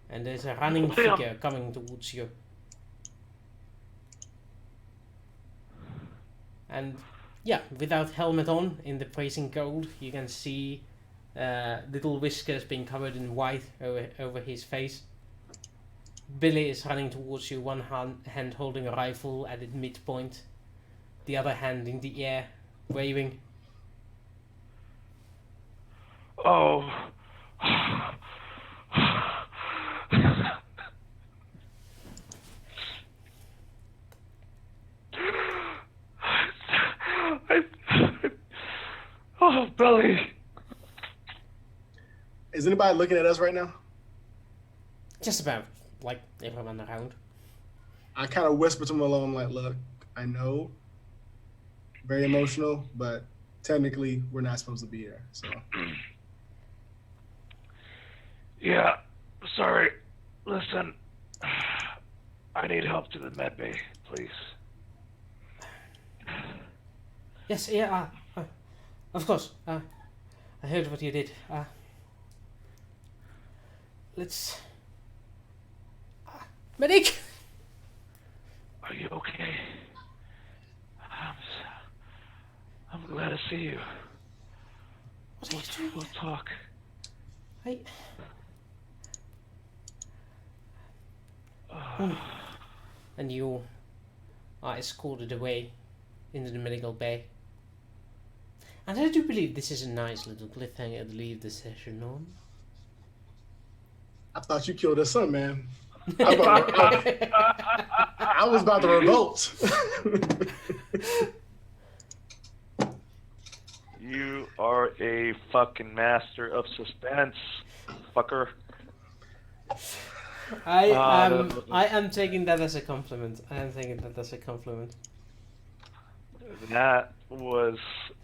And there's a running figure coming towards you. And yeah, without helmet on, in the freezing cold, you can see little whiskers being covered in white over his face. Billy is running towards you, one hand holding a rifle at its midpoint, the other hand in the air, waving. Oh. Oh, Billy. Is anybody looking at us right now? Just about, like, everyone around. I kind of whisper to Malone, like, look, I know, very emotional, but technically we're not supposed to be here, so. Yeah, sorry. Listen, I need help to the med bay, please. Yes, yeah, of course. I heard what you did. Let's... medic! Are you okay? I'm glad to see you. What are you doing? We'll talk. And you are escorted away into the medical bay. And I do believe this is a nice little cliffhanger to leave the session on. I thought you killed her son, man. I was about to revolt. You are a fucking master of suspense, fucker. I am taking that as a compliment. I am taking that as a compliment. That was,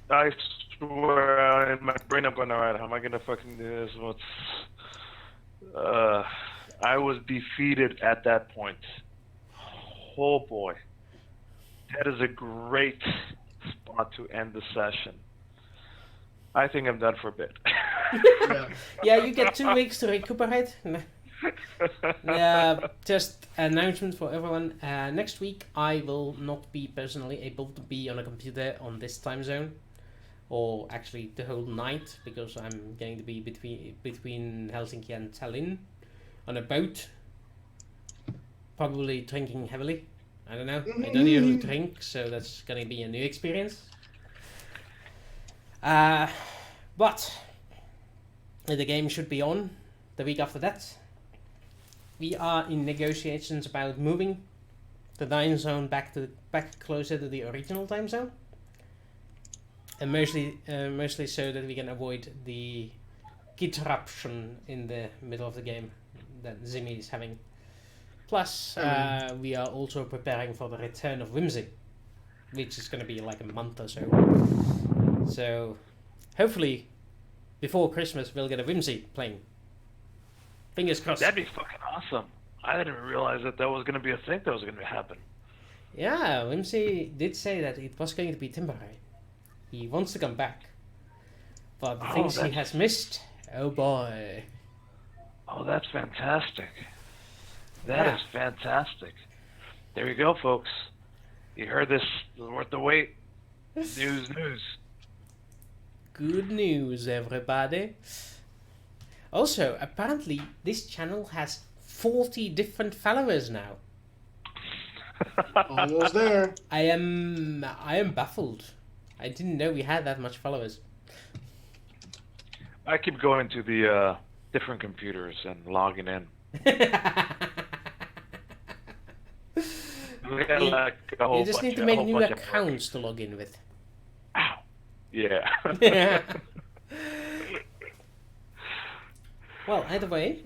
I swear, in my brain I'm going, alright, how am I gonna fucking do this? I was defeated at that point. Oh boy. That is a great spot to end the session. I think I'm done for a bit. Yeah, you get 2 weeks to recuperate. Just an announcement for everyone. Next week I will not be personally able to be on a computer on this time zone, or actually the whole night, because I'm going to be between Helsinki and Tallinn on a boat, probably drinking heavily. I don't know. I don't usually drink, so that's gonna be a new experience. But the game should be on the week after that. We are in negotiations about moving the time zone back closer to the original time zone, and mostly so that we can avoid the interruption in the middle of the game that Zimmy is having. Plus, we are also preparing for the return of Whimsy, which is going to be like a month or so. So, hopefully, before Christmas, we'll get a Whimsy playing. Fingers crossed. That'd be fucking awesome. I didn't realize that was going to be a thing that was going to happen. Yeah, Whimsy did say that it was going to be temporary. He wants to come back. But the things he has missed, oh boy. Oh, that's fantastic. That is fantastic. There you go, folks. You heard this. It's worth the wait. News. Good news, everybody. Also, apparently, this channel has 40 different followers now. Almost there. I am baffled. I didn't know we had that much followers. I keep going to the different computers and logging in. You just need to make new accounts to log in with. Ow. Yeah. Well, either way,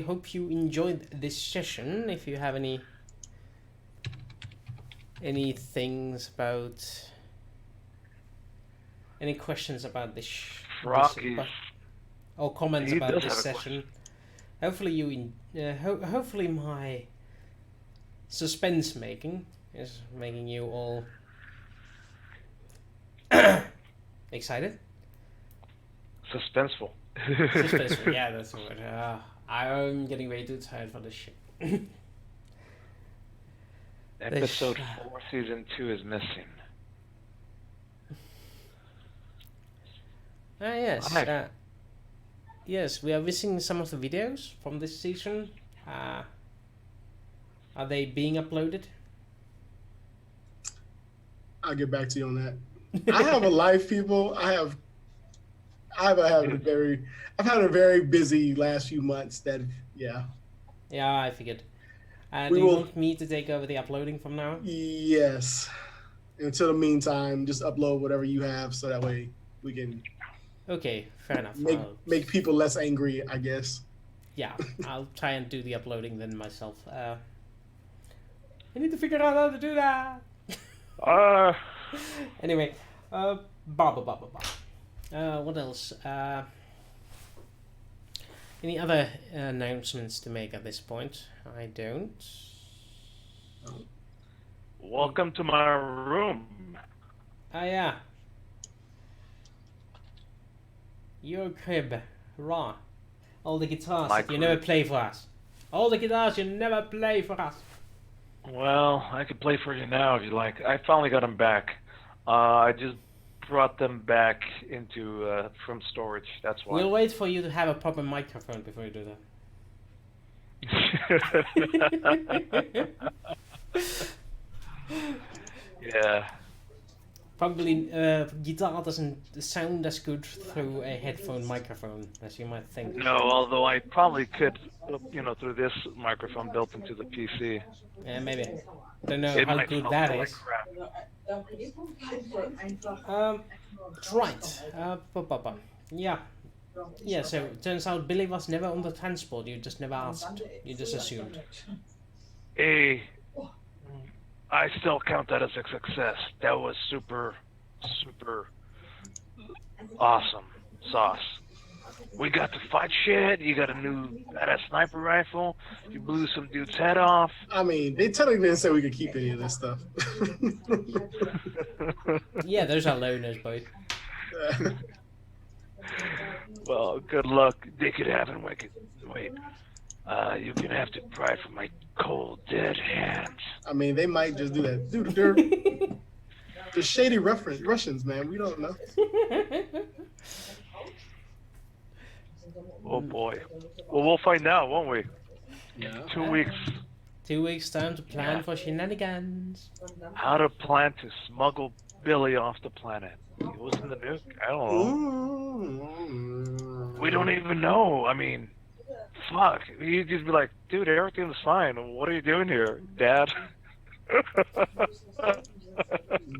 hope you enjoyed this session. If you have any things about, any questions about this or comments about this session, hopefully hopefully my suspense making is making you all excited. Suspenseful. Suspenseful, yeah, that's the word. I'm getting way too tired for this shit. Episode 4, Season 2 is missing. Yes. Yes, we are missing some of the videos from this season. Are they being uploaded? I'll get back to you on that. I have a life, people. I've had a very busy last few months. Yeah, I figured. Do you want me to take over the uploading from now? Yes. Until the meantime, just upload whatever you have, so that way we can. Okay, fair enough. Make people less angry, I guess. Yeah, I'll try and do the uploading then myself. I need to figure out how to do that. Anyway, what else? Any other announcements to make at this point? I don't. Welcome to my room. Yeah. Your crib. Raw. All the guitars that you never play for us. All the guitars you never play for us. Well, I could play for you now if you like. I finally got them back. I just brought them back into from storage. That's why. We'll wait for you to have a proper microphone before you do that. Yeah. Probably guitar doesn't sound as good through a headphone microphone as you might think. No, although I probably could, through this microphone built into the PC. Yeah, maybe. Don't know It how might good sound that like is. crap. Right. Yeah. Yeah, so it turns out Billy was never on the transport. You just never asked. You just assumed. I still count that as a success. That was super, super awesome sauce. We got to fight shit. You got a new badass sniper rifle. You blew some dude's head off. I mean, they technically didn't say we could keep any of this stuff. Yeah, those are loners, boy. Well, good luck. They could have and wait. You're gonna have to pry from my cold, dead hands. I mean, they might just do that. Dude, they're shady Russians, man. We don't know. Oh boy. Well, we'll find out, won't we? Yeah. 2 weeks. 2 weeks time to plan for shenanigans. How to plan to smuggle Billy off the planet. He was in the nuke? I don't know. We don't even know. I mean, fuck. You'd just be like, dude, everything's fine. What are you doing here, Dad?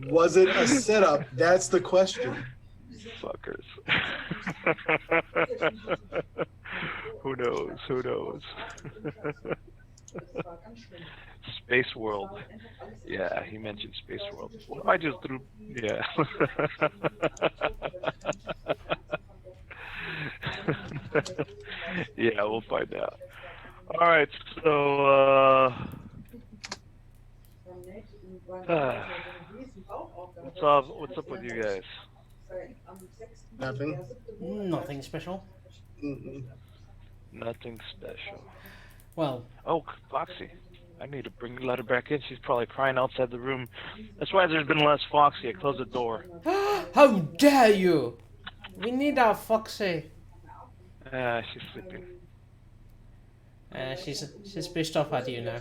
Was it a setup? That's the question. Fuckers. Who knows? Who knows? Space World. Yeah, he mentioned Space World. What if I just threw... Yeah. Yeah, we'll find out. Alright, so, what's up with you guys? Nothing. Nothing special. Mm-mm. Nothing special. Well, Oh, Foxy. I need to let her back in. She's probably crying outside the room. That's why there's been less Foxy. I closed the door. how dare you! We need our Foxy. She's sleeping. She's pissed off at you now.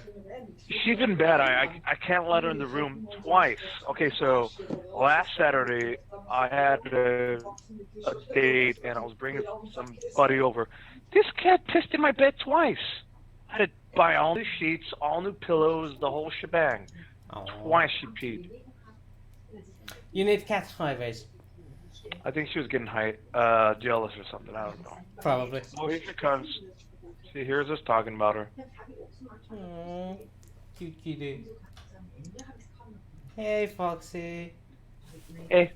She's been bad. I can't let her in the room twice. Okay, so last Saturday I had a date and I was bringing somebody over. This cat pissed in my bed twice. I had to buy all new sheets, all new pillows, the whole shebang. Oh. Twice she peed. You need cat highways. I think she was getting jealous or something. I don't know. Probably. Oh, here she comes. She hears us talking about her. Aww, cute kitty. Hey, Foxy. Hey.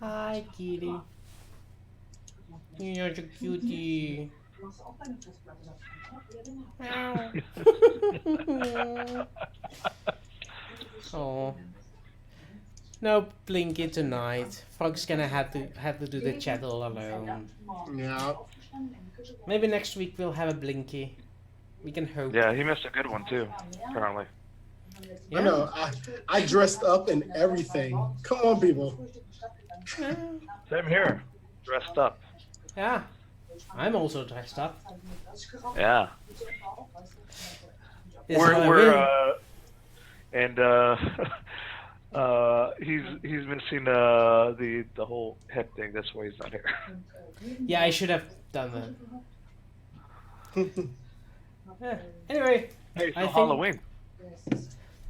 Hi, kitty. You're such a cutie. Meow. Oh. No Blinky tonight. Frog's gonna have to do the chat all alone. Yeah. Maybe next week we'll have a Blinky. We can hope. Yeah, he missed a good one too, apparently. Yeah. I know. I dressed up and everything. Come on, people. Same here. Dressed up. Yeah. I'm also dressed up. Yeah. This is he's missing the whole head thing. That's why he's not here. Yeah, I should have done that. Yeah. Anyway, Hey, it's I think- Halloween.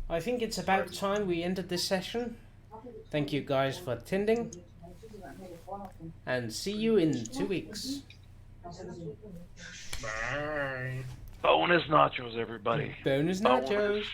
I think it's about time we ended this session. Thank you guys for attending. And see you in 2 weeks. Bye. Bonus nachos, everybody. Bonus nachos.